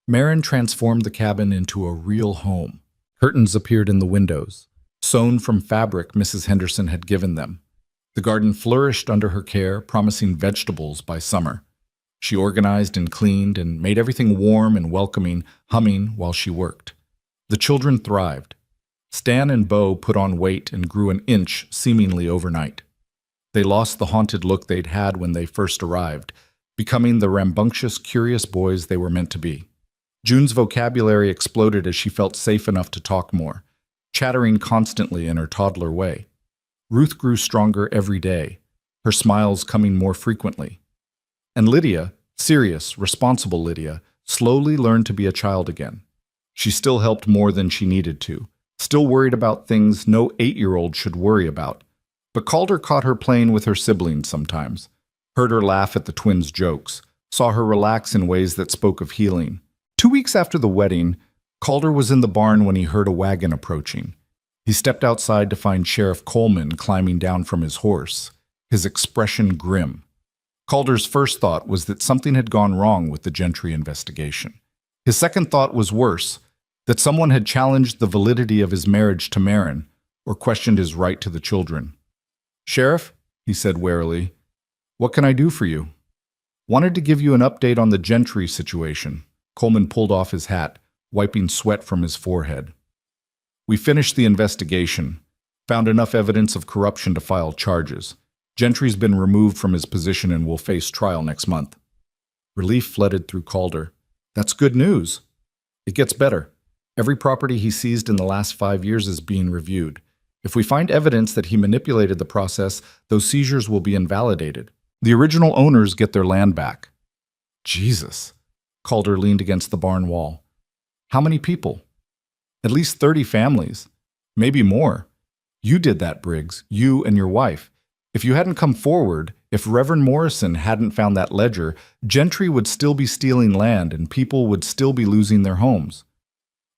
Marin transformed the cabin into a real home. Curtains appeared in the windows, sewn from fabric Mrs. Henderson had given them. The garden flourished under her care, promising vegetables by summer. She organized and cleaned and made everything warm and welcoming, humming while she worked. The children thrived. Stan and Bo put on weight and grew an inch seemingly overnight. They lost the haunted look they'd had when they first arrived, becoming the rambunctious, curious boys they were meant to be. June's vocabulary exploded as she felt safe enough to talk more, chattering constantly in her toddler way. Ruth grew stronger every day, her smiles coming more frequently. And Lydia, serious, responsible Lydia, slowly learned to be a child again. She still helped more than she needed to, still worried about things no 8-year-old should worry about. But Calder caught her playing with her siblings sometimes, heard her laugh at the twins' jokes, saw her relax in ways that spoke of healing. 2 weeks after the wedding, Calder was in the barn when he heard a wagon approaching. He stepped outside to find Sheriff Coleman climbing down from his horse, his expression grim. Calder's first thought was that something had gone wrong with the Gentry investigation. His second thought was worse, that someone had challenged the validity of his marriage to Marin or questioned his right to the children. "Sheriff," he said warily, "what can I do for you?" "Wanted to give you an update on the Gentry situation." Coleman pulled off his hat, wiping sweat from his forehead. "We finished the investigation, found enough evidence of corruption to file charges. Gentry's been removed from his position and will face trial next month." Relief flooded through Calder. "That's good news." "It gets better. Every property he seized in the last 5 years is being reviewed. If we find evidence that he manipulated the process, those seizures will be invalidated. The original owners get their land back." Jesus. Calder leaned against the barn wall. "How many people?" "At least 30 families. Maybe more. You did that, Briggs. You and your wife. If you hadn't come forward, if Reverend Morrison hadn't found that ledger, Gentry would still be stealing land and people would still be losing their homes.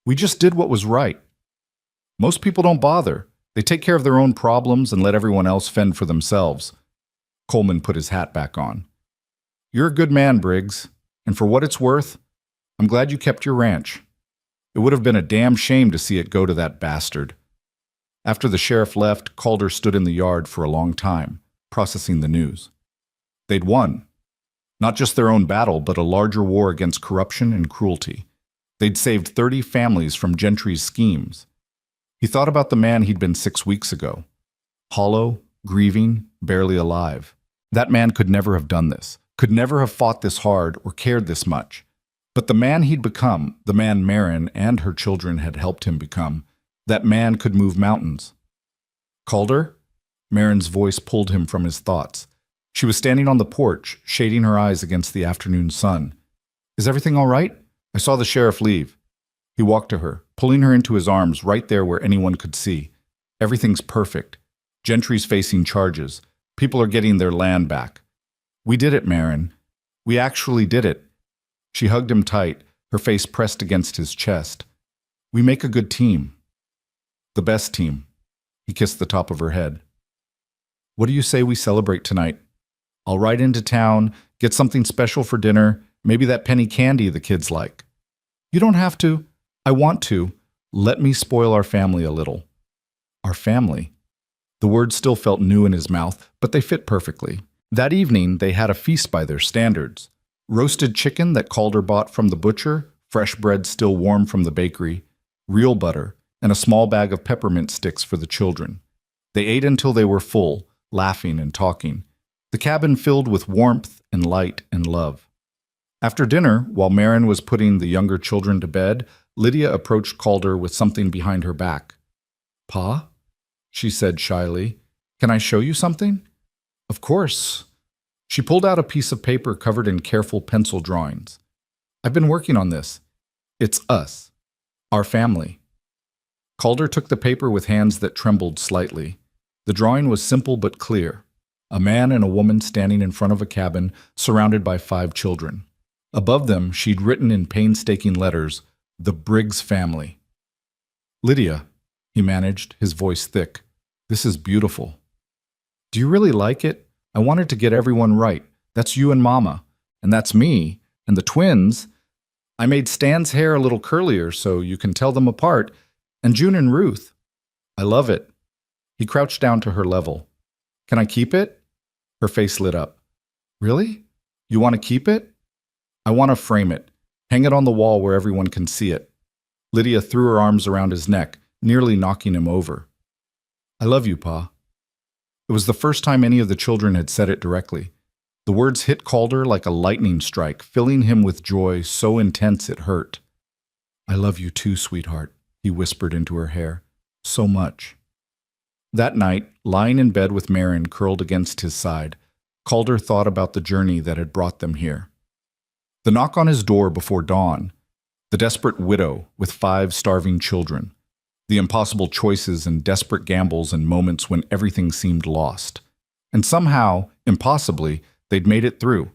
We just did what was right. Most people don't bother. They take care of their own problems and let everyone else fend for themselves." Coleman put his hat back on. "You're a good man, Briggs. And for what it's worth, I'm glad you kept your ranch. It would have been a damn shame to see it go to that bastard." After the sheriff left, Calder stood in the yard for a long time, processing the news. They'd won. Not just their own battle, but a larger war against corruption and cruelty. They'd saved 30 families from Gentry's schemes. He thought about the man he'd been 6 weeks ago. Hollow, grieving, barely alive. That man could never have done this, could never have fought this hard or cared this much. But the man he'd become, the man Marin and her children had helped him become, that man could move mountains. Calder? Marin's voice pulled him from his thoughts. She was standing on the porch, shading her eyes against the afternoon sun. Is everything all right? I saw the sheriff leave. He walked to her, pulling her into his arms right there where anyone could see. Everything's perfect. Gentry's facing charges. People are getting their land back. We did it, Marin. We actually did it. She hugged him tight, her face pressed against his chest. We make a good team. The best team. He kissed the top of her head. What do you say we celebrate tonight? I'll ride into town, get something special for dinner, maybe that penny candy the kids like. You don't have to. I want to. Let me spoil our family a little. Our family? The words still felt new in his mouth, but they fit perfectly. That evening, they had a feast by their standards. Roasted chicken that Calder bought from the butcher, fresh bread still warm from the bakery, real butter, and a small bag of peppermint sticks for the children. They ate until they were full, laughing and talking. The cabin filled with warmth and light and love. After dinner, while Marin was putting the younger children to bed, Lydia approached Calder with something behind her back. Pa? She said shyly. Can I show you something? Of course. She pulled out a piece of paper covered in careful pencil drawings. I've been working on this. It's us. Our family. Calder took the paper with hands that trembled slightly. The drawing was simple but clear. A man and a woman standing in front of a cabin, surrounded by 5 children. Above them, she'd written in painstaking letters, "The Briggs family." Lydia, he managed, his voice thick. This is beautiful. Do you really like it? I wanted to get everyone right. That's you and Mama. And that's me. And the twins. I made Stan's hair a little curlier so you can tell them apart. And June and Ruth. I love it. He crouched down to her level. Can I keep it? Her face lit up. Really? You want to keep it? I want to frame it. Hang it on the wall where everyone can see it. Lydia threw her arms around his neck, nearly knocking him over. I love you, Pa. It was the first time any of the children had said it directly. The words hit Calder like a lightning strike, filling him with joy so intense it hurt. I love you too, sweetheart, he whispered into her hair. So much. That night, lying in bed with Marin curled against his side, Calder thought about the journey that had brought them here. The knock on his door before dawn, the desperate widow with 5 starving children, the impossible choices and desperate gambles and moments when everything seemed lost. And somehow, impossibly, they'd made it through.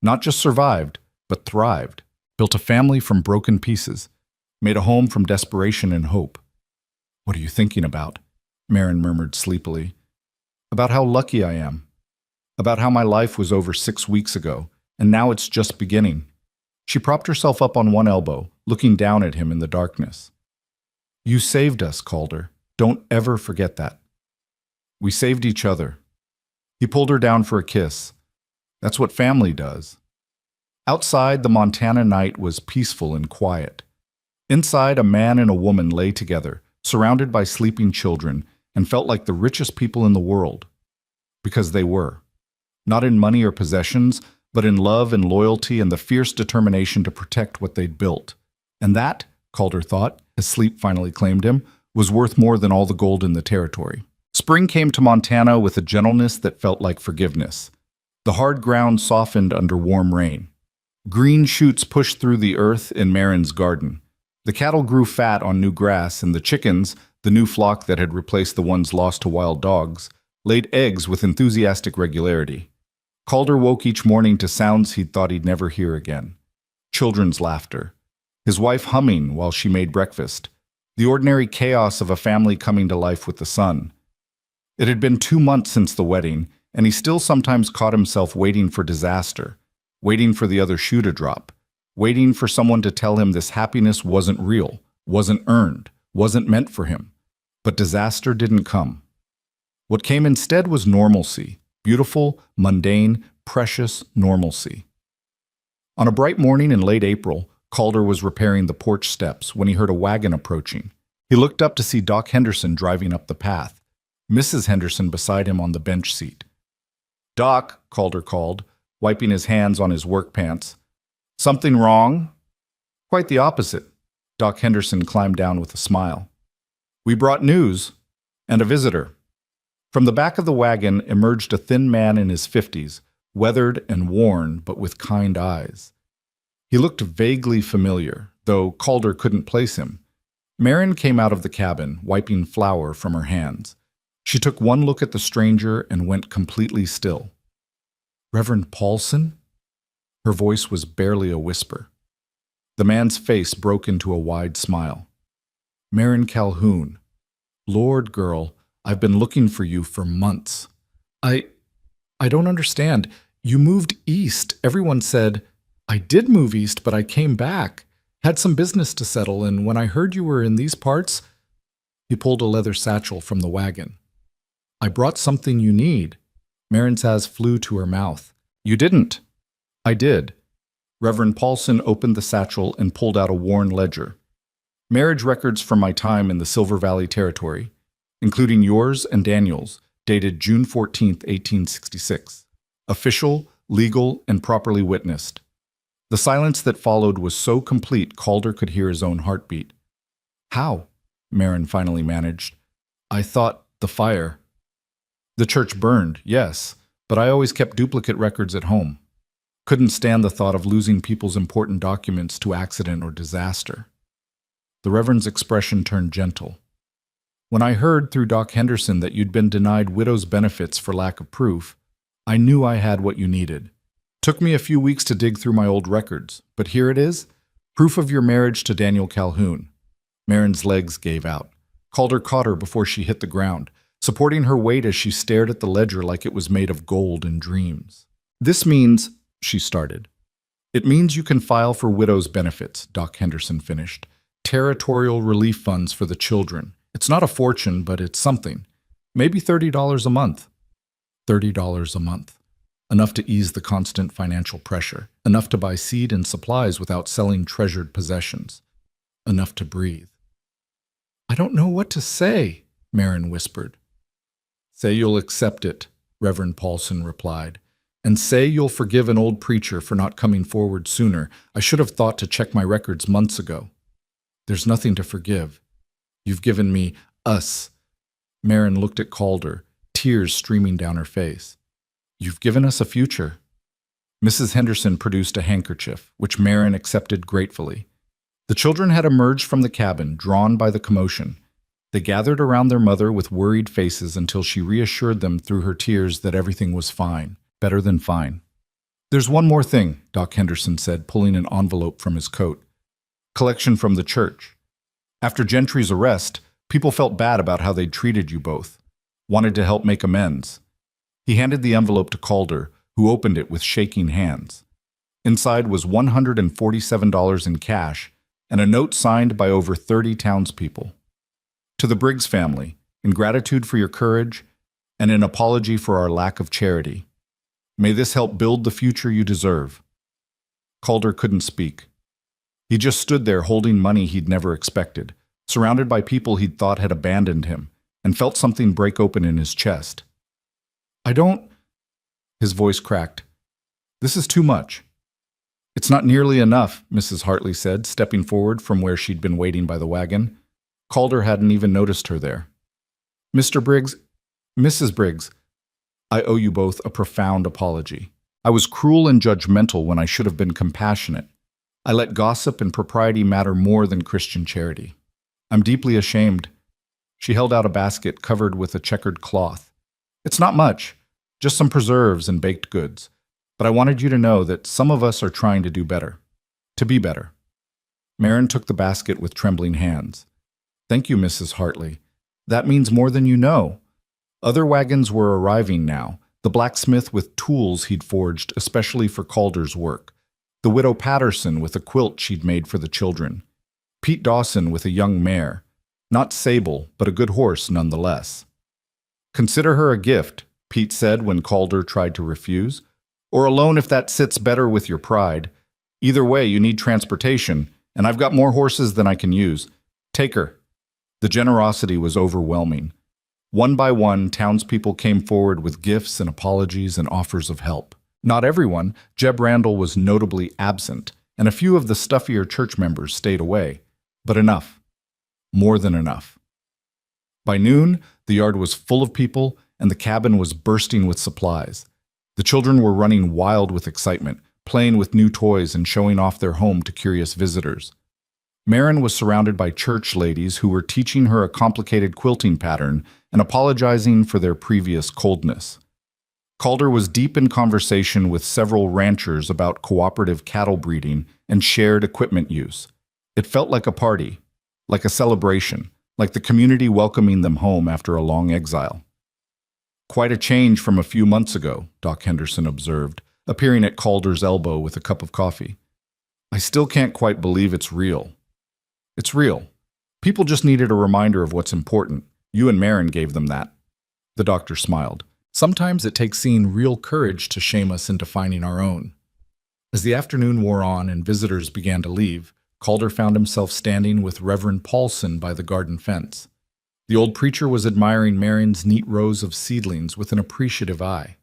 Not just survived, but thrived, built a family from broken pieces, made a home from desperation and hope. What are you thinking about? Marin murmured sleepily. About how lucky I am. About how my life was over 6 weeks ago, and now it's just beginning. She propped herself up on one elbow, looking down at him in the darkness. You saved us, Calder. Don't ever forget that. We saved each other. He pulled her down for a kiss. That's what family does. Outside, the Montana night was peaceful and quiet. Inside, a man and a woman lay together, surrounded by sleeping children, and felt like the richest people in the world. Because they were. Not in money or possessions, but in love and loyalty and the fierce determination to protect what they'd built. And that, Calder thought, as sleep finally claimed him, was worth more than all the gold in the territory. Spring came to Montana with a gentleness that felt like forgiveness. The hard ground softened under warm rain. Green shoots pushed through the earth in Marin's garden. The cattle grew fat on new grass, and the chickens, the new flock that had replaced the ones lost to wild dogs, laid eggs with enthusiastic regularity. Calder woke each morning to sounds he'd thought he'd never hear again. Children's laughter. His wife humming while she made breakfast. The ordinary chaos of a family coming to life with the sun. It had been 2 months since the wedding, and he still sometimes caught himself waiting for disaster, waiting for the other shoe to drop, waiting for someone to tell him this happiness wasn't real, wasn't earned, wasn't meant for him. But disaster didn't come. What came instead was normalcy, beautiful, mundane, precious normalcy. On a bright morning in late April, Calder was repairing the porch steps when he heard a wagon approaching. He looked up to see Doc Henderson driving up the path, Mrs. Henderson beside him on the bench seat. "Doc," Calder called, wiping his hands on his work pants. "Something wrong?" "Quite the opposite." Doc Henderson climbed down with a smile. "We brought news, and a visitor." From the back of the wagon emerged a thin man in his 50s, weathered and worn, but with kind eyes. He looked vaguely familiar, though Calder couldn't place him. Marin came out of the cabin, wiping flour from her hands. She took one look at the stranger and went completely still. "Reverend Paulson?" Her voice was barely a whisper. The man's face broke into a wide smile. "Marin Calhoun. Lord, girl, I've been looking for you for months. I don't understand. You moved east. Everyone said, I did move east, but I came back. Had some business to settle, and when I heard you were in these parts..." He pulled a leather satchel from the wagon. "I brought something you need." Marin's eyes flew to her mouth. "You didn't." "I did." Reverend Paulson opened the satchel and pulled out a worn ledger. "Marriage records from my time in the Silver Valley Territory, including yours and Daniel's, dated June 14, 1866. Official, legal, and properly witnessed." The silence that followed was so complete Calder could hear his own heartbeat. "How?" Marin finally managed. "I thought the fire." "The church burned, yes, but I always kept duplicate records at home. Couldn't stand the thought of losing people's important documents to accident or disaster." The Reverend's expression turned gentle. "When I heard through Doc Henderson that you'd been denied widow's benefits for lack of proof, I knew I had what you needed. Took me a few weeks to dig through my old records, but here it is, proof of your marriage to Daniel Calhoun." Marin's legs gave out. Calder caught her before she hit the ground, supporting her weight as she stared at the ledger like it was made of gold and dreams. "This means," she started. "It means you can file for widow's benefits," Doc Henderson finished. "Territorial relief funds for the children. It's not a fortune, but it's something. Maybe $30 a month." $30 a month. Enough to ease the constant financial pressure. Enough to buy seed and supplies without selling treasured possessions. Enough to breathe. "I don't know what to say," Marin whispered. "Say you'll accept it," Reverend Paulson replied. "And say you'll forgive an old preacher for not coming forward sooner. I should have thought to check my records months ago." "There's nothing to forgive. You've given me us." Marin looked at Calder, tears streaming down her face. "You've given us a future." Mrs. Henderson produced a handkerchief, which Marin accepted gratefully. The children had emerged from the cabin, drawn by the commotion. They gathered around their mother with worried faces until she reassured them through her tears that everything was fine, better than fine. "There's one more thing," Doc Henderson said, pulling an envelope from his coat. "Collection from the church. After Gentry's arrest, people felt bad about how they'd treated you both. Wanted to help make amends." He handed the envelope to Calder, who opened it with shaking hands. Inside was $147 in cash and a note signed by over 30 townspeople. "To the Briggs family, in gratitude for your courage and in apology for our lack of charity. May this help build the future you deserve." Calder couldn't speak. He just stood there holding money he'd never expected, surrounded by people he'd thought had abandoned him, and felt something break open in his chest. "I don't..." His voice cracked. "This is too much." "It's not nearly enough," Mrs. Hartley said, stepping forward from where she'd been waiting by the wagon. Calder hadn't even noticed her there. "Mr. Briggs, Mrs. Briggs, I owe you both a profound apology. I was cruel and judgmental when I should have been compassionate. I let gossip and propriety matter more than Christian charity. I'm deeply ashamed." She held out a basket covered with a checkered cloth. "It's not much, just some preserves and baked goods. But I wanted you to know that some of us are trying to do better. To be better." Marin took the basket with trembling hands. "Thank you, Mrs. Hartley. That means more than you know." Other wagons were arriving now, the blacksmith with tools he'd forged especially for Calder's work, the widow Patterson with a quilt she'd made for the children, Pete Dawson with a young mare, not sable, but a good horse nonetheless. "Consider her a gift," Pete said when Calder tried to refuse, "or a loan if that sits better with your pride. Either way, you need transportation, and I've got more horses than I can use. Take her." The generosity was overwhelming. One by one, townspeople came forward with gifts and apologies and offers of help. Not everyone. Jeb Randall was notably absent, and a few of the stuffier church members stayed away. But enough. More than enough. By noon, the yard was full of people, and the cabin was bursting with supplies. The children were running wild with excitement, playing with new toys and showing off their home to curious visitors. Marin was surrounded by church ladies who were teaching her a complicated quilting pattern and apologizing for their previous coldness. Calder was deep in conversation with several ranchers about cooperative cattle breeding and shared equipment use. It felt like a party, like a celebration, like the community welcoming them home after a long exile. "Quite a change from a few months ago," Doc Henderson observed, appearing at Calder's elbow with a cup of coffee. "I still can't quite believe it's real." "It's real. People just needed a reminder of what's important. You and Marin gave them that." The doctor smiled. "Sometimes it takes seeing real courage to shame us into finding our own." As the afternoon wore on and visitors began to leave, Calder found himself standing with Reverend Paulson by the garden fence. The old preacher was admiring Marin's neat rows of seedlings with an appreciative eye.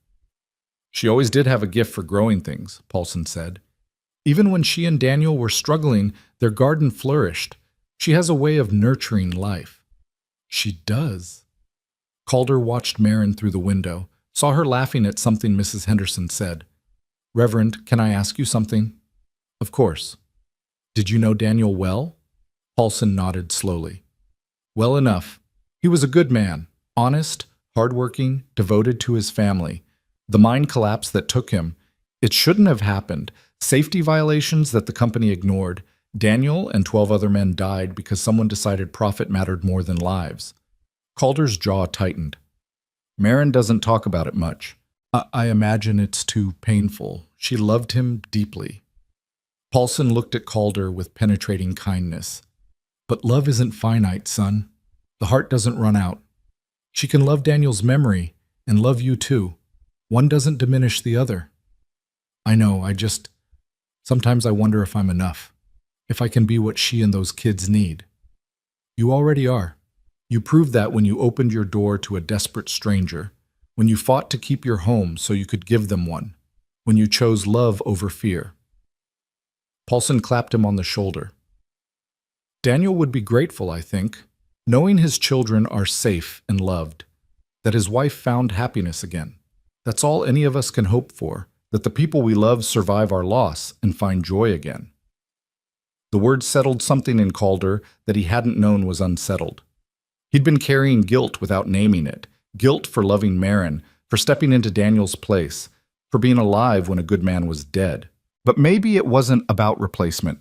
"She always did have a gift for growing things," Paulson said. "Even when she and Daniel were struggling, their garden flourished. She has a way of nurturing life." "She does." Calder watched Marin through the window, saw her laughing at something Mrs. Henderson said. "Reverend, can I ask you something?" "Of course." "Did you know Daniel well?" Paulson nodded slowly. "Well enough. He was a good man, honest, hardworking, devoted to his family. The mine collapse that took him, it shouldn't have happened. Safety violations that the company ignored. Daniel and 12 other men died because someone decided profit mattered more than lives." Calder's jaw tightened. "Marin doesn't talk about it much. I imagine it's too painful. She loved him deeply." Paulson looked at Calder with penetrating kindness. "But love isn't finite, son. The heart doesn't run out. She can love Daniel's memory and love you too. One doesn't diminish the other." "I know, sometimes I wonder if I'm enough. If I can be what she and those kids need." "You already are. You proved that when you opened your door to a desperate stranger, when you fought to keep your home so you could give them one, when you chose love over fear." Paulson clapped him on the shoulder. "Daniel would be grateful, I think, knowing his children are safe and loved, that his wife found happiness again. That's all any of us can hope for, that the people we love survive our loss and find joy again." The word settled something in Calder that he hadn't known was unsettled. He'd been carrying guilt without naming it, guilt for loving Marin, for stepping into Daniel's place, for being alive when a good man was dead. But maybe it wasn't about replacement.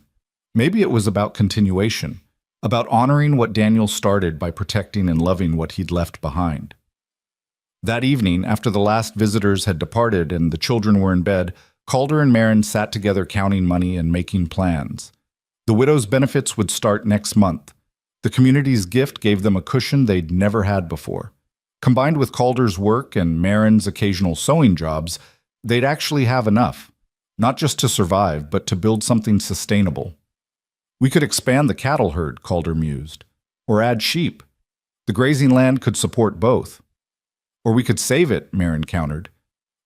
Maybe it was about continuation, about honoring what Daniel started by protecting and loving what he'd left behind. That evening, after the last visitors had departed and the children were in bed, Calder and Marin sat together counting money and making plans. The widow's benefits would start next month. The community's gift gave them a cushion they'd never had before. Combined with Calder's work and Marin's occasional sewing jobs, they'd actually have enough. Not just to survive, but to build something sustainable. "We could expand the cattle herd," Calder mused. "Or add sheep. The grazing land could support both. Or we could save it," Marin countered.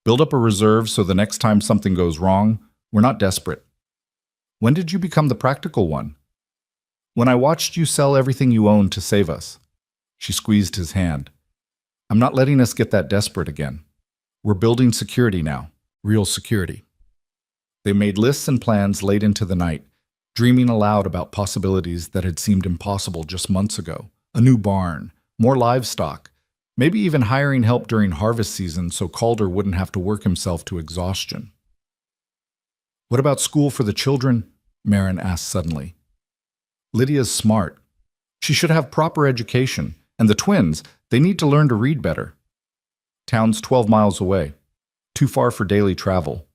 "Build up a reserve so the next time something goes wrong, we're not desperate." "When did you become the practical one?" "When I watched you sell everything you owned to save us." She squeezed his hand. "I'm not letting us get that desperate again. We're building security now, real security." They made lists and plans late into the night, dreaming aloud about possibilities that had seemed impossible just months ago. A new barn, more livestock, maybe even hiring help during harvest season so Calder wouldn't have to work himself to exhaustion. "What about school for the children?" Marin asked suddenly. "Lydia's smart. She should have proper education. And the twins, they need to learn to read better." "Town's 12 miles away. Too far for daily travel.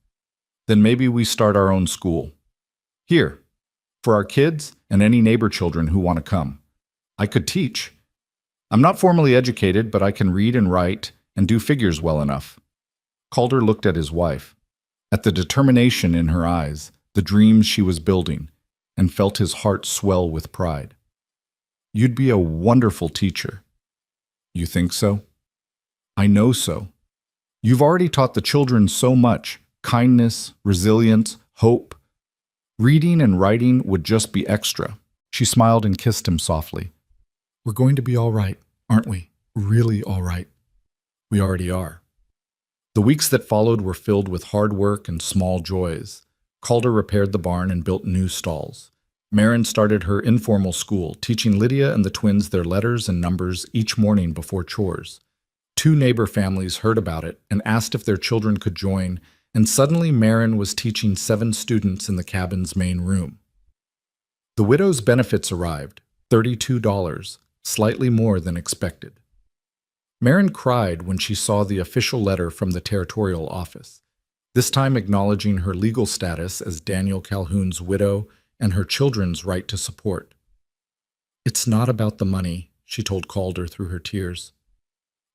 Then maybe we start our own school. Here, for our kids and any neighbor children who want to come. I could teach. I'm not formally educated, but I can read and write and do figures well enough." Calder looked at his wife, at the determination in her eyes, the dreams she was building, and felt his heart swell with pride. You'd be a wonderful teacher. You think so? I know so. You've already taught the children so much: kindness, resilience, hope. Reading and writing would just be extra. She smiled and kissed him softly. We're going to be all right, aren't we? Really all right. We already are. The weeks that followed were filled with hard work and small joys. Calder repaired the barn and built new stalls. Marin started her informal school, teaching Lydia and the twins their letters and numbers each morning before chores. 2 neighbor families heard about it and asked if their children could join, and suddenly Marin was teaching 7 students in the cabin's main room. The widow's benefits arrived, $32, slightly more than expected. Marin cried when she saw the official letter from the territorial office, this time acknowledging her legal status as Daniel Calhoun's widow and her children's right to support. It's not about the money, she told Calder through her tears.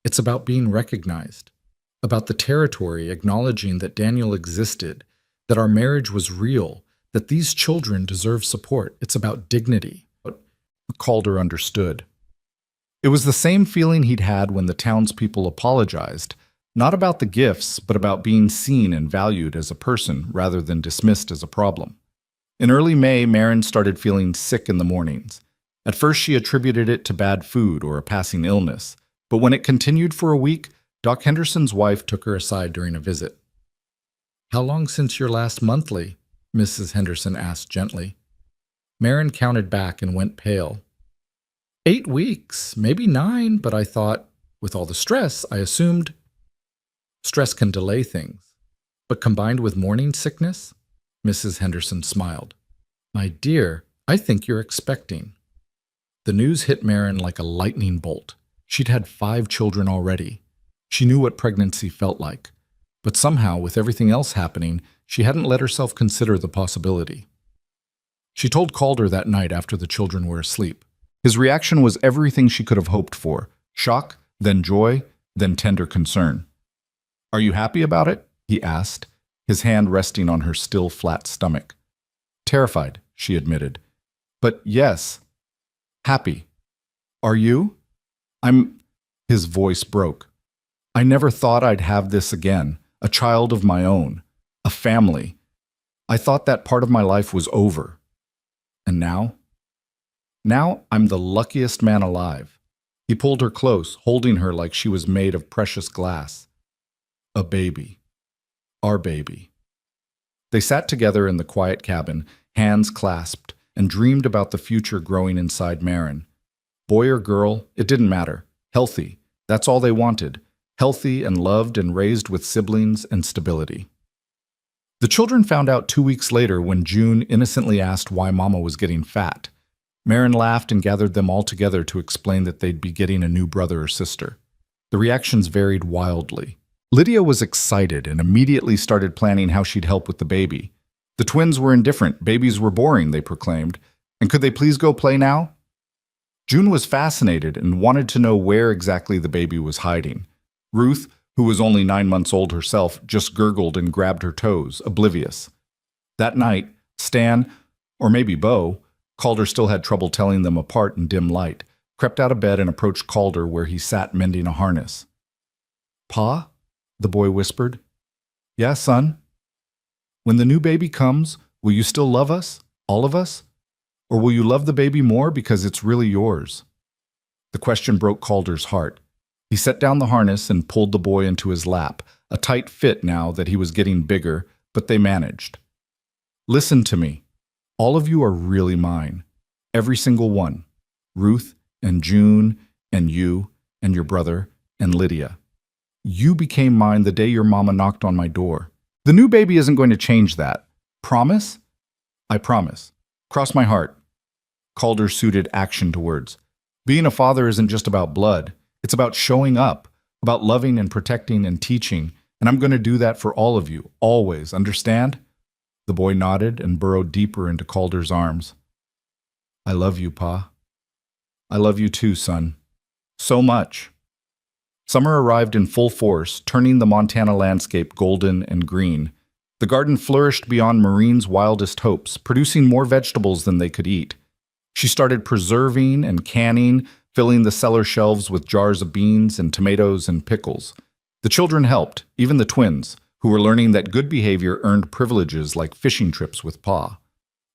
It's about being recognized, about the territory acknowledging that Daniel existed, that our marriage was real, that these children deserve support. It's about dignity. Calder understood. It was the same feeling he'd had when the townspeople apologized, not about the gifts, but about being seen and valued as a person rather than dismissed as a problem. In early May, Marin started feeling sick in the mornings. At first, she attributed it to bad food or a passing illness, but when it continued for a week, Doc Henderson's wife took her aside during a visit. How long since your last monthly? Mrs. Henderson asked gently. Marin counted back and went pale. 8 weeks, maybe 9, but I thought, with all the stress, I assumed. Stress can delay things, but combined with morning sickness? Mrs. Henderson smiled. My dear, I think you're expecting. The news hit Marin like a lightning bolt. She'd had 5 children already. She knew what pregnancy felt like, but somehow, with everything else happening, she hadn't let herself consider the possibility. She told Calder that night after the children were asleep. His reaction was everything she could have hoped for: shock, then joy, then tender concern. Are you happy about it? He asked, his hand resting on her still flat stomach. Terrified, she admitted. But yes, happy. Are you? His voice broke. I never thought I'd have this again, a child of my own, a family. I thought that part of my life was over. And now? Now I'm the luckiest man alive. He pulled her close, holding her like she was made of precious glass. A baby. Our baby. They sat together in the quiet cabin, hands clasped, and dreamed about the future growing inside Marin. Boy or girl, it didn't matter. Healthy. That's all they wanted. Healthy and loved and raised with siblings and stability. The children found out 2 weeks later when June innocently asked why Mama was getting fat. Marin laughed and gathered them all together to explain that they'd be getting a new brother or sister. The reactions varied wildly. Lydia was excited and immediately started planning how she'd help with the baby. The twins were indifferent. Babies were boring, they proclaimed. And could they please go play now? June was fascinated and wanted to know where exactly the baby was hiding. Ruth, who was only 9 months old herself, just gurgled and grabbed her toes, oblivious. That night, Stan, or maybe Bo, Calder still had trouble telling them apart in dim light, crept out of bed and approached Calder where he sat mending a harness. Pa? The boy whispered. Yeah, son? When the new baby comes, will you still love us? All of us? Or will you love the baby more because it's really yours? The question broke Calder's heart. He set down the harness and pulled the boy into his lap, a tight fit now that he was getting bigger, but they managed. Listen to me. All of you are really mine. Every single one. Ruth and June and you and your brother and Lydia. You became mine the day your mama knocked on my door. The new baby isn't going to change that. Promise? I promise. Cross my heart. Calder suited action to words. Being a father isn't just about blood. It's about showing up, about loving and protecting and teaching, and I'm going to do that for all of you, always, understand? The boy nodded and burrowed deeper into Calder's arms. I love you, Pa. I love you too, son. So much. Summer arrived in full force, turning the Montana landscape golden and green. The garden flourished beyond Marine's wildest hopes, producing more vegetables than they could eat. She started preserving and canning, filling the cellar shelves with jars of beans and tomatoes and pickles. The children helped, even the twins, who were learning that good behavior earned privileges like fishing trips with Pa.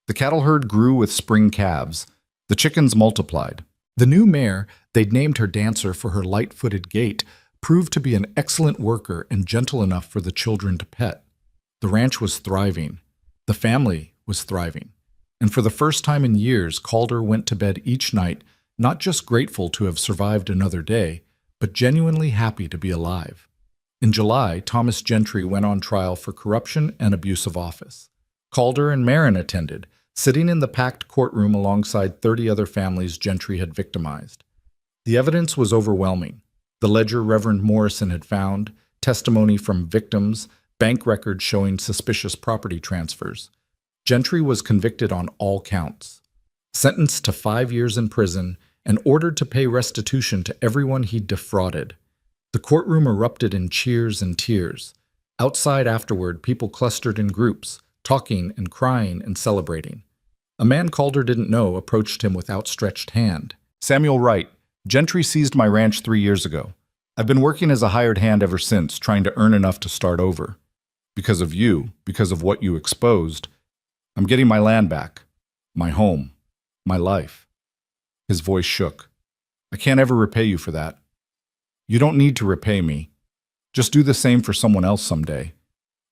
The cattle herd grew with spring calves. The chickens multiplied. The new mare, they'd named her Dancer for her light-footed gait, proved to be an excellent worker and gentle enough for the children to pet. The ranch was thriving. The family was thriving. And for the first time in years, Calder went to bed each night, not just grateful to have survived another day, but genuinely happy to be alive. In July, Thomas Gentry went on trial for corruption and abuse of office. Calder and Marin attended, sitting in the packed courtroom alongside 30 other families Gentry had victimized. The evidence was overwhelming. The ledger Reverend Morrison had found, testimony from victims, bank records showing suspicious property transfers. Gentry was convicted on all counts, sentenced to 5 years in prison, and ordered to pay restitution to everyone he'd defrauded. The courtroom erupted in cheers and tears. Outside afterward, people clustered in groups, talking and crying and celebrating. A man Calder didn't know approached him with outstretched hand. "Samuel Wright, Gentry seized my ranch 3 years ago. I've been working as a hired hand ever since, trying to earn enough to start over. Because of you, because of what you exposed, I'm getting my land back, my home, my life." His voice shook. "I can't ever repay you for that. You don't need to repay me. Just do the same for someone else someday.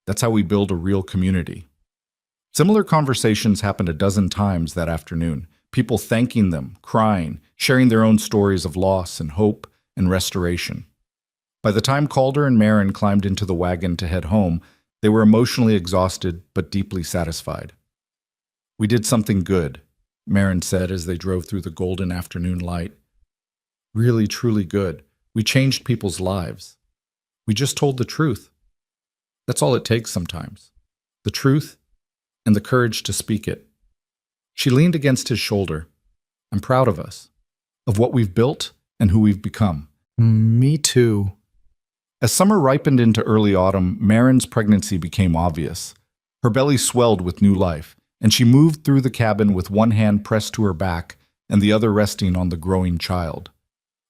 That's how we build a real community." Similar conversations happened a dozen times that afternoon, people thanking them, crying, sharing their own stories of loss and hope and restoration. By the time Calder and Marin climbed into the wagon to head home, they were emotionally exhausted but deeply satisfied. "We did something good," Marin said as they drove through the golden afternoon light. "Really, truly good. We changed people's lives. We just told the truth. That's all it takes sometimes. The truth and the courage to speak it." She leaned against his shoulder. "I'm proud of us, of what we've built and who we've become." "Me too." As summer ripened into early autumn, Marin's pregnancy became obvious. Her belly swelled with new life, and she moved through the cabin with one hand pressed to her back and the other resting on the growing child.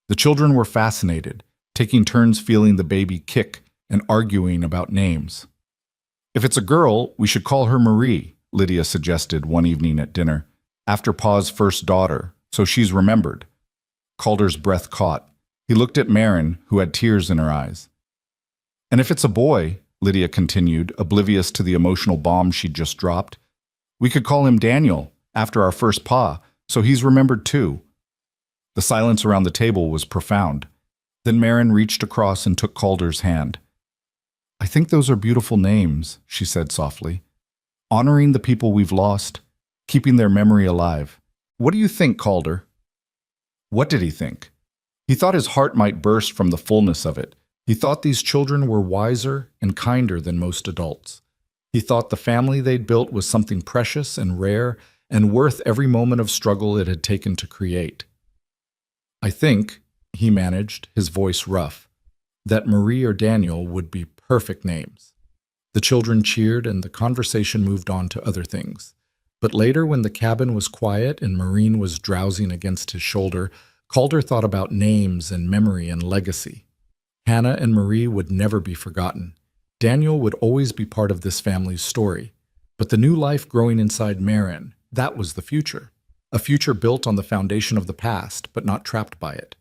The children were fascinated, taking turns feeling the baby kick and arguing about names. "If it's a girl, we should call her Marie," Lydia suggested one evening at dinner, after Pa's first daughter, so she's remembered. Calder's breath caught. He looked at Marin, who had tears in her eyes. "And if it's a boy," Lydia continued, oblivious to the emotional bomb she'd just dropped, "we could call him Daniel, after our first Pa, so he's remembered too." The silence around the table was profound. Then Marin reached across and took Calder's hand. "I think those are beautiful names," she said softly. "Honoring the people we've lost, keeping their memory alive. What do you think, Calder?" What did he think? He thought his heart might burst from the fullness of it. He thought these children were wiser and kinder than most adults. He thought the family they'd built was something precious and rare and worth every moment of struggle it had taken to create. "I think," he managed, his voice rough, "that Marie or Daniel would be perfect names." The children cheered and the conversation moved on to other things. But later, when the cabin was quiet and Marine was drowsing against his shoulder, Calder thought about names and memory and legacy. Hannah and Marie would never be forgotten. Daniel would always be part of this family's story. But the new life growing inside Marin, that was the future. A future built on the foundation of the past, but not trapped by it.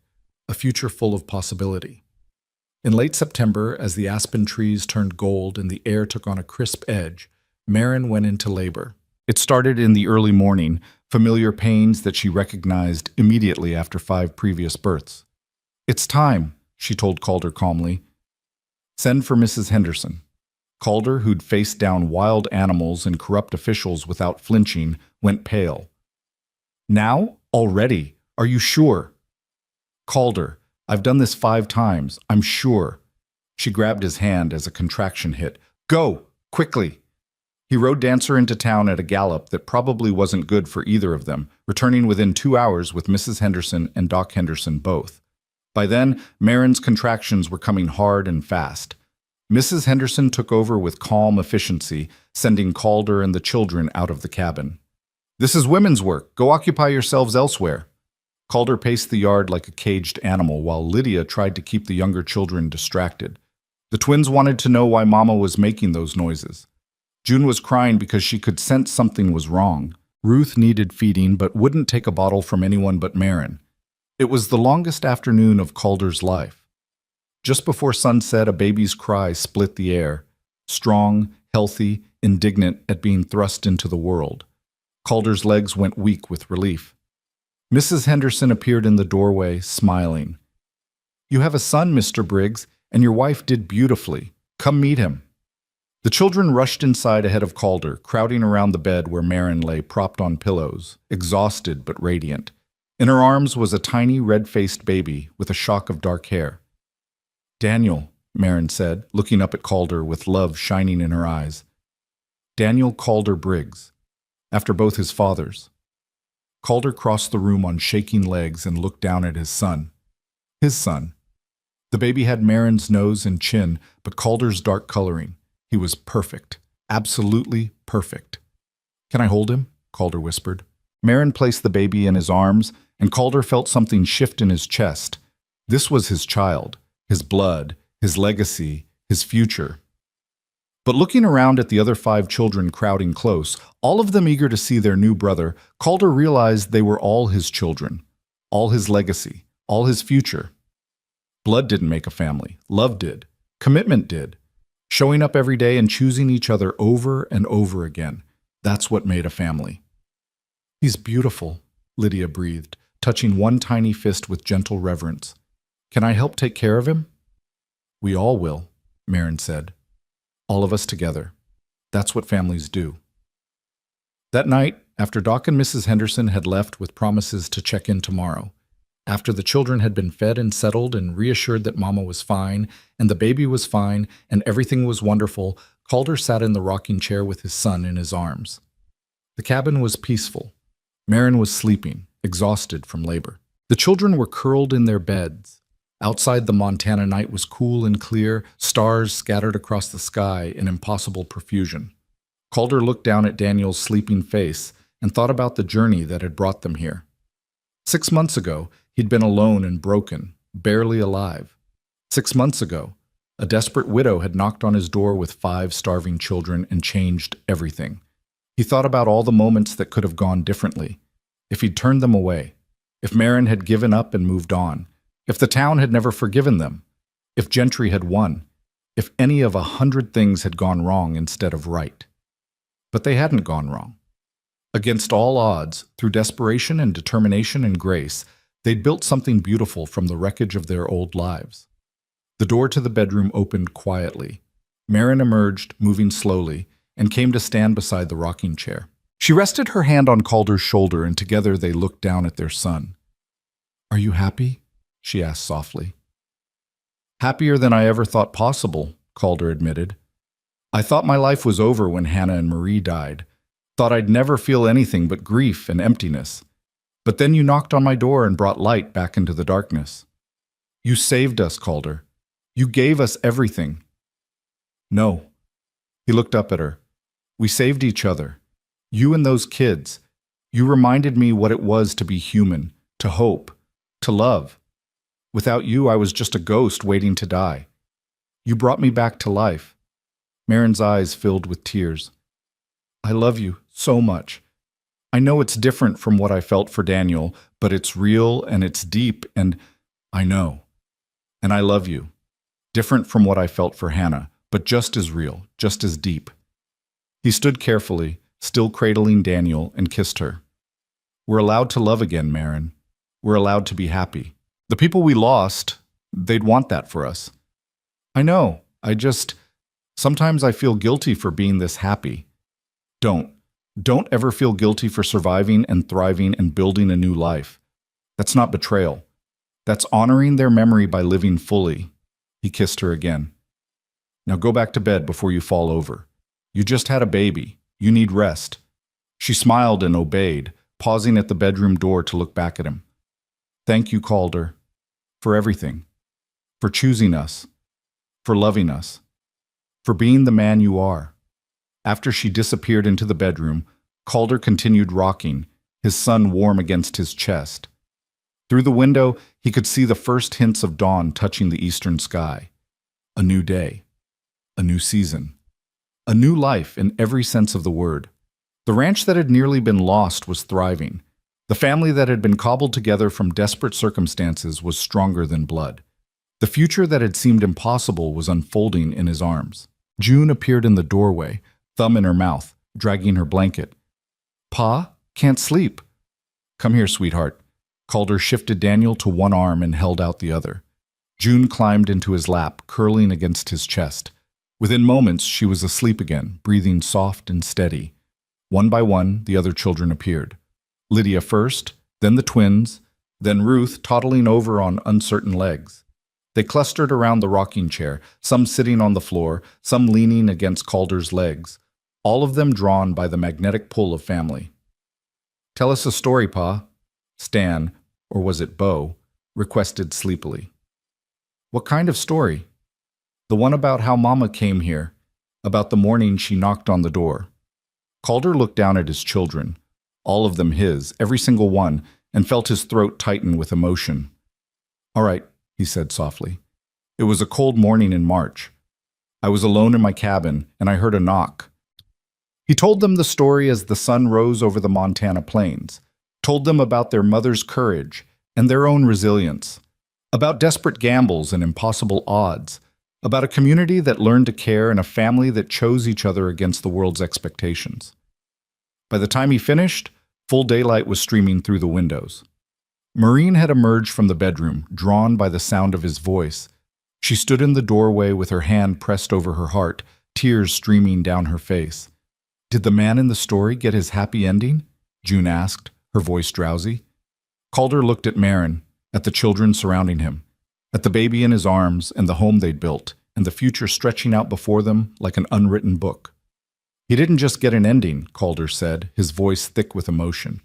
A future full of possibility. In late September, as the aspen trees turned gold and the air took on a crisp edge, Marin went into labor. It started in the early morning, familiar pains that she recognized immediately after 5 previous births. "It's time," she told Calder calmly. "Send for Mrs. Henderson." Calder, who'd faced down wild animals and corrupt officials without flinching, went pale. "Now? Already? Are you sure?" "Calder, I've done this 5 times. I'm sure." She grabbed his hand as a contraction hit. "Go! Quickly!" He rode Dancer into town at a gallop that probably wasn't good for either of them, returning within 2 hours with Mrs. Henderson and Doc Henderson both. By then, Marin's contractions were coming hard and fast. Mrs. Henderson took over with calm efficiency, sending Calder and the children out of the cabin. "This is women's work. Go occupy yourselves elsewhere." Calder paced the yard like a caged animal while Lydia tried to keep the younger children distracted. The twins wanted to know why Mama was making those noises. June was crying because she could sense something was wrong. Ruth needed feeding but wouldn't take a bottle from anyone but Marin. It was the longest afternoon of Calder's life. Just before sunset, a baby's cry split the air. Strong, healthy, indignant at being thrust into the world. Calder's legs went weak with relief. Mrs. Henderson appeared in the doorway, smiling. "You have a son, Mr. Briggs, and your wife did beautifully. Come meet him." The children rushed inside ahead of Calder, crowding around the bed where Marin lay propped on pillows, exhausted but radiant. In her arms was a tiny red-faced baby with a shock of dark hair. "Daniel," Marin said, looking up at Calder with love shining in her eyes. "Daniel Calder Briggs, after both his fathers." Calder crossed the room on shaking legs and looked down at his son. His son. The baby had Marin's nose and chin, but Calder's dark coloring. He was perfect. Absolutely perfect. "Can I hold him?" Calder whispered. Marin placed the baby in his arms, and Calder felt something shift in his chest. This was his child, his blood, his legacy, his future. But looking around at the other 5 children crowding close, all of them eager to see their new brother, Calder realized they were all his children, all his legacy, all his future. Blood didn't make a family. Love did. Commitment did. Showing up every day and choosing each other over and over again. That's what made a family. "He's beautiful," Lydia breathed, touching one tiny fist with gentle reverence. "Can I help take care of him?" "We all will," Marin said. "All of us together. That's what families do." That night, after Doc and Mrs. Henderson had left with promises to check in tomorrow, after the children had been fed and settled and reassured that Mama was fine and the baby was fine and everything was wonderful, Calder sat in the rocking chair with his son in his arms. The cabin was peaceful. Marin was sleeping, exhausted from labor. The children were curled in their beds. Outside, the Montana night was cool and clear, stars scattered across the sky in impossible profusion. Calder looked down at Daniel's sleeping face and thought about the journey that had brought them here. 6 months ago, he'd been alone and broken, barely alive. 6 months ago, a desperate widow had knocked on his door with 5 starving children and changed everything. He thought about all the moments that could have gone differently. If he'd turned them away, if Marin had given up and moved on, if the town had never forgiven them, if Gentry had won, if any of 100 things had gone wrong instead of right. But they hadn't gone wrong. Against all odds, through desperation and determination and grace, they'd built something beautiful from the wreckage of their old lives. The door to the bedroom opened quietly. Marin emerged, moving slowly, and came to stand beside the rocking chair. She rested her hand on Calder's shoulder, and together they looked down at their son. "Are you happy?" she asked softly. "Happier than I ever thought possible," Calder admitted. "I thought my life was over when Hannah and Marie died. Thought I'd never feel anything but grief and emptiness. But then you knocked on my door and brought light back into the darkness. You saved us, Calder. You gave us everything." "No." He looked up at her. "We saved each other. You and those kids. You reminded me what it was to be human, to hope, to love. Without you, I was just a ghost waiting to die. You brought me back to life." Marin's eyes filled with tears. "I love you so much. I know it's different from what I felt for Daniel, but it's real and it's deep, and I know. And I love you. Different from what I felt for Hannah, but just as real, just as deep." He stood carefully, still cradling Daniel, and kissed her. "We're allowed to love again, Marin. We're allowed to be happy. The people we lost, they'd want that for us. I know, sometimes I feel guilty for being this happy. Don't ever feel guilty for surviving and thriving and building a new life. That's not betrayal. That's honoring their memory by living fully." He kissed her again. "Now go back to bed before you fall over. You just had a baby. You need rest." She smiled and obeyed, pausing at the bedroom door to look back at him. "Thank you, Calder, for everything. For choosing us. For loving us. for being the man you are." After she disappeared into the bedroom, Calder continued rocking, his son warm against his chest. Through the window, he could see the first hints of dawn touching the eastern sky. A new day, a new season, a new life in every sense of the word. The ranch that had nearly been lost was thriving. The family that had been cobbled together from desperate circumstances was stronger than blood. The future that had seemed impossible was unfolding in his arms. June appeared in the doorway, thumb in her mouth, dragging her blanket. "Pa, can't sleep." "Come here, sweetheart." Calder shifted Daniel to one arm and held out the other. June climbed into his lap, curling against his chest. Within moments, she was asleep again, breathing soft and steady. One by one, the other children appeared. Lydia first, then the twins, then Ruth toddling over on uncertain legs. They clustered around the rocking chair, some sitting on the floor, some leaning against Calder's legs, all of them drawn by the magnetic pull of family. "Tell us a story, Pa," Stan, or was it Bo, requested sleepily. "What kind of story?" "The one about how Mama came here, about the morning she knocked on the door." Calder looked down at his children, all of them his, every single one, and felt his throat tighten with emotion. "All right," he said softly. "It was a cold morning in March. I was alone in my cabin, and I heard a knock." He told them the story as the sun rose over the Montana plains, told them about their mother's courage and their own resilience, about desperate gambles and impossible odds, about a community that learned to care and a family that chose each other against the world's expectations. By the time he finished, full daylight was streaming through the windows. Maureen had emerged from the bedroom, drawn by the sound of his voice. She stood in the doorway with her hand pressed over her heart, tears streaming down her face. "Did the man in the story get his happy ending?" June asked, her voice drowsy. Calder looked at Marin, at the children surrounding him, at the baby in his arms and the home they'd built, and the future stretching out before them like an unwritten book. "He didn't just get an ending," Calder said, his voice thick with emotion.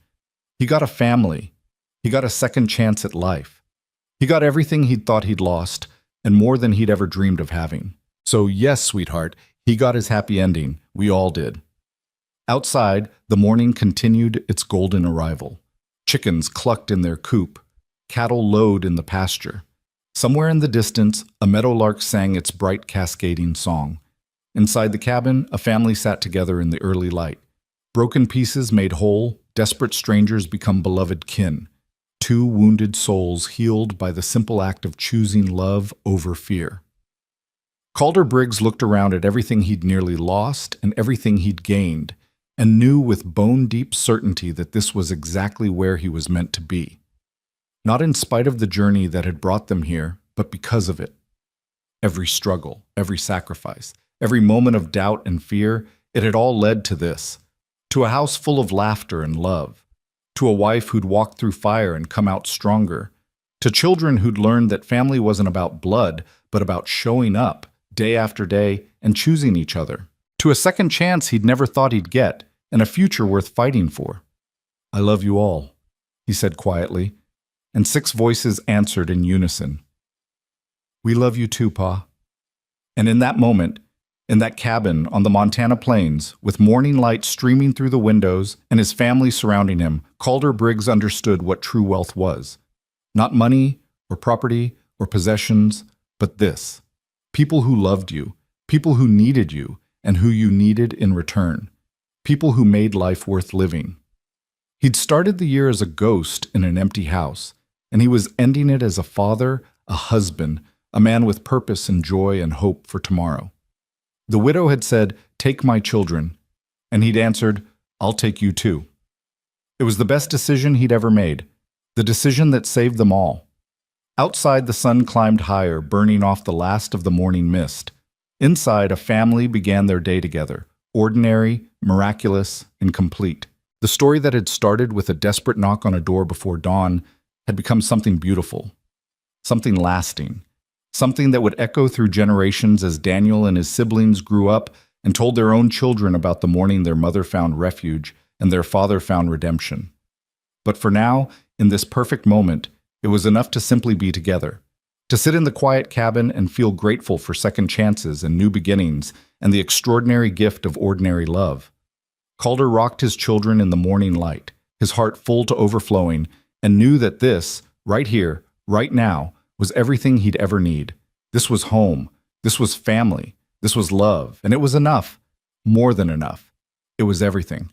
"He got a family. He got a second chance at life. He got everything he'd thought he'd lost, and more than he'd ever dreamed of having. So yes, sweetheart, he got his happy ending. We all did." Outside, the morning continued its golden arrival. Chickens clucked in their coop, cattle lowed in the pasture. Somewhere in the distance, a meadowlark sang its bright cascading song. Inside the cabin, a family sat together in the early light. Broken pieces made whole, desperate strangers become beloved kin. Two wounded souls healed by the simple act of choosing love over fear. Calder Briggs looked around at everything he'd nearly lost and everything he'd gained, and knew with bone-deep certainty that this was exactly where he was meant to be. Not in spite of the journey that had brought them here, but because of it. Every struggle, every sacrifice, every moment of doubt and fear, it had all led to this. To a house full of laughter and love. To a wife who'd walked through fire and come out stronger. To children who'd learned that family wasn't about blood, but about showing up, day after day, and choosing each other. To a second chance he'd never thought he'd get, and a future worth fighting for. "I love you all," he said quietly, and 6 voices answered in unison. "We love you too, Pa." And in that moment, in that cabin on the Montana plains, with morning light streaming through the windows and his family surrounding him, Calder Briggs understood what true wealth was. Not money or property or possessions, but this. People who loved you, people who needed you, and who you needed in return. People who made life worth living. He'd started the year as a ghost in an empty house, and he was ending it as a father, a husband, a man with purpose and joy and hope for tomorrow. The widow had said, "Take my children," and he'd answered, "I'll take you too." It was the best decision he'd ever made, the decision that saved them all. Outside, the sun climbed higher, burning off the last of the morning mist. Inside, a family began their day together, ordinary, miraculous, and complete. The story that had started with a desperate knock on a door before dawn had become something beautiful, something lasting, something that would echo through generations as Daniel and his siblings grew up and told their own children about the morning their mother found refuge and their father found redemption. But for now, in this perfect moment, it was enough to simply be together, To sit in the quiet cabin and feel grateful for second chances and new beginnings and the extraordinary gift of ordinary love. Calder rocked his children in the morning light, his heart full to overflowing, and knew that this, right here, right now, was everything he'd ever need. This was home. This was family. This was love. And it was enough. More than enough. It was everything.